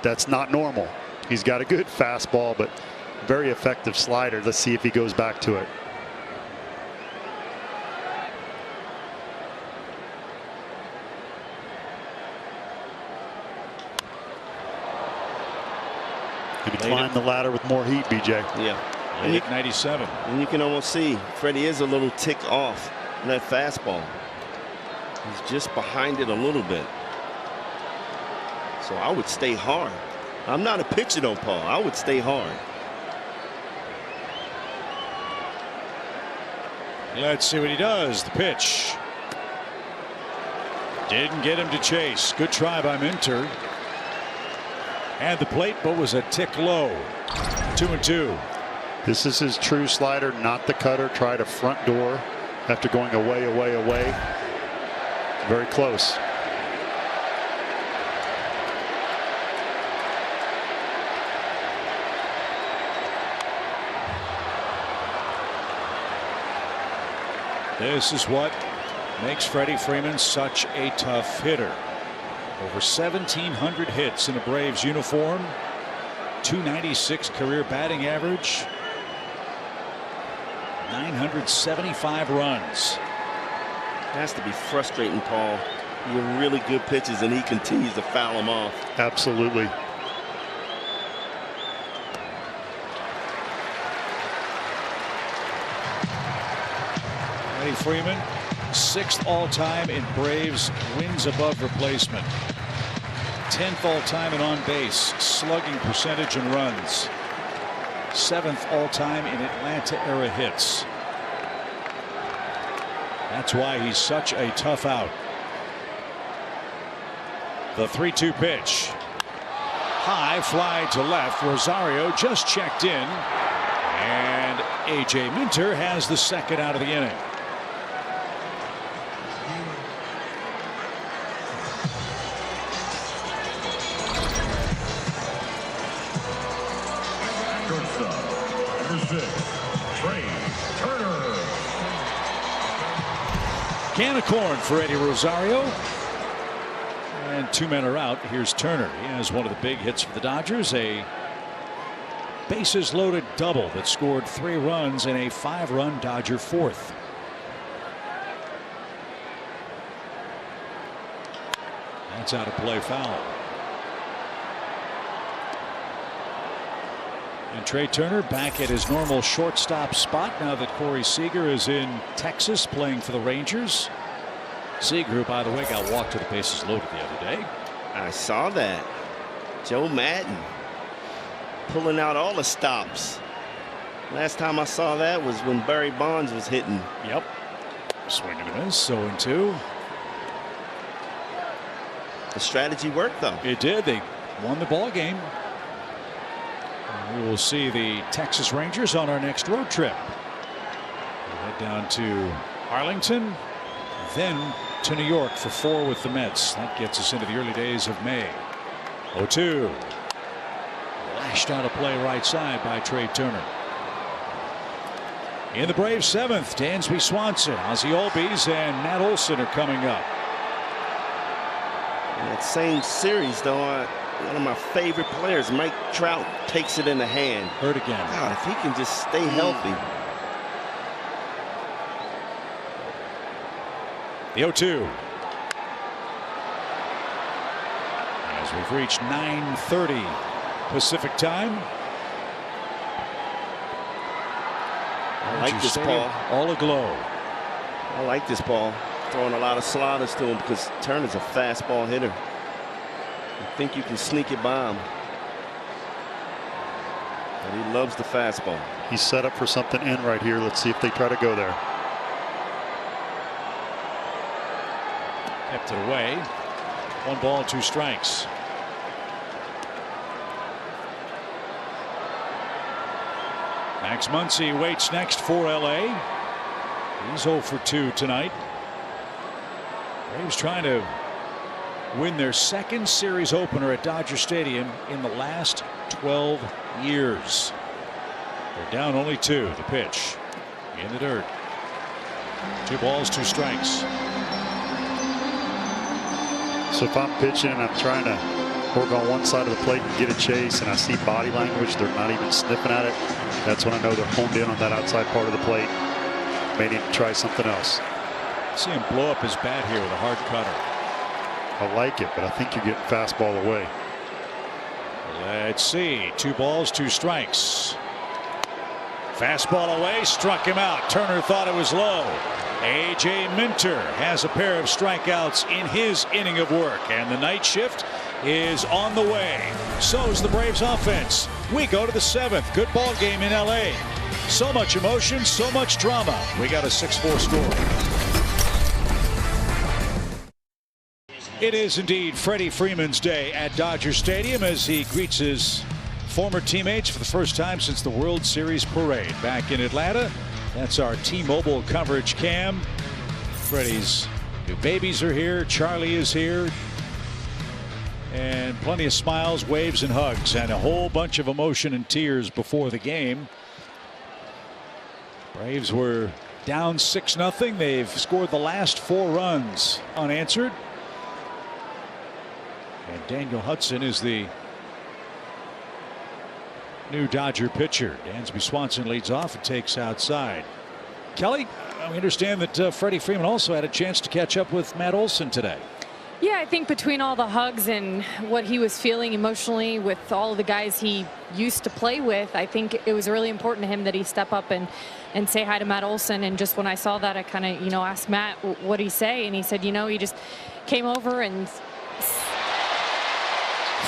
That's not normal. He's got a good fastball, but very effective slider. Let's see if he goes back to it. And he climbed the ladder with more heat, BJ. Yeah. And hit 97. And you can almost see Freddie is a little tick off on that fastball. He's just behind it a little bit. So I would stay hard. I'm not a pitcher though, Paul. I would stay hard. Let's see what he does. The pitch. Didn't get him to chase. Good try by Minter. And the plate, but was a tick low. 2-2. This is his true slider, not the cutter. Tried a front door after going away, away, away. Very close. This is what makes Freddie Freeman such a tough hitter. Over 1,700 hits in a Braves uniform. 296 career batting average. 975 runs. Has to be frustrating, Paul. You're really good pitches and he continues to foul them off. Absolutely. Freddie Freeman, 6th all-time in Braves wins above replacement. 10th all-time in on-base slugging percentage and runs. 7th all-time in Atlanta era hits. That's why he's such a tough out. The 3-2 pitch. High fly to left. Rosario just checked in. And A.J. Minter has the second out of the inning. Can of corn for Eddie Rosario. And and 2 men are out. Here's Turner. He has one of the big hits for the Dodgers, a bases loaded double that scored 3 runs in a 5-run Dodger fourth. That's out of play, foul. And Trey Turner back at his normal shortstop spot now that Corey Seager is in Texas playing for the Rangers. Seager, who, by the way, got walked to the bases loaded the other day. I saw that. Joe Madden pulling out all the stops. Last time I saw that was when Barry Bonds was hitting. Yep. Swing and a miss. 0-2. The strategy worked, though. It did. They won the ball game. We will see the Texas Rangers on our next road trip. We'll head down to Arlington, then to New York for 4 with the Mets. That gets us into the early days of May. 0-2. Lashed out of play right side by Trey Turner. In the Braves 7th, Dansby Swanson, Ozzie Albies, and Matt Olson are coming up. In that same series, though, one of my favorite players, Mike Trout, takes it in the hand. Hurt again. God, if he can just stay healthy. The 0-2. As we've reached 9:30 Pacific time. I like this ball. All aglow. I like this ball. Throwing a lot of sliders to him because Turner's a fastball hitter. I think you can sneak it by him. But he loves the fastball. He's set up for something in right here. Let's see if they try to go there. Kept it away. 1 ball, 2 strikes. Max Muncy waits next for LA. He's 0 for 2 tonight. Braves trying to win their 2nd series opener at Dodger Stadium in the last 12 years. They're down only 2. The pitch in the dirt. 2 balls, 2 strikes. So if I'm pitching and I'm trying to work on one side of the plate and get a chase and I see body language, they're not even sniffing at it, that's when I know they're honed in on that outside part of the plate. May need to try something else. See him blow up his bat here with a hard cutter. I like it, but I think you're getting fastball away. Let's see. 2 balls, 2 strikes. Fastball away, struck him out. Turner thought it was low. A.J. Minter has a pair of strikeouts in his inning of work, and the night shift is on the way. So's the Braves offense. We go to the 7th. Good ball game in L.A. So much emotion, so much drama. We got a 6-4 score. It is indeed Freddie Freeman's day at Dodger Stadium as he greets his former teammates for the first time since the World Series parade back in Atlanta. That's our T-Mobile coverage cam. Freddie's new babies are here. Charlie is here. And plenty of smiles, waves, and hugs, and a whole bunch of emotion and tears before the game. Braves were down 6-0. They've scored the last 4 runs unanswered. And Daniel Hudson is the new Dodger pitcher. Dansby Swanson leads off and takes outside. Kelly, we understand that Freddie Freeman also had a chance to catch up with Matt Olson today. Yeah, I think between all the hugs and what he was feeling emotionally with all of the guys he used to play with, I think it was really important to him that he step up and say hi to Matt Olson. And just when I saw that, I kind of, asked Matt what he say, and he said, he just came over and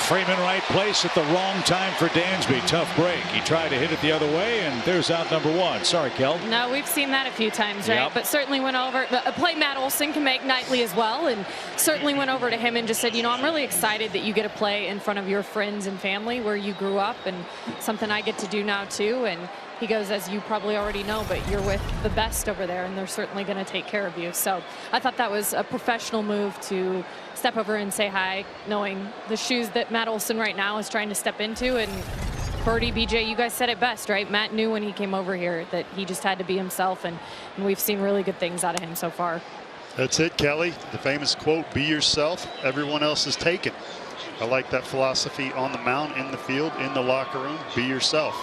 Freeman right place at the wrong time for Dansby. Tough break. He tried to hit it the other way, and there's out number 1. Sorry, Kel. No, we've seen that a few times, right? Yep. But certainly went over. A play Matt Olson can make nightly as well, and certainly went over to him and just said, I'm really excited that you get to play in front of your friends and family where you grew up, and something I get to do now too. And he goes, as you probably already know, but you're with the best over there, and they're certainly going to take care of you. So I thought that was a professional move to step over and say hi, knowing the shoes that Matt Olson right now is trying to step into. And Birdie, BJ, you guys said it best, right? Matt knew when he came over here that he just had to be himself, and we've seen really good things out of him so far. That's it, Kelly. The famous quote, "Be yourself, everyone else is taken." I like that philosophy on the mound, in the field, in the locker room. Be yourself.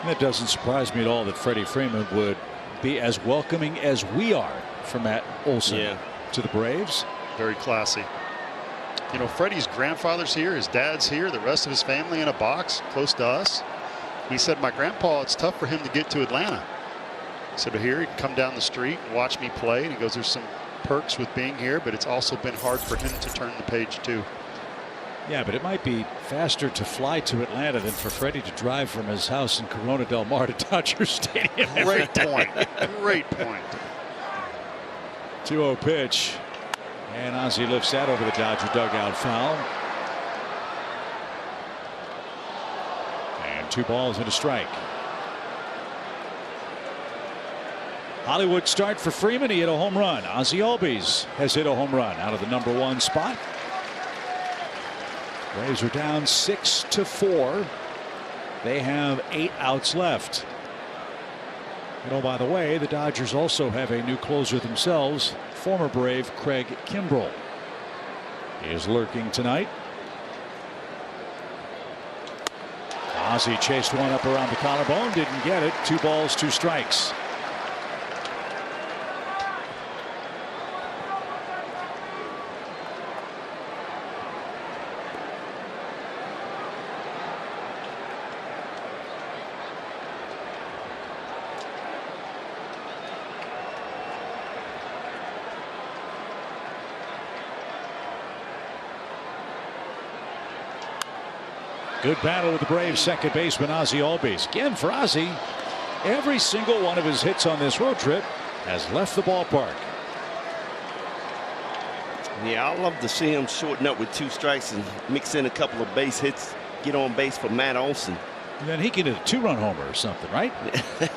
And it doesn't surprise me at all that Freddie Freeman would be as welcoming as we are for Matt Olson to the Braves. Very classy. You know, Freddie's grandfather's here, his dad's here, the rest of his family in a box close to us. He said, my grandpa, it's tough for him to get to Atlanta. He said, here he'd come down the street and watch me play. And he goes, there's some perks with being here, but it's also been hard for him to turn the page too. Yeah, but it might be faster to fly to Atlanta than for Freddie to drive from his house in Corona Del Mar to Dodger Stadium. Great point. Great point. 2-0 pitch. And Ozzie lifts that over the Dodger dugout, foul. And 2 balls and a strike. Hollywood start for Freeman. He hit a home run. Ozzie Albies has hit a home run out of the #1 spot. Braves are down 6-4. They have 8 outs left. And oh, by the way, the Dodgers also have a new closer themselves. Former Brave Craig Kimbrell is lurking tonight. Ozzie chased one up around the collarbone, didn't get it. 2 balls, 2 strikes. Good battle with the Braves second baseman Ozzie Albies. Again for Ozzie, every single one of his hits on this road trip has left the ballpark. Yeah, I love to see him shorten up with 2 strikes and mix in a couple of base hits, get on base for Matt Olson. And then he can hit a 2-run homer or something, right?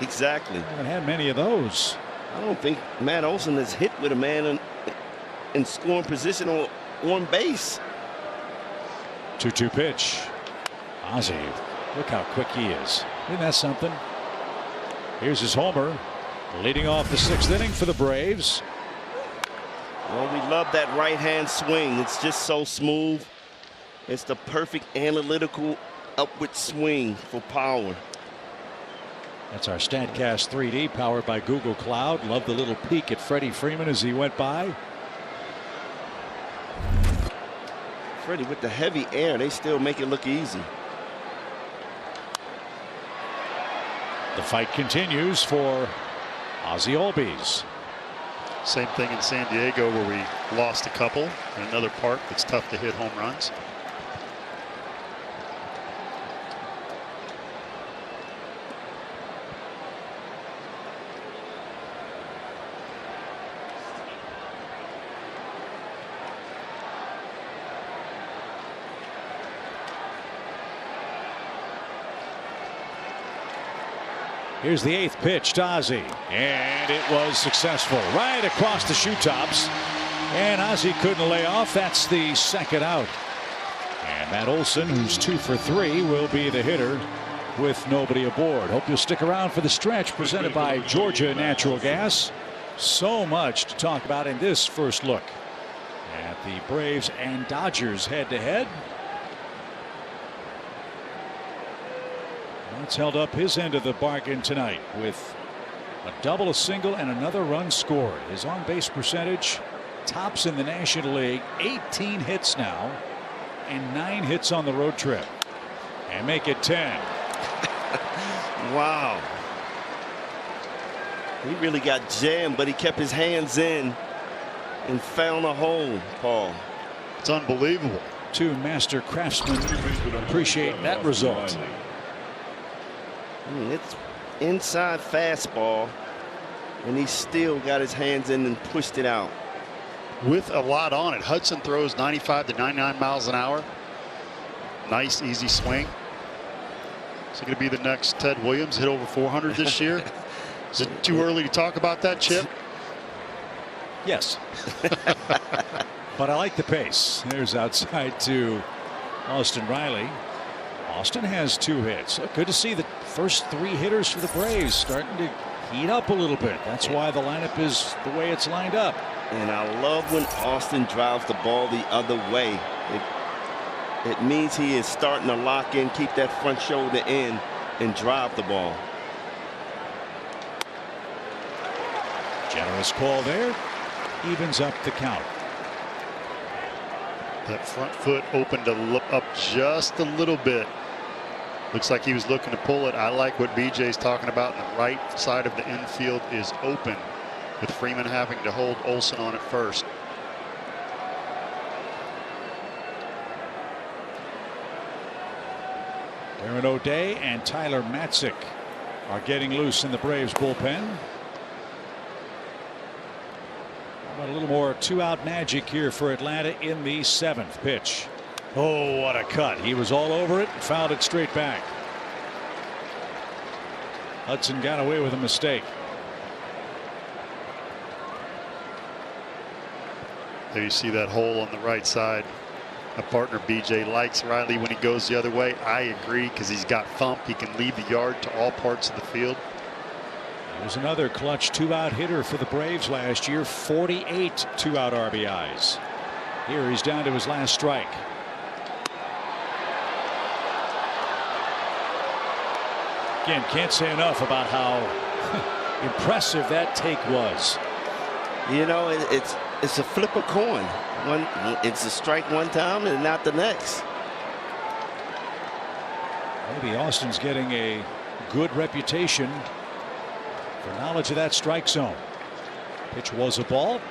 Exactly. Haven't had many of those. I don't think Matt Olson has hit with a man in scoring position on base. 2-2 pitch. Ozzie, look how quick he is. Isn't that something? Here's his homer, leading off the 6th inning for the Braves. Well, we love that right-hand swing. It's just so smooth. It's the perfect analytical upward swing for power. That's our StatCast 3D powered by Google Cloud. Love the little peek at Freddie Freeman as he went by. Freddie with the heavy air, they still make it look easy. The fight continues for Ozzie Albies. Same thing in San Diego where we lost a couple in another park that's tough to hit home runs. Here's the 8th pitch to Ozzie, and it was successful right across the shoe tops, and Ozzie couldn't lay off. That's the 2nd out, and Matt Olson, who's 2 for 3, will be the hitter with nobody aboard. Hope you'll stick around for the stretch presented by Georgia Natural Gas. So much to talk about in this first look at the Braves and Dodgers head-to-head. It's held up his end of the bargain tonight with a double, a single, and another run scored. His on-base percentage tops in the National League. 18 hits now and 9 hits on the road trip, and make it 10. Wow. He really got jammed, but he kept his hands in and found a hole, Paul. It's unbelievable. 2 master craftsmen appreciate that result. It's inside fastball, and he still got his hands in and pushed it out. With a lot on it. Hudson throws 95 to 99 miles an hour. Nice, easy swing. Is he going to be the next Ted Williams, hit over 400 this year? Is it too early to talk about that, Chip? Yes. But I like the pace. There's outside to Austin Riley. Austin has 2 hits. Good to see the first 3 hitters for the Braves starting to heat up a little bit. That's why the lineup is the way it's lined up. And I love when Austin drives the ball the other way. It means he is starting to lock in, keep that front shoulder in, and drive the ball. Generous call there. Evens up the count. That front foot opened up just a little bit. Looks like he was looking to pull it. I like what BJ's talking about. The right side of the infield is open, with Freeman having to hold Olson on it first. Darren O'Day and Tyler Matzik are getting loose in the Braves bullpen. A little more two-out magic here for Atlanta in the 7th pitch. Oh, what a cut. He was all over it and fouled it straight back. Hudson got away with a mistake. There you see that hole on the right side. My partner BJ likes Riley when he goes the other way. I agree, because he's got thump. He can lead the yard to all parts of the field. He was another clutch two-out hitter for the Braves last year. 48 two-out RBIs. Here he's down to his last strike. Again, can't say enough about how impressive that take was. You know, it's a flip a coin. It's a strike one time and not the next. Maybe Austin's getting a good reputation for knowledge of that strike zone. Pitch was a ball,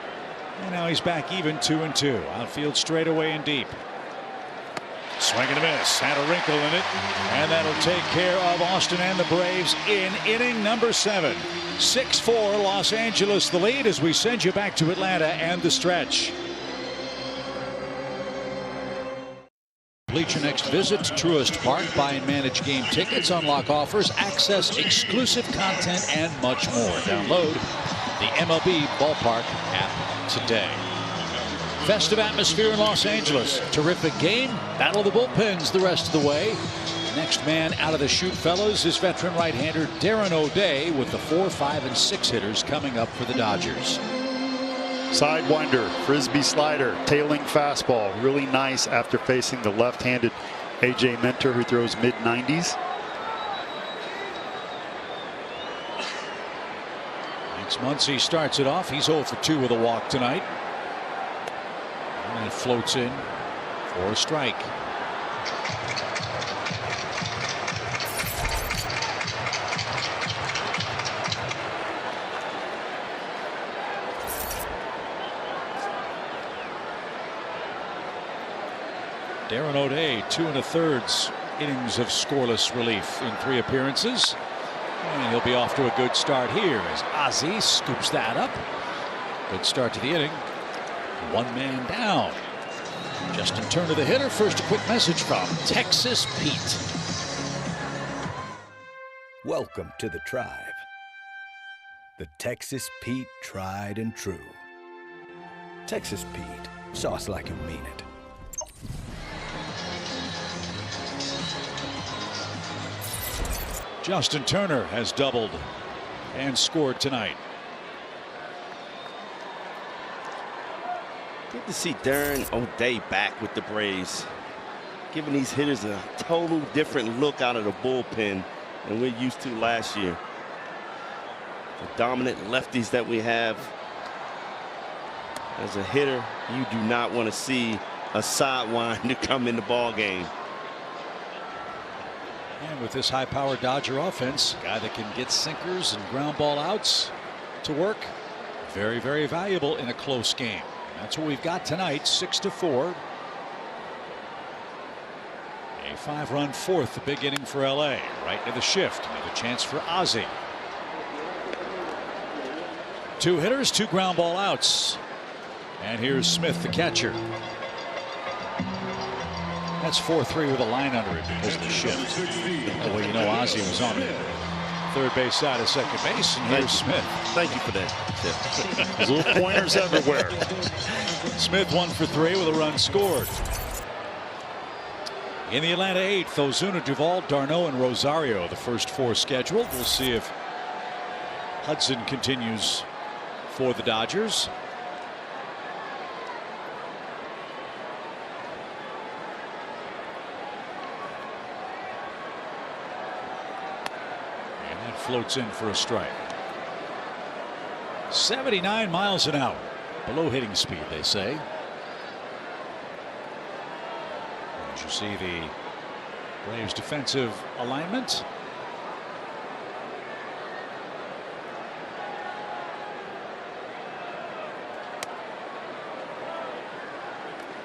and now he's back even 2-2. Outfield straight away and deep. Swing and a miss, had a wrinkle in it, and that'll take care of Austin and the Braves in inning number 7. 6-4 Los Angeles the lead as we send you back to Atlanta and the stretch. Complete your next visit to Truist Park. Buy and manage game tickets, unlock offers, access exclusive content, and much more. Download the MLB Ballpark app today. Festive atmosphere in Los Angeles. Terrific game. Battle of the bullpens the rest of the way. Next man out of the chute, fellas, is veteran right-hander Darren O'Day with the 4, 5, and 6 hitters coming up for the Dodgers. Sidewinder, frisbee slider, tailing fastball. Really nice after facing the left-handed A.J. Minter, who throws mid-90s. Thanks, Muncy starts it off. He's 0 for 2 with a walk tonight. And it floats in for a strike. Darren O'Day, 2 1/3 innings of scoreless relief in 3 appearances. And he'll be off to a good start here as Ozzie scoops that up. Good start to the inning. 1 man down. Justin Turner, the hitter. First, a quick message from Texas Pete. Welcome to the tribe. The Texas Pete tried and true. Texas Pete, sauce like you mean it. Justin Turner has doubled and scored tonight. Good to see Darren O'Day back with the Braves, giving these hitters a total different look out of the bullpen than we're used to last year. The dominant lefties that we have. As a hitter, you do not want to see a sidewind to come in the ball game. And with this high-powered Dodger offense, a guy that can get sinkers and ground ball outs to work, very, very valuable in a close game. That's what we've got tonight, 6-4. A 5-run 4th, the big inning for LA. Right into the shift, another chance for Ozzie. 2 hitters, 2 ground ball outs. And here's Smith, the catcher. That's 4-3 with a line under it because of the shift. That way you know Ozzie was on the third base side of second base, and here's Smith. Thank you for that. There's little pointers everywhere. Smith 1 for 3 with a run scored. In the Atlanta 8th, Ozuna, Duvall, d'Arnaud, and Rosario, the first 4 scheduled. We'll see if Hudson continues for the Dodgers. floats in for a strike. 79 miles an hour. Below hitting speed, they say. As you see the Braves defensive alignment.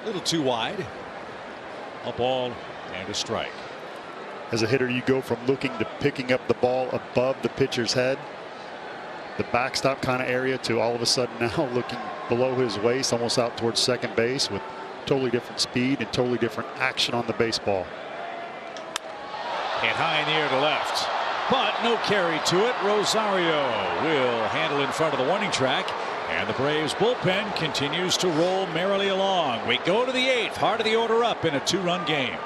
A little too wide. A ball and a strike. As a hitter, you go from looking to picking up the ball above the pitcher's head, the backstop kind of area, to all of a sudden now looking below his waist, almost out towards second base, with totally different speed and totally different action on the baseball. Hit high in the air to left, but no carry to it. Rosario will handle in front of the warning track, and the Braves bullpen continues to roll merrily along. We go to the 8th, heart of the order up in a 2-run game.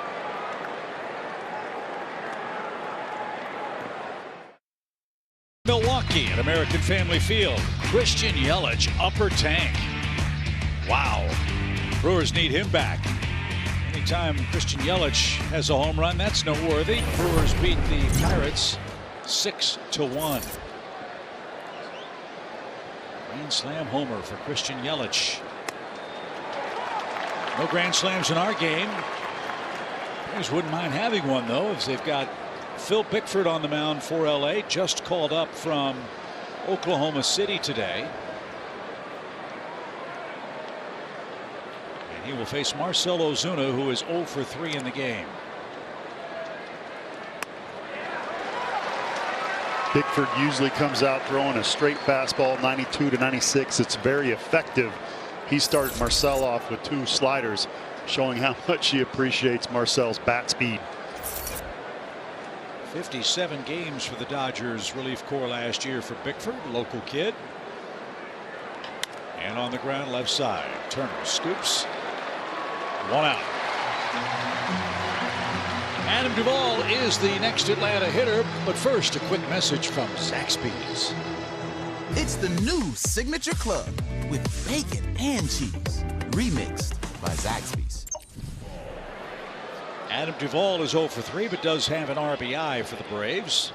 Milwaukee at American Family Field. Christian Yelich, upper tank. Wow. Brewers need him back. Anytime Christian Yelich has a home run, that's noteworthy. Brewers beat the Pirates 6-1. Grand slam homer for Christian Yelich. No grand slams in our game. Braves wouldn't mind having one, though, as they've got Phil Bickford on the mound for LA, just called up from Oklahoma City today. And he will face Marcell Ozuna, who is 0 for 3 in the game. Bickford usually comes out throwing a straight fastball, 92 to 96. It's very effective. He started Marcell off with 2 sliders, showing how much he appreciates Marcell's bat speed. 57 games for the Dodgers relief corps last year for Bickford, local kid. And on the ground left side, Turner scoops. 1 out. Adam Duvall is the next Atlanta hitter, but first a quick message from Zaxby's. It's the new Signature Club with bacon and cheese, remixed by Zaxby's. Adam Duvall is 0 for 3, but does have an RBI for the Braves.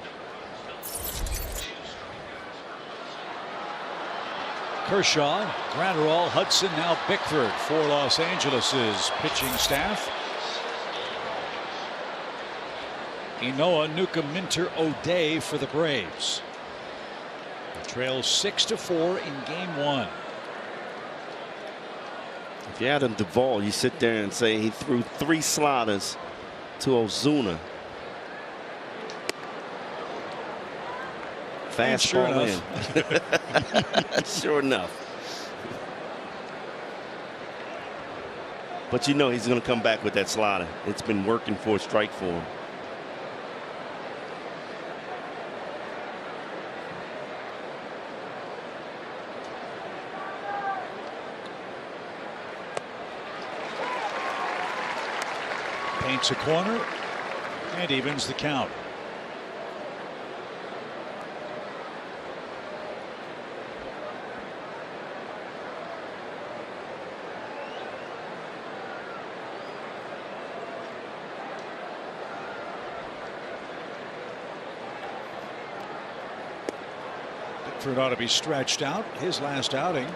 Kershaw, Granderol, Hudson, now Bickford for Los Angeles's pitching staff. Enoa, Newcomb, Minter, O'Day for the Braves. The trail 6-4 in game 1. If you're Adam Duvall, you sit there and say he threw 3 sliders to Ozuna. Fastball in. Sure enough. But you know he's going to come back with that slider. It's been working for a strike for him. Paints a corner and evens the count. Bickford ought to be stretched out. His last outing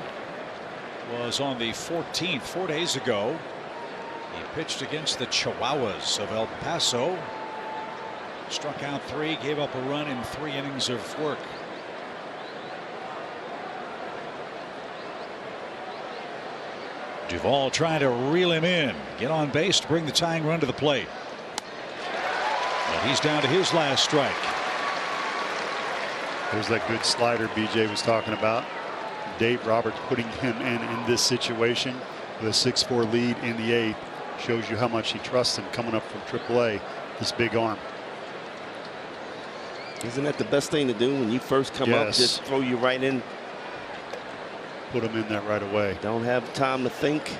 was on the 14th, 4 days ago. He pitched against the Chihuahuas of El Paso. Struck out 3, gave up a run in 3 innings of work. Duvall trying to reel him in, get on base to bring the tying run to the plate. But he's down to his last strike. There's that good slider BJ was talking about. Dave Roberts putting him in this situation with a 6-4 lead in the 8th. Shows you how much he trusts him coming up from AAA. This big arm. Isn't that the best thing to do when you first come up? Just throw you right in. Put him in there right away. Don't have time to think.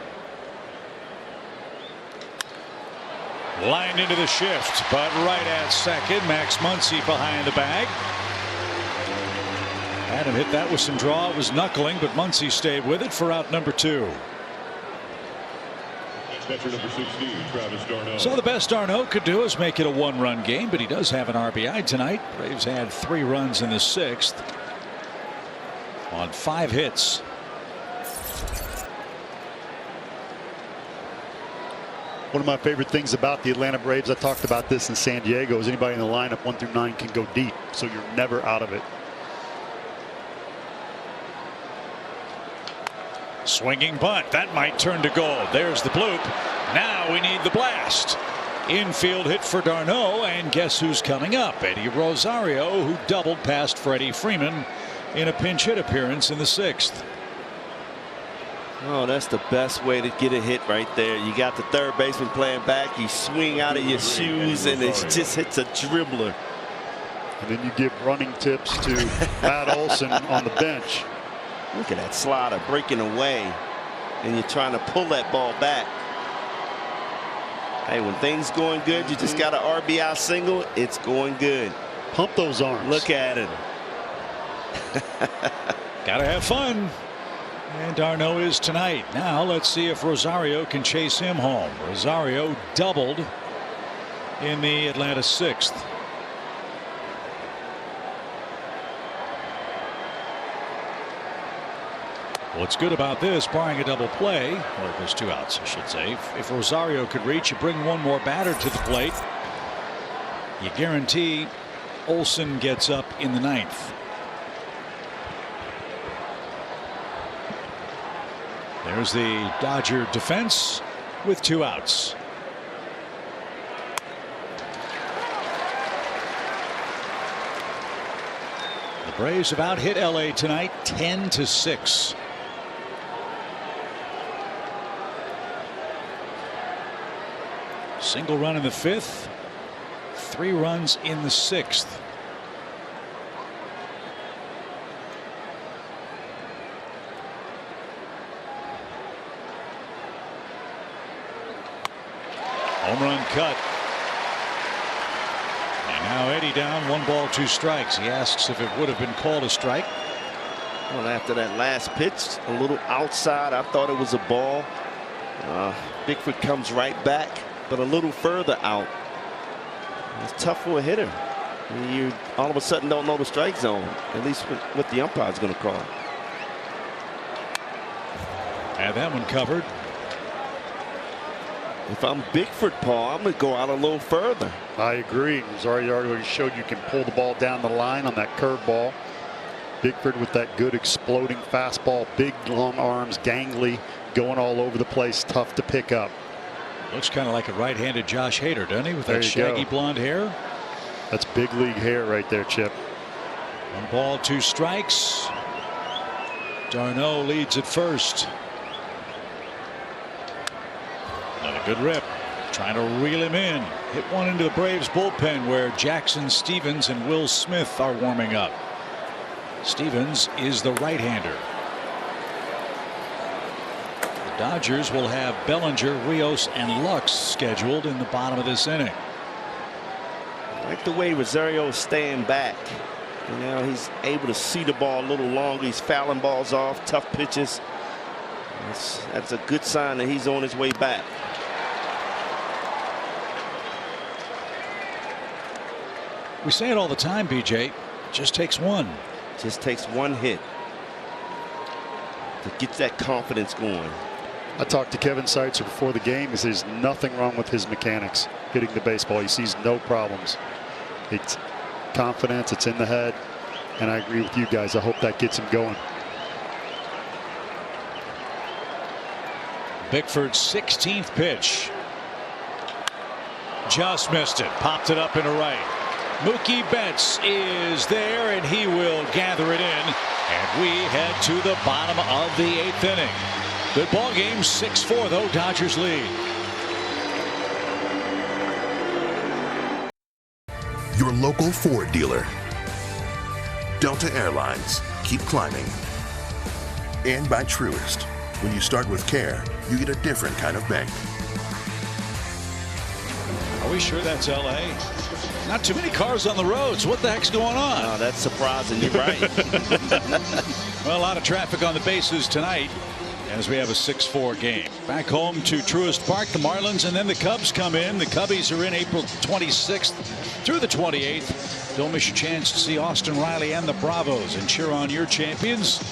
Lined into the shift, but right at second. Max Muncy behind the bag. Adam hit that with some draw. It was knuckling, but Muncy stayed with it for out number 2. Catcher number 16, Travis d'Arnaud. So the best d'Arnaud could do is make it a one-run game, but he does have an RBI tonight. Braves had 3 runs in the 6th on 5 hits. One of my favorite things about the Atlanta Braves, I talked about this in San Diego, is anybody in the lineup 1 through 9 can go deep, so you're never out of it. Swinging bunt. That might turn to gold. There's the bloop. Now we need the blast. Infield hit for d'Arnaud, and guess who's coming up? Eddie Rosario, who doubled past Freddie Freeman in a pinch hit appearance in the 6th. Oh, that's the best way to get a hit right there. You got the third baseman playing back. You swing out of your shoes, and it just hits a dribbler. And then you give running tips to Matt Olson on the bench. Look at that slider breaking away, and you're trying to pull that ball back. Hey, when things going good, you just got an RBI single. It's going good. Pump those arms. Look at it. Gotta have fun. And d'Arnaud is tonight. Now let's see if Rosario can chase him home. Rosario doubled in the Atlanta 6th. What's good about this, barring a double play, or there's 2 outs, I should say. If Rosario could reach, you bring one more batter to the plate. You guarantee Olson gets up in the 9th. There's the Dodger defense with 2 outs. The Braves have out hit LA tonight 10-6. Single run in the 5th, 3 runs in the 6th. Home run cut. And now Eddie down, 1 ball, 2 strikes. He asks if it would have been called a strike. Well, after that last pitch, a little outside, I thought it was a ball. Bickford comes right back, but a little further out. It's tough for a hitter. You all of a sudden don't know the strike zone, at least what the umpire is going to call. Had that one covered. If I'm Bickford, Paul, I'm going to go out a little further. I agree. Rosario already showed you can pull the ball down the line on that curveball. Bickford with that good exploding fastball, big long arms, gangly, going all over the place, tough to pick up. Looks kind of like a right-handed Josh Hader, doesn't he, with that shaggy blonde hair? That's big league hair right there, Chip. 1 ball, 2 strikes. d'Arnaud leads at first. Another good rip. Trying to reel him in. Hit one into the Braves bullpen where Jackson Stevens and Will Smith are warming up. Stevens is the right-hander. The Dodgers will have Bellinger, Rios, and Lux scheduled in the bottom of this inning. I like the way Rosario is staying back. You know, he's able to see the ball a little longer. He's fouling balls off, tough pitches. That's a good sign that he's on his way back. We say it all the time, BJ. Just takes one. Just takes one hit to get that confidence going. I talked to Kevin Seitzer before the game. He says nothing wrong with his mechanics hitting the baseball. He sees no problems. It's confidence. It's in the head. And I agree with you guys. I hope that gets him going. Bickford's 16th pitch. Just missed it. Popped it up into right. Mookie Betts is there, and he will gather it in. And we head to the bottom of the 8th inning. Good ball game, 6-4 though. Dodgers lead. Your local Ford dealer. Delta Airlines. Keep climbing. And by Truist. When you start with care, you get a different kind of bank. Are we sure that's LA? Not too many cars on the roads. What the heck's going on? Oh, that's surprising. You're right. Well, a lot of traffic on the bases tonight as we have a 6-4 game. Back home to Truist Park, the Marlins, and then the Cubs come in. The Cubbies are in April 26th through the 28th. Don't miss your chance to see Austin Riley and the Bravos and cheer on your champions.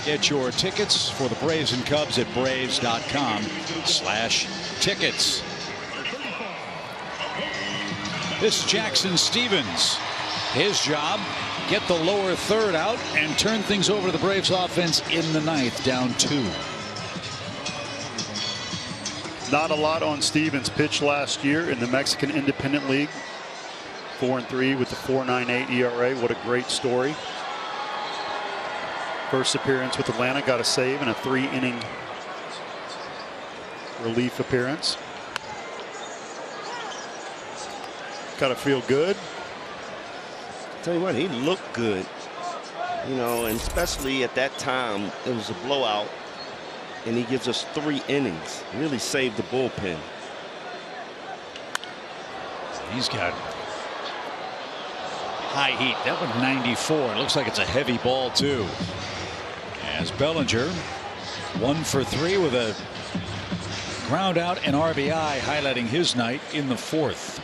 Get your tickets for the Braves and Cubs at braves.com/tickets. This is Jackson Stevens. His job, get the lower third out and turn things over to the Braves offense in the ninth, down 2. Not a lot on Stevens. Pitched last year in the Mexican Independent League. 4-3 with the 4.98 ERA. What a great story. First appearance with Atlanta, got a save and a 3-inning relief appearance. Got to feel good. Tell you what, he looked good, you know, and especially at that time it was a blowout, and he gives us 3 innings. Really saved the bullpen. He's got high heat. That one 94. It looks like it's a heavy ball too. As Bellinger 1 for 3 with a ground out and RBI, highlighting his night in the 4th.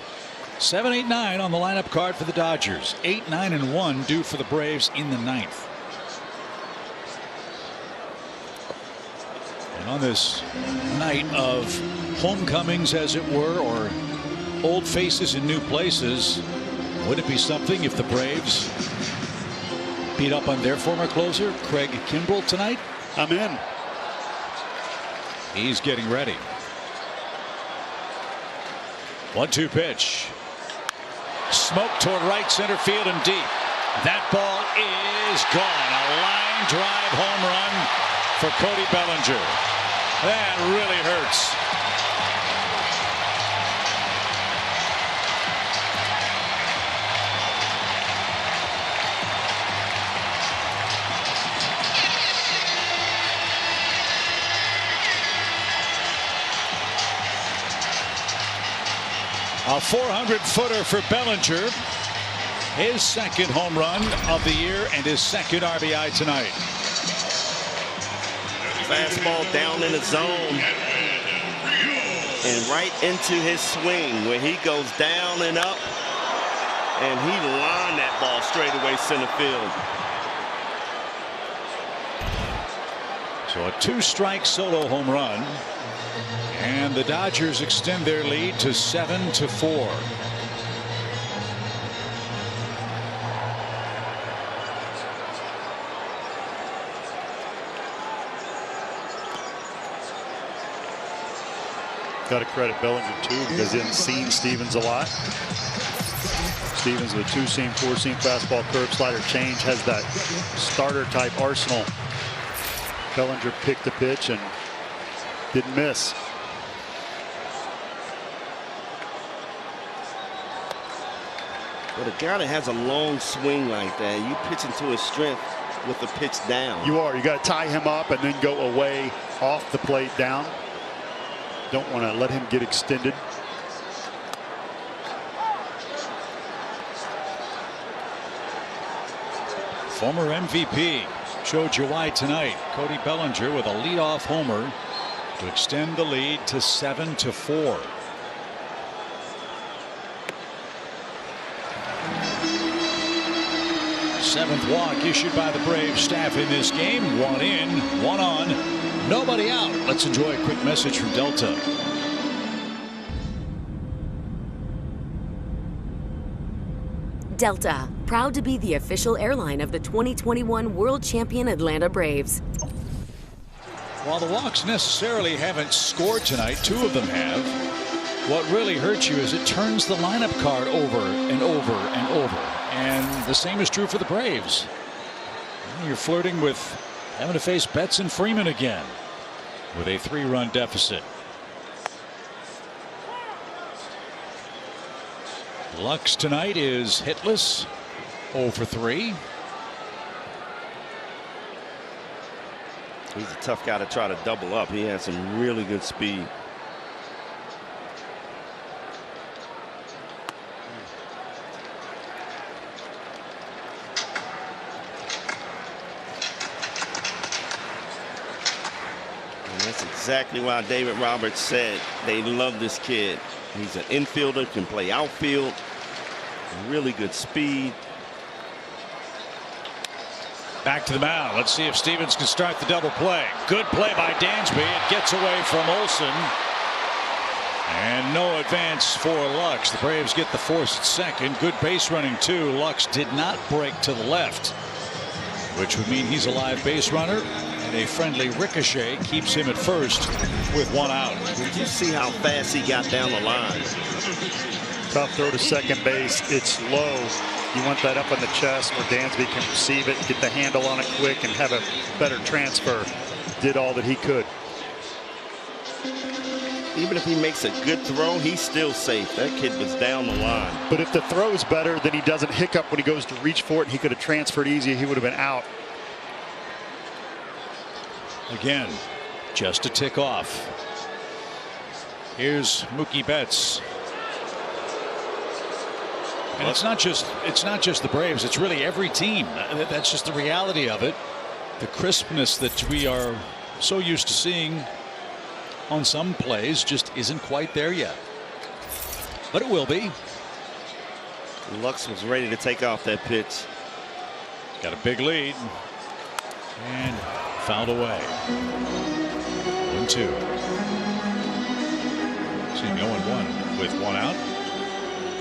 7-8-9 on the lineup card for the Dodgers. 8-9-1 due for the Braves in the 9th. And on this night of homecomings, as it were, or old faces in new places, would it be something if the Braves beat up on their former closer, Craig Kimbrell, tonight? I'm in. He's getting ready. 1-2 pitch. Smoke toward right center field and deep. That ball is gone. A line drive home run for Cody Bellinger. That really hurts. A 400-footer for Bellinger. His second home run of the year and his second RBI tonight. Fastball down in the zone and right into his swing where he goes down and up, and he lined that ball straight away center field. So a 2-strike solo home run. And the Dodgers extend their lead to 7-4. Got to credit Bellinger too, because he hasn't seen Stevens a lot. Stevens with 2-seam, 4-seam fastball, curve, slider, change, has that starter type arsenal. Bellinger picked the pitch and didn't miss. But a guy that has a long swing like that, you pitch into his strength with the pitch down. You are. You got to tie him up and then go away off the plate down. Don't want to let him get extended. Former MVP showed you why tonight. Cody Bellinger with a leadoff homer to extend the lead to 7-4. Seventh walk issued by the Braves staff in this game. 1 in, 1 on, nobody out. Let's enjoy a quick message from Delta. Delta, proud to be the official airline of the 2021 World Champion Atlanta Braves. While the Walks necessarily haven't scored tonight, 2 of them have. What really hurts you is it turns the lineup card over and over and over. And the same is true for the Braves. You're flirting with having to face Betts and Freeman again with a 3-run deficit. Lux tonight is hitless, 0 for 3. He's a tough guy to try to double up. He has some really good speed. exactly why David Roberts said they love this kid. He's an infielder, can play outfield, really good speed. Back to the mound. Let's see if Stevens can start the double play. Good play by Dansby. It gets away from Olson. And no advance for Lux. The Braves get the force at second. Good base running too. Lux did not break to the left, which would mean he's a live base runner. And a friendly ricochet keeps him at first with one out. Did you see how fast he got down the line? Tough throw to second base. It's low. You want that up on the chest where Dansby can receive it, get the handle on it quick, and have a better transfer. Did all that he could. Even if he makes a good throw, he's still safe. That kid was down the line. But if the throw is better, then he doesn't hiccup when he goes to reach for it, and he could have transferred easier. He would have been out. Again, just a tick off. Here's Mookie Betts. And it's not just the Braves, it's really every team. That's just the reality of it. The crispness that we are so used to seeing on some plays just isn't quite there yet. But it will be. Lux was ready to take off that pitch. Got a big lead. And fouled away. 1-2. See, 0-1 with one out.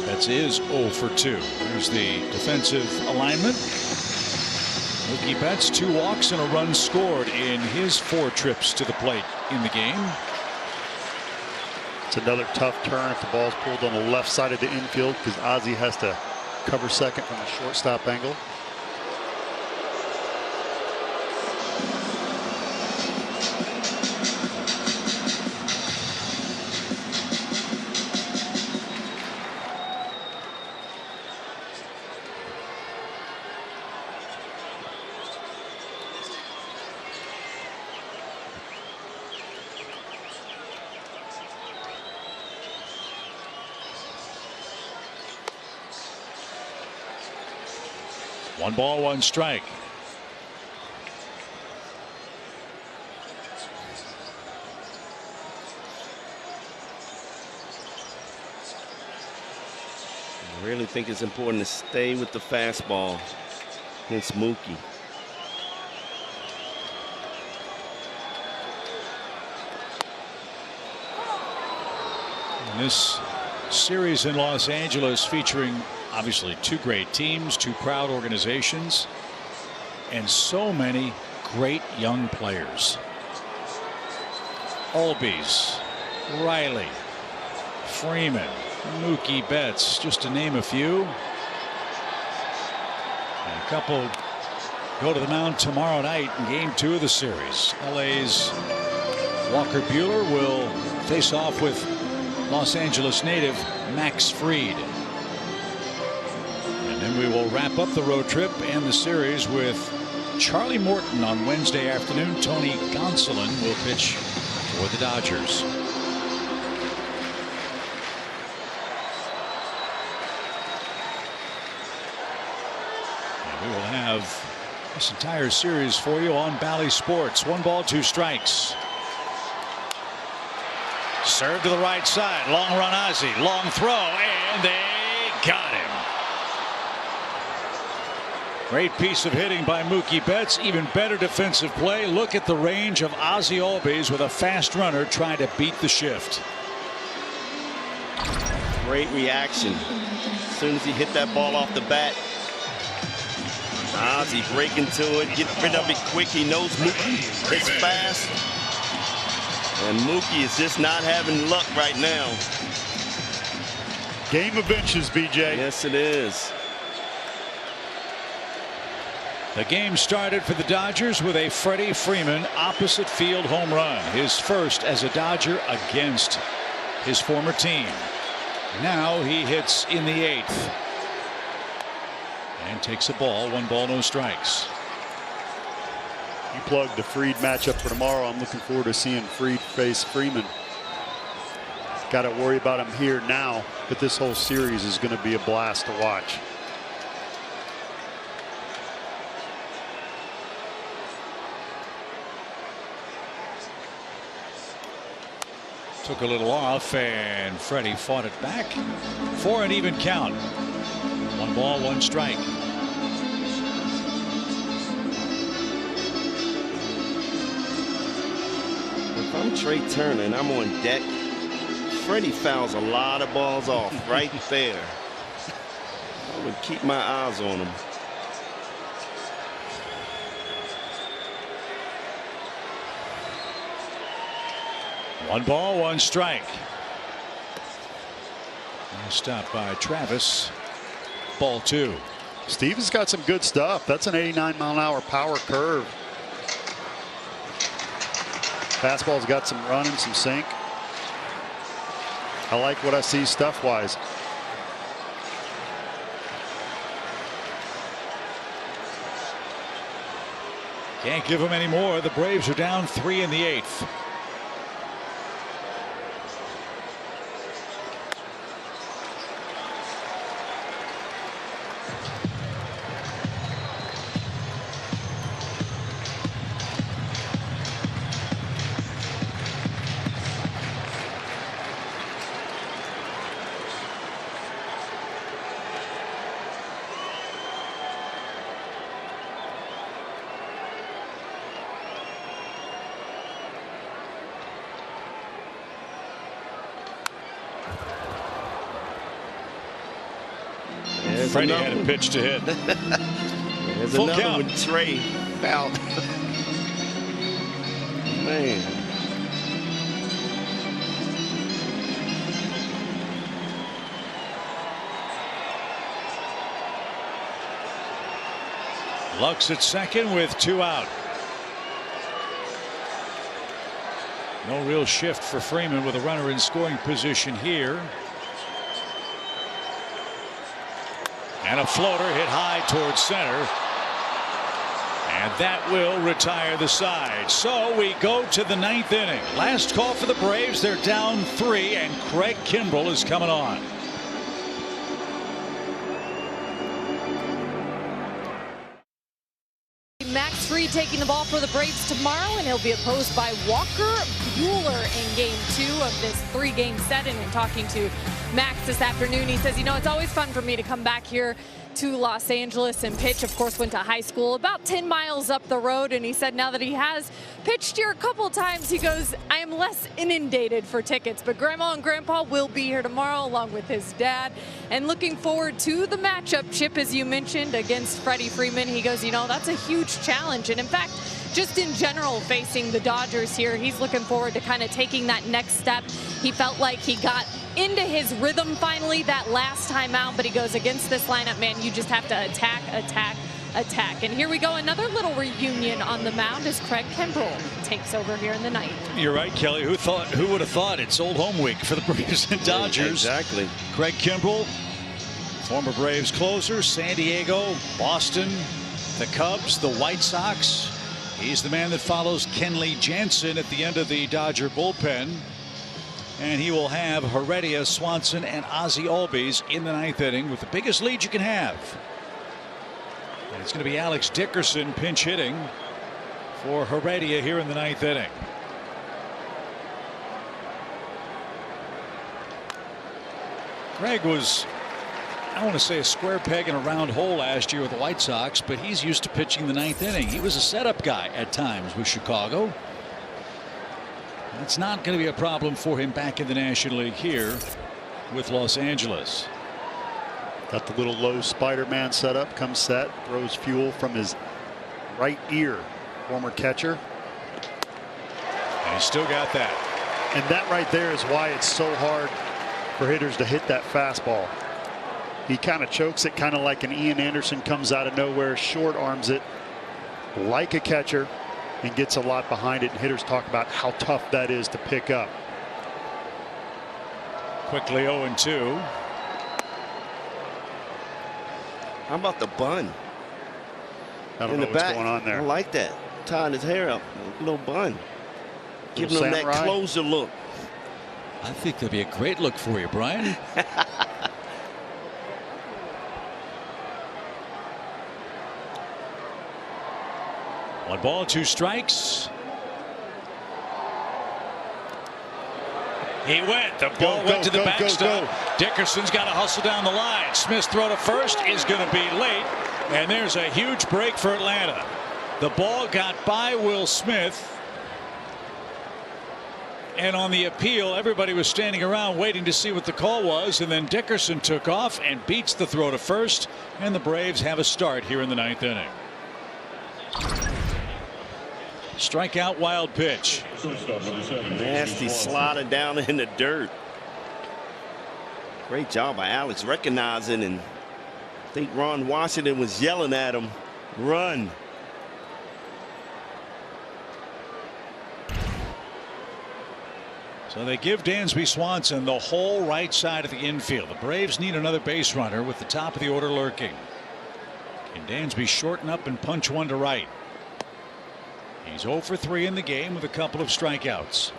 That is 0 for 2. There's the defensive alignment. Mookie Betts, 2 walks and a run scored in his 4 trips to the plate in the game. It's another tough turn if the ball's pulled on the left side of the infield because Ozzie has to cover second from the shortstop angle. One ball, one strike. I really think it's important to stay with the fastball against Mookie. And this series in Los Angeles featuring obviously 2 great teams, 2 proud organizations, and so many great young players. Albies, Riley, Freeman, Mookie Betts, just to name a few. And a couple go to the mound tomorrow night in game 2 of the series. LA's Walker Buehler will face off with Los Angeles native Max Fried. And then we will wrap up the road trip and the series with Charlie Morton on Wednesday afternoon. Tony Gonsolin will pitch for the Dodgers. And we will have this entire series for you on Bally Sports. 1 ball, 2 strikes. Serve to the right side. Long run Ozzie. Long throw. And they got him. Great piece of hitting by Mookie Betts. Even better defensive play. Look at the range of Ozzie Albies with a fast runner trying to beat the shift. Great reaction. As soon as he hit that ball off the bat, Ozzie breaking to it, get rid of it quick. He knows Mookie is fast. And Mookie is just not having luck right now. Game of inches, BJ. Yes, it is. The game started for the Dodgers with a Freddie Freeman opposite field home run, his first as a Dodger against his former team. Now he hits in the 8th and takes a ball. 1 ball, no strikes. You plugged the Fried matchup for tomorrow. I'm looking forward to seeing Fried face Freeman. Got to worry about him here now, but this whole series is going to be a blast to watch. Took a little off, and Freddie fought it back for an even count. 1 ball, 1 strike. If I'm Trey Turner and I'm on deck, Freddie fouls a lot of balls off right there. I would keep my eyes on him. One ball, 1 strike. Stopped by Travis. Ball 2. Steve has got some good stuff. That's an 89-mile-an-hour power curve. Fastball's got some run and some sink. I like what I see stuff-wise. Can't give him any more. The Braves are down 3 in the 8th. Freddie had a pitch to hit. There's Full another count. one, Trey fouled. Man. Lux at second with 2 out. No real shift for Freeman with a runner in scoring position here. And a floater hit high towards center. And that will retire the side. So we go to the 9th inning. Last call for the Braves. They're down 3, and Craig Kimbrel is coming on. Max Fried taking the ball for the Braves tomorrow, and he'll be opposed by Walker Buehler in Game 2 of this 3-game set. And in talking to Max this afternoon, he says, you know, it's always fun for me to come back here to Los Angeles and pitch. Of course, went to high school about 10 miles up the road, and he said now that he has pitched here a couple times, he goes, I am less inundated for tickets, but Grandma and Grandpa will be here tomorrow along with his dad, and looking forward to the matchup, Chip, as you mentioned, against Freddie Freeman. He goes, you know, that's a huge challenge, and in fact, just in general facing the Dodgers here, he's looking forward to kind of taking that next step. He felt like he got into his rhythm finally that last time out, but he goes, against this lineup, man, you just have to attack, attack, attack. And here we go, another little reunion on the mound as Craig Kimbrel takes over here in the 9th. You're right, Kelly. Who would have thought it's old home week for the Braves and Dodgers? Exactly. Craig Kimbrel, former Braves closer, San Diego, Boston, the Cubs, the White Sox. He's the man that follows Kenley Jansen at the end of the Dodger bullpen. And he will have Heredia, Swanson, and Ozzie Albies in the 9th inning with the biggest lead you can have. And it's going to be Alex Dickerson pinch hitting for Heredia here in the 9th inning. Greg was, I don't want to say a square peg in a round hole last year with the White Sox, but he's used to pitching the 9th inning. He was a setup guy at times with Chicago. It's not going to be a problem for him back in the National League here with Los Angeles. Got the little low Spider-Man setup, comes set, throws fuel from his right ear, former catcher. And he's still got that. And that right there is why it's so hard for hitters to hit that fastball. He kind of chokes it, kind of like an Ian Anderson comes out of nowhere, short arms it like a catcher, and gets a lot behind it. And hitters talk about how tough that is to pick up. Quickly 0-2. How about the bun? I don't know what's going on there. I like that. Tying his hair up. A little bun. Giving him that closer look. I think that'd be a great look for you, Brian. One ball, 2 strikes. He went. The ball went to the backstop. Dickerson's got to hustle down the line. Smith's throw to first is going to be late. And there's a huge break for Atlanta. The ball got by Will Smith. And on the appeal, everybody was standing around waiting to see what the call was. And then Dickerson took off and beats the throw to first. And the Braves have a start here in the 9th inning. Strikeout, wild pitch. Nasty slider down in the dirt. Great job by Alex recognizing, and I think Ron Washington was yelling at him, run. So they give Dansby Swanson the whole right side of the infield. The Braves need another base runner with the top of the order lurking. Can Dansby shorten up and punch one to right? He's 0 for 3 in the game with a couple of strikeouts.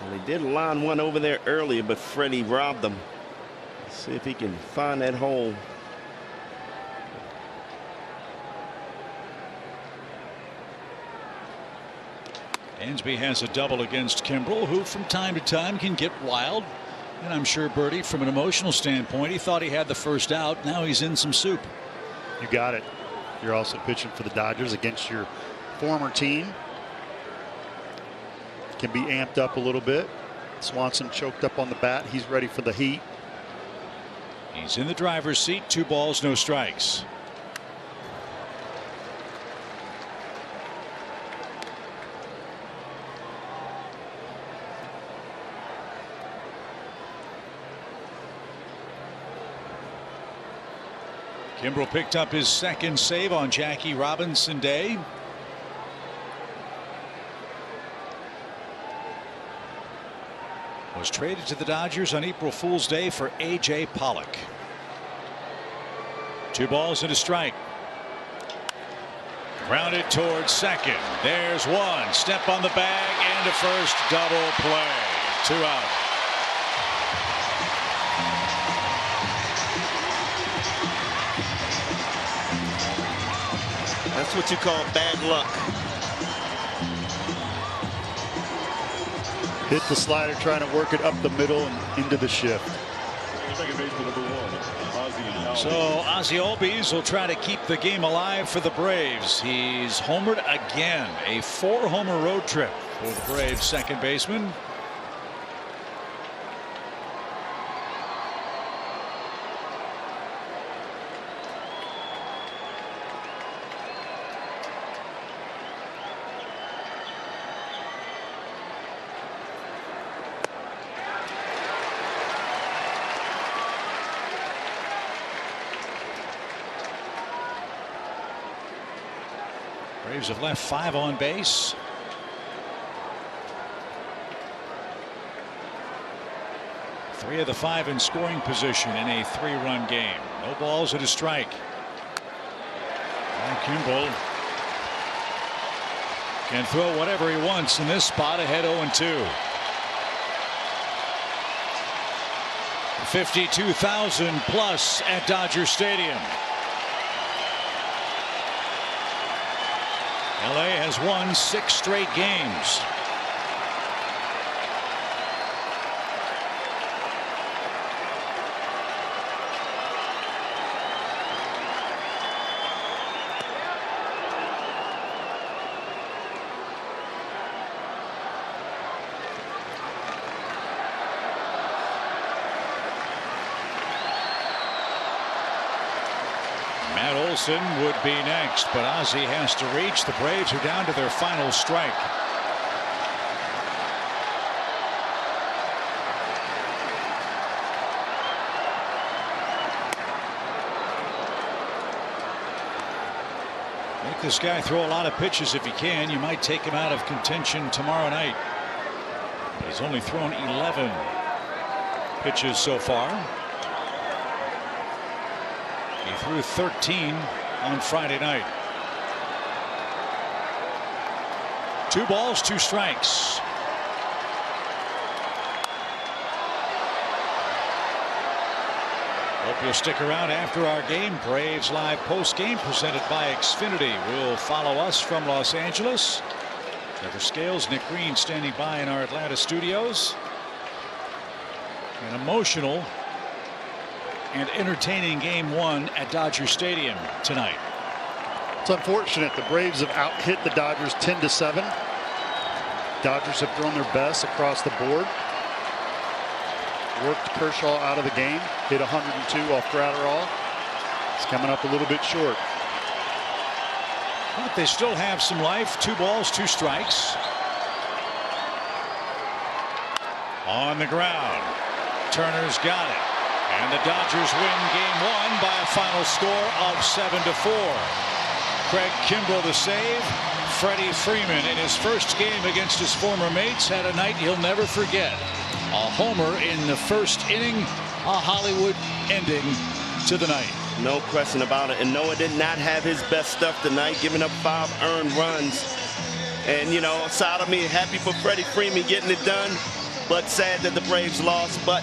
Well, they did line one over there earlier, but Freddie robbed them. Let's see if he can find that hole. Dansby has a double against Kimbrel, who from time to time can get wild. And I'm sure Bertie, from an emotional standpoint, he thought he had the first out. Now he's in some soup. You got it. You're also pitching for the Dodgers against your former team. Can be amped up a little bit. Swanson choked up on the bat. He's ready for the heat. He's in the driver's seat. 2 balls, no strikes. Kimbrel picked up his second save on Jackie Robinson Day. Was traded to the Dodgers on April Fool's Day for A.J. Pollock. 2 balls and a strike. Grounded towards second. There's one. Step on the bag and a first, double play. 2 out. That's what you call bad luck. Hit the slider, trying to work it up the middle and into the shift. So Ozzie Albies will try to keep the game alive for the Braves. He's homered again. A 4-homer road trip for the Braves second baseman. Braves have left 5 on base. Three of the 5 in scoring position in a 3-run game. No balls and a strike. And Kimbrel can throw whatever he wants in this spot, ahead 0-2. 52,000 plus at Dodger Stadium. LA has won 6 straight games. Matt Olson would be next, but Ozzie has to reach. The Braves are down to their final strike. Make this guy throw a lot of pitches if he can. You might take him out of contention tomorrow night. But he's only thrown 11 pitches so far. He threw 13 on Friday night. 2 balls, 2 strikes. Hope you'll stick around after our game. Braves Live post game presented by Xfinity will follow us from Los Angeles Trevor Scales, Nick Green standing by in our Atlanta studios. An emotional and entertaining game one at Dodger Stadium tonight. It's unfortunate the Braves have out-hit the Dodgers 10-7. Dodgers have thrown their best across the board. Worked Kershaw out of the game. Hit 102 off Gratterall. It's coming up a little bit short. But they still have some life. 2 balls, 2 strikes. On the ground. Turner's got it. And the Dodgers win game one by a final score of 7-4. Craig Kimbrel to save. Freddie Freeman in his first game against his former mates had a night he'll never forget. A homer in the first inning. A Hollywood ending to the night. No question about it. And Noah did not have his best stuff tonight, giving up 5 earned runs. And, you know, aside of me, happy for Freddie Freeman getting it done, but sad that the Braves lost. But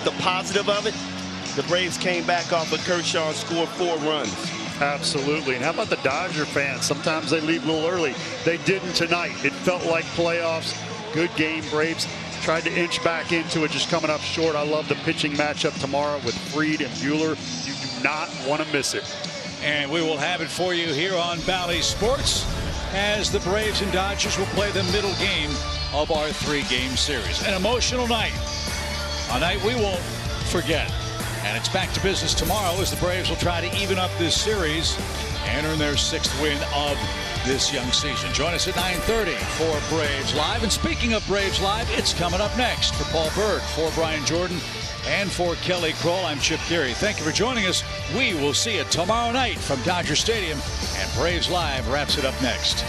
the positive of it, the Braves came back off of Kershaw and scored 4 runs. Absolutely. And how about the Dodger fans? Sometimes they leave a little early. They didn't tonight. It felt like playoffs. Good game. Braves tried to inch back into it, just coming up short. I love the pitching matchup tomorrow with Fried and Buehler. You do not want to miss it. And we will have it for you here on Bally Sports as the Braves and Dodgers will play the middle game of our 3-game series. An emotional night. A night we won't forget. And it's back to business tomorrow as the Braves will try to even up this series and earn their 6th win of this young season. Join us at 9:30 for Braves Live. And speaking of Braves Live, it's coming up next. For Paul Berg, for Brian Jordan, and for Kelly Kroll, I'm Chip Geary. Thank you for joining us. We will see you tomorrow night from Dodger Stadium. And Braves Live wraps it up next.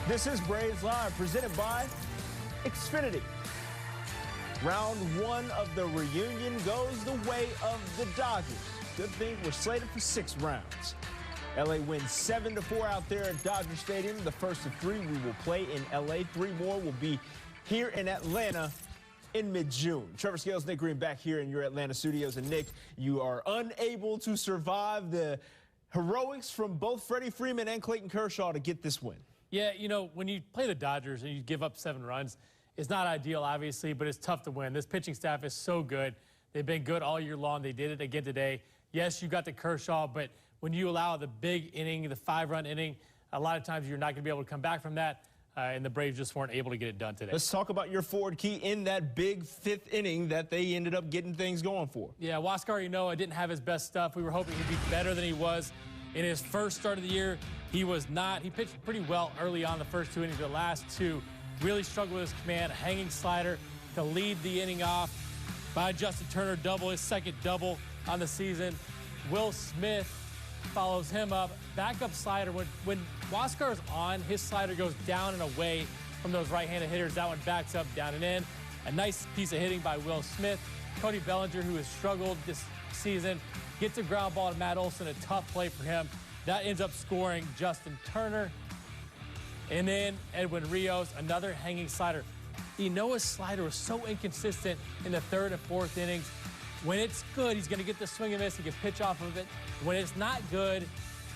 This is Braves Live, presented by Xfinity. Round 1 of the reunion goes the way of the Dodgers. Good thing we're slated for 6 rounds. LA wins 7-4 out there at Dodger Stadium. The first of 3 we will play in LA. 3 more will be here in Atlanta in mid-June. Trevor Scales, Nick Green back here in your Atlanta studios. And Nick, you are unable to survive the heroics from both Freddie Freeman and Clayton Kershaw to get this win. Yeah, you know, when you play the Dodgers and you give up 7 runs, it's not ideal, obviously, but it's tough to win. This pitching staff is so good. They've been good all year long. They did it again today. Yes, you got the Kershaw, but when you allow the big inning, the 5-run inning, a lot of times you're not going to be able to come back from that, and the Braves just weren't able to get it done today. Let's talk about your forward key in that big 5th inning that they ended up getting things going for. Yeah, Huascar Ynoa didn't have his best stuff. We were hoping he'd be better than he was in his first start of the year. He was not. He pitched pretty well early on the first 2 innings. The last 2 really struggled with his command. A hanging slider to lead the inning off by Justin Turner, double, his 2nd double on the season. Will Smith follows him up. Backup slider. When Huascar's on, his slider goes down and away from those right-handed hitters. That one backs up, down and in. A nice piece of hitting by Will Smith. Cody Bellinger, who has struggled this season, gets a ground ball to Matt Olson. A tough play for him. That ends up scoring Justin Turner. And then Edwin Rios, another hanging slider. Ynoa's slider was so inconsistent in the 3rd and 4th innings. When it's good, he's going to get the swing and miss. He can pitch off of it. When it's not good,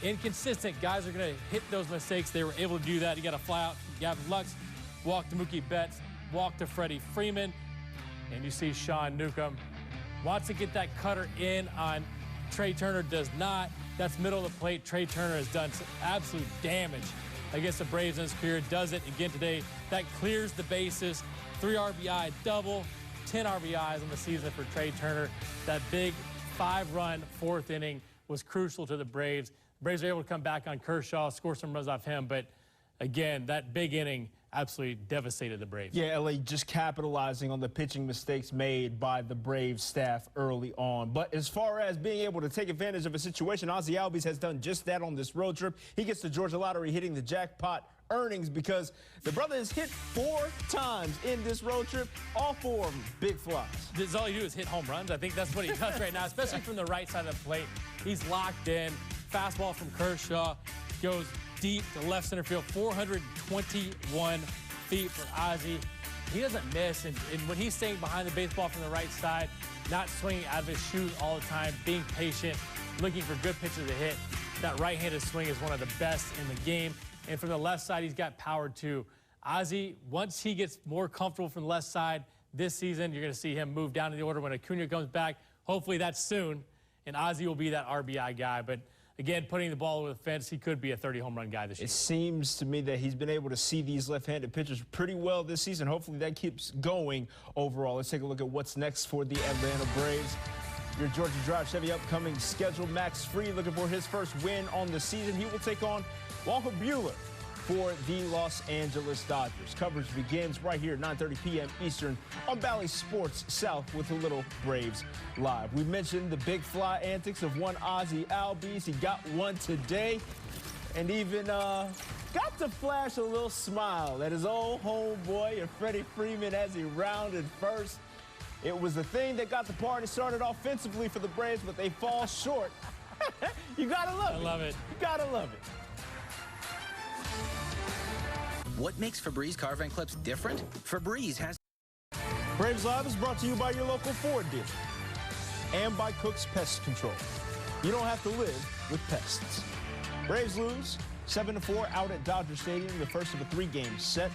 inconsistent, guys are going to hit those mistakes. They were able to do that. You got to fly out Gavin Lux, walk to Mookie Betts, walk to Freddie Freeman. And you see Sean Newcomb wants to get that cutter in on Trey Turner, does not. That's middle of the plate. Trey Turner has done some absolute damage against the Braves in his career. Does it again today. That clears the bases. 3 RBI double, 10 RBIs on the season for Trey Turner. That big 5-run 4th inning was crucial to the Braves. The Braves were able to come back on Kershaw, score some runs off him, but again, that big inning absolutely devastated the Braves. Yeah, LA just capitalizing on the pitching mistakes made by the Braves staff early on. But as far as being able to take advantage of a situation, Ozzie Albies has done just that on this road trip. He gets the Georgia Lottery hitting the jackpot earnings because the brother has hit 4 times in this road trip, all 4 of them big flies. All he do is hit home runs. I think that's what he does right now, especially from the right side of the plate. He's locked in. Fastball from Kershaw goes deep to left center field, 421 feet for Ozzie. He doesn't miss, and when he's staying behind the baseball from the right side, not swinging out of his shoes all the time, being patient, looking for good pitches to hit. That right-handed swing is one of the best in the game. And from the left side, he's got power too. Ozzie, once he gets more comfortable from the left side this season, you're going to see him move down in the order when Acuna comes back. Hopefully that's soon, and Ozzie will be that RBI guy. But again, putting the ball over the fence, he could be a 30-home run guy this year. It seems to me that he's been able to see these left-handed pitchers pretty well this season. Hopefully that keeps going overall. Let's take a look at what's next for the Atlanta Braves. Your Georgia Drive Chevy upcoming schedule. Max Fried looking for his first win on the season. He will take on Walker Buehler for the Los Angeles Dodgers. Coverage begins right here at 9:30 p.m. Eastern on Bally Sports South with a little Braves Live. We mentioned the big fly antics of one Ozzie Albies. He got one today and even got to flash a little smile at his old homeboy, Freddie Freeman, as he rounded first. It was the thing that got the party started offensively for the Braves, but they fall short. You gotta love it. I love it. You gotta love it. What makes Febreze car vent clips different? Febreze has... Braves Live is brought to you by your local Ford dealer and by Cook's Pest Control. You don't have to live with pests. Braves lose 7-4 out at Dodger Stadium, the first of a 3-game set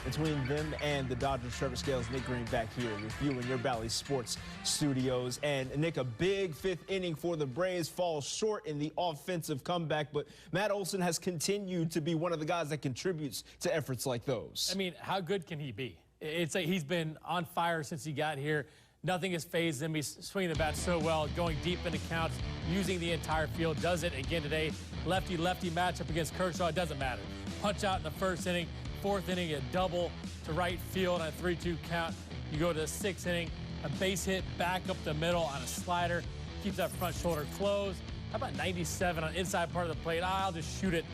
between them and the Dodgers. Trevor Scales, Nick Green back here with you in your Bally Sports studios. And Nick, a big 5th inning for the Braves, falls short in the offensive comeback, but Matt Olson has continued to be one of the guys that contributes to efforts like those. I mean, how good can he be? It's like he's been on fire since he got here. Nothing has fazed him. He's swinging the bat so well, going deep into counts, using the entire field. Does it again today. Lefty-lefty matchup against Kershaw. It doesn't matter. Punch out in the 1st inning. 4th inning, a double to right field on a 3-2 count. You go to the 6th inning, a base hit back up the middle on a slider. Keeps that front shoulder closed. How about 97 on inside part of the plate? I'll just shoot it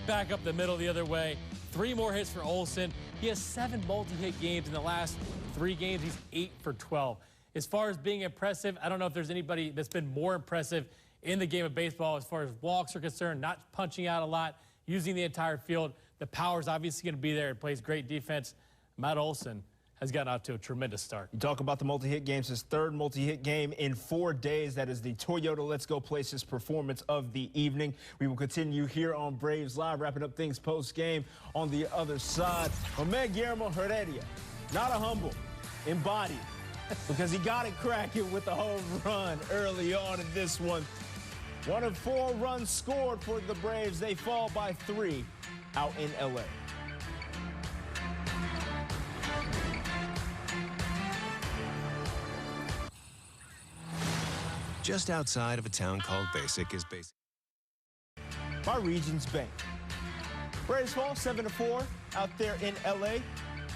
back up the middle the other way. 3 more hits for Olson. He has 7 multi-hit games in the last 3 games. He's 8 for 12. As far as being impressive, I don't know if there's anybody that's been more impressive in the game of baseball as far as walks are concerned, not punching out a lot, using the entire field. The power's obviously going to be there. It plays great defense. Matt Olson has gotten out to a tremendous start. You talk about the multi-hit games, his 3rd multi-hit game in 4 days. That is the Toyota Let's Go Places performance of the evening. We will continue here on Braves Live, wrapping up things post-game on the other side. Omega Guillermo Heredia, not a humble, embodied, because he got it cracking with the home run early on in this one. 1 of 4 runs scored for the Braves. They fall by 3 out in L.A. Just outside of a town called Basic is Basic. By Regions Bank. Braves fall 7-4 out there in L.A.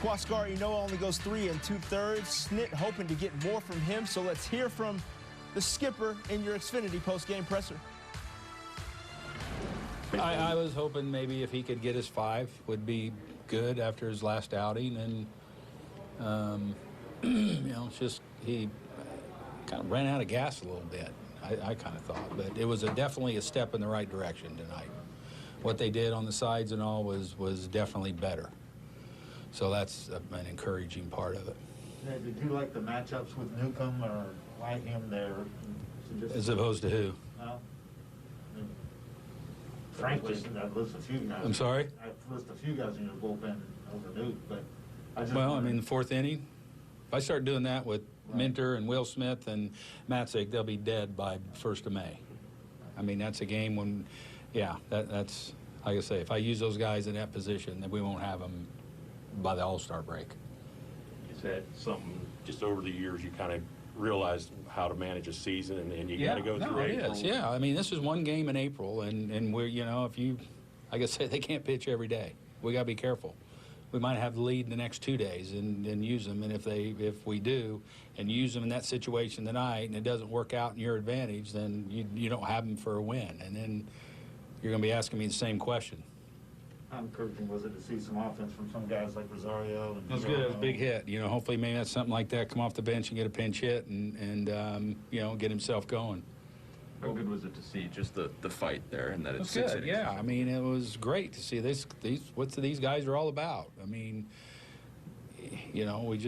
Huascar Ynoa only goes 3 2/3. Snit hoping to get more from him, so let's hear from the skipper in your Xfinity post-game presser. I was hoping maybe if he could get his 5 would be good after his last outing, and you know, it's just he kind of ran out of gas a little bit. I kind of thought, but it was definitely a step in the right direction tonight. What they did on the sides and all was definitely better. So that's an encouraging part of it. Yeah, did you like the matchups with Newcomb or like him there? As opposed to who? Well, Frank was, I listed a few guys. I'm sorry? I listed a few guys in your bullpen over Nuke, but I just Well, I mean, the 4th inning, if I start doing that with Minter and Will Smith and Matzik, they'll be dead by 1st of May. I mean, that's a game when, yeah, that's, like I say, if I use those guys in that position, then we won't have them by the All-Star break. Is that something just over the years you kind of realized how to manage a season, and you got to go through April? It is, yeah. I mean, this is one game in April, and we're, you know, if you, like I say, they can't pitch every day. We got to be careful. We might have the lead in the next 2 days and use them, and if we do and use them in that situation tonight and it doesn't work out in your advantage, then you don't have them for a win, and then you're going to be asking me the same question. How encouraging was it to see some offense from some guys like Rosario? And It was good. It was a big hit. You know, hopefully maybe that's something like that, come off the bench and get a pinch hit and you know, get himself going. How good was it to see just the fight there and that it's good? Yeah, I mean, it was great to see what these guys are all about. I mean, you know, we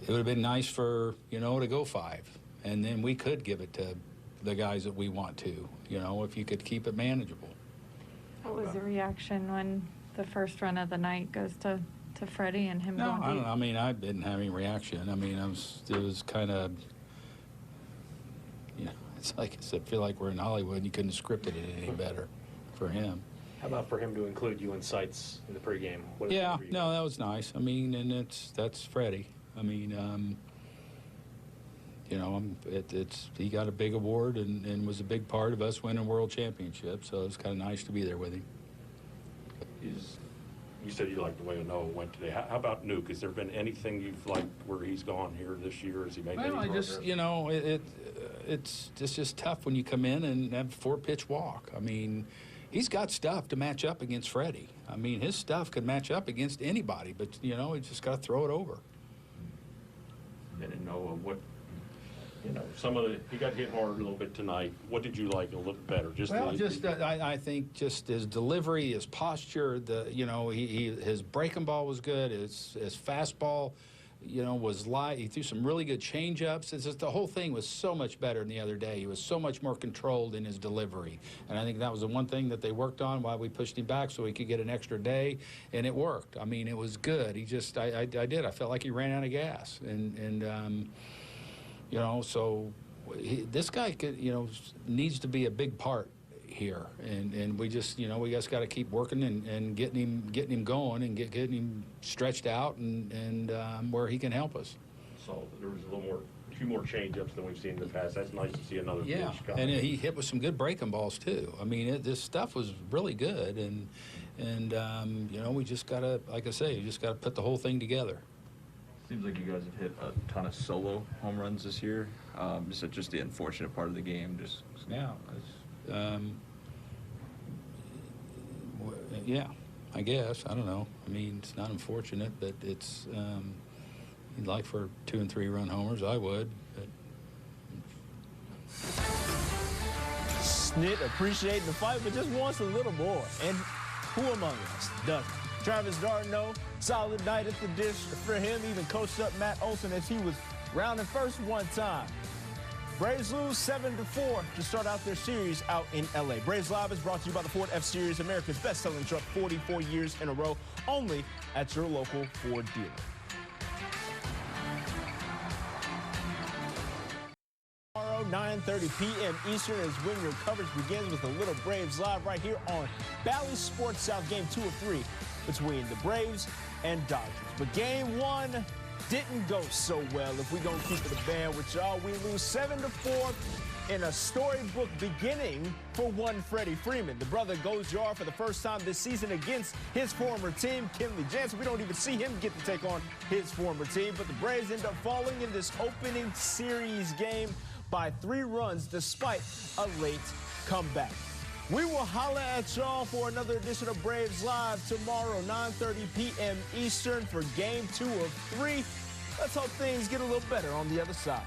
it would have been nice for, to go 5. And then we could give it to the guys that we want to, if you could keep it manageable. What was the reaction when the first run of the night goes to Freddie and him No, going I don't deep? know. I mean, I didn't have any reaction. I mean, it was kind of, it's like I feel like we're in Hollywood. You couldn't have scripted it any better for him. How about for him to include you in sights in the pregame? Yeah, no, that was nice. I mean, and that's Freddie. I mean, he got a big award and was a big part of us winning world championships. So it was kind of nice to be there with him. You said you liked the way Noah went today. How about Nuke? Has there been anything you've liked where he's gone here this year? Has he made any progress? It's just tough when you come in and have a 4-pitch walk. I mean, he's got stuff to match up against Freddie. I mean, his stuff could match up against anybody, but, he just got to throw it over. And in Noah, he got hit hard a little bit tonight. What did you like a little better? I think just his delivery, his posture, his breaking ball was good. His fastball, was light. He threw some really good changeups. It's just the whole thing was so much better than the other day. He was so much more controlled in his delivery, and I think that was the one thing that they worked on while we pushed him back so he could get an extra day, and it worked. I mean, it was good. He just, I felt like he ran out of gas, and so this guy could, needs to be a big part here, and we just, we just got to keep working and getting him going and getting him stretched out and where he can help us. So there was a few more change-ups than we've seen in the past. That's nice to see another pitch come. And he hit with some good breaking balls too. I mean, this stuff was really good, and we just got to, like I say, you just got to put the whole thing together. Seems like you guys have hit a ton of solo home runs this year. Is it just the unfortunate part of the game? Yeah, I guess. I don't know. I mean, it's not unfortunate, but it's you'd like for 2- and 3-run homers. I would. But. Snit appreciating the fight, but just wants a little more. And who among us doesn't? Travis Darno, solid night at the dish for him. Even coached up Matt Olson as he was rounding first one time. Braves lose 7-4 to start out their series out in L.A. Braves Live is brought to you by the Ford F-Series, America's best-selling truck 44 years in a row, only at your local Ford dealer. Tomorrow, 9:30 p.m. Eastern is when your coverage begins with a little Braves Live right here on Bally Sports South, Game 2 of 3 between the Braves and Dodgers. But Game 1 didn't go so well. If we're going to keep it a band with y'all, we lose 7-4 in a storybook beginning for one Freddie Freeman. The brother goes yard for the first time this season against his former team, Kenley Jansen. We don't even see him get to take on his former team, but the Braves end up falling in this opening series game by 3 runs despite a late comeback. We will holler at y'all for another edition of Braves Live tomorrow, 9:30 p.m. Eastern for Game 2 of 3. Let's hope things get a little better on the other side.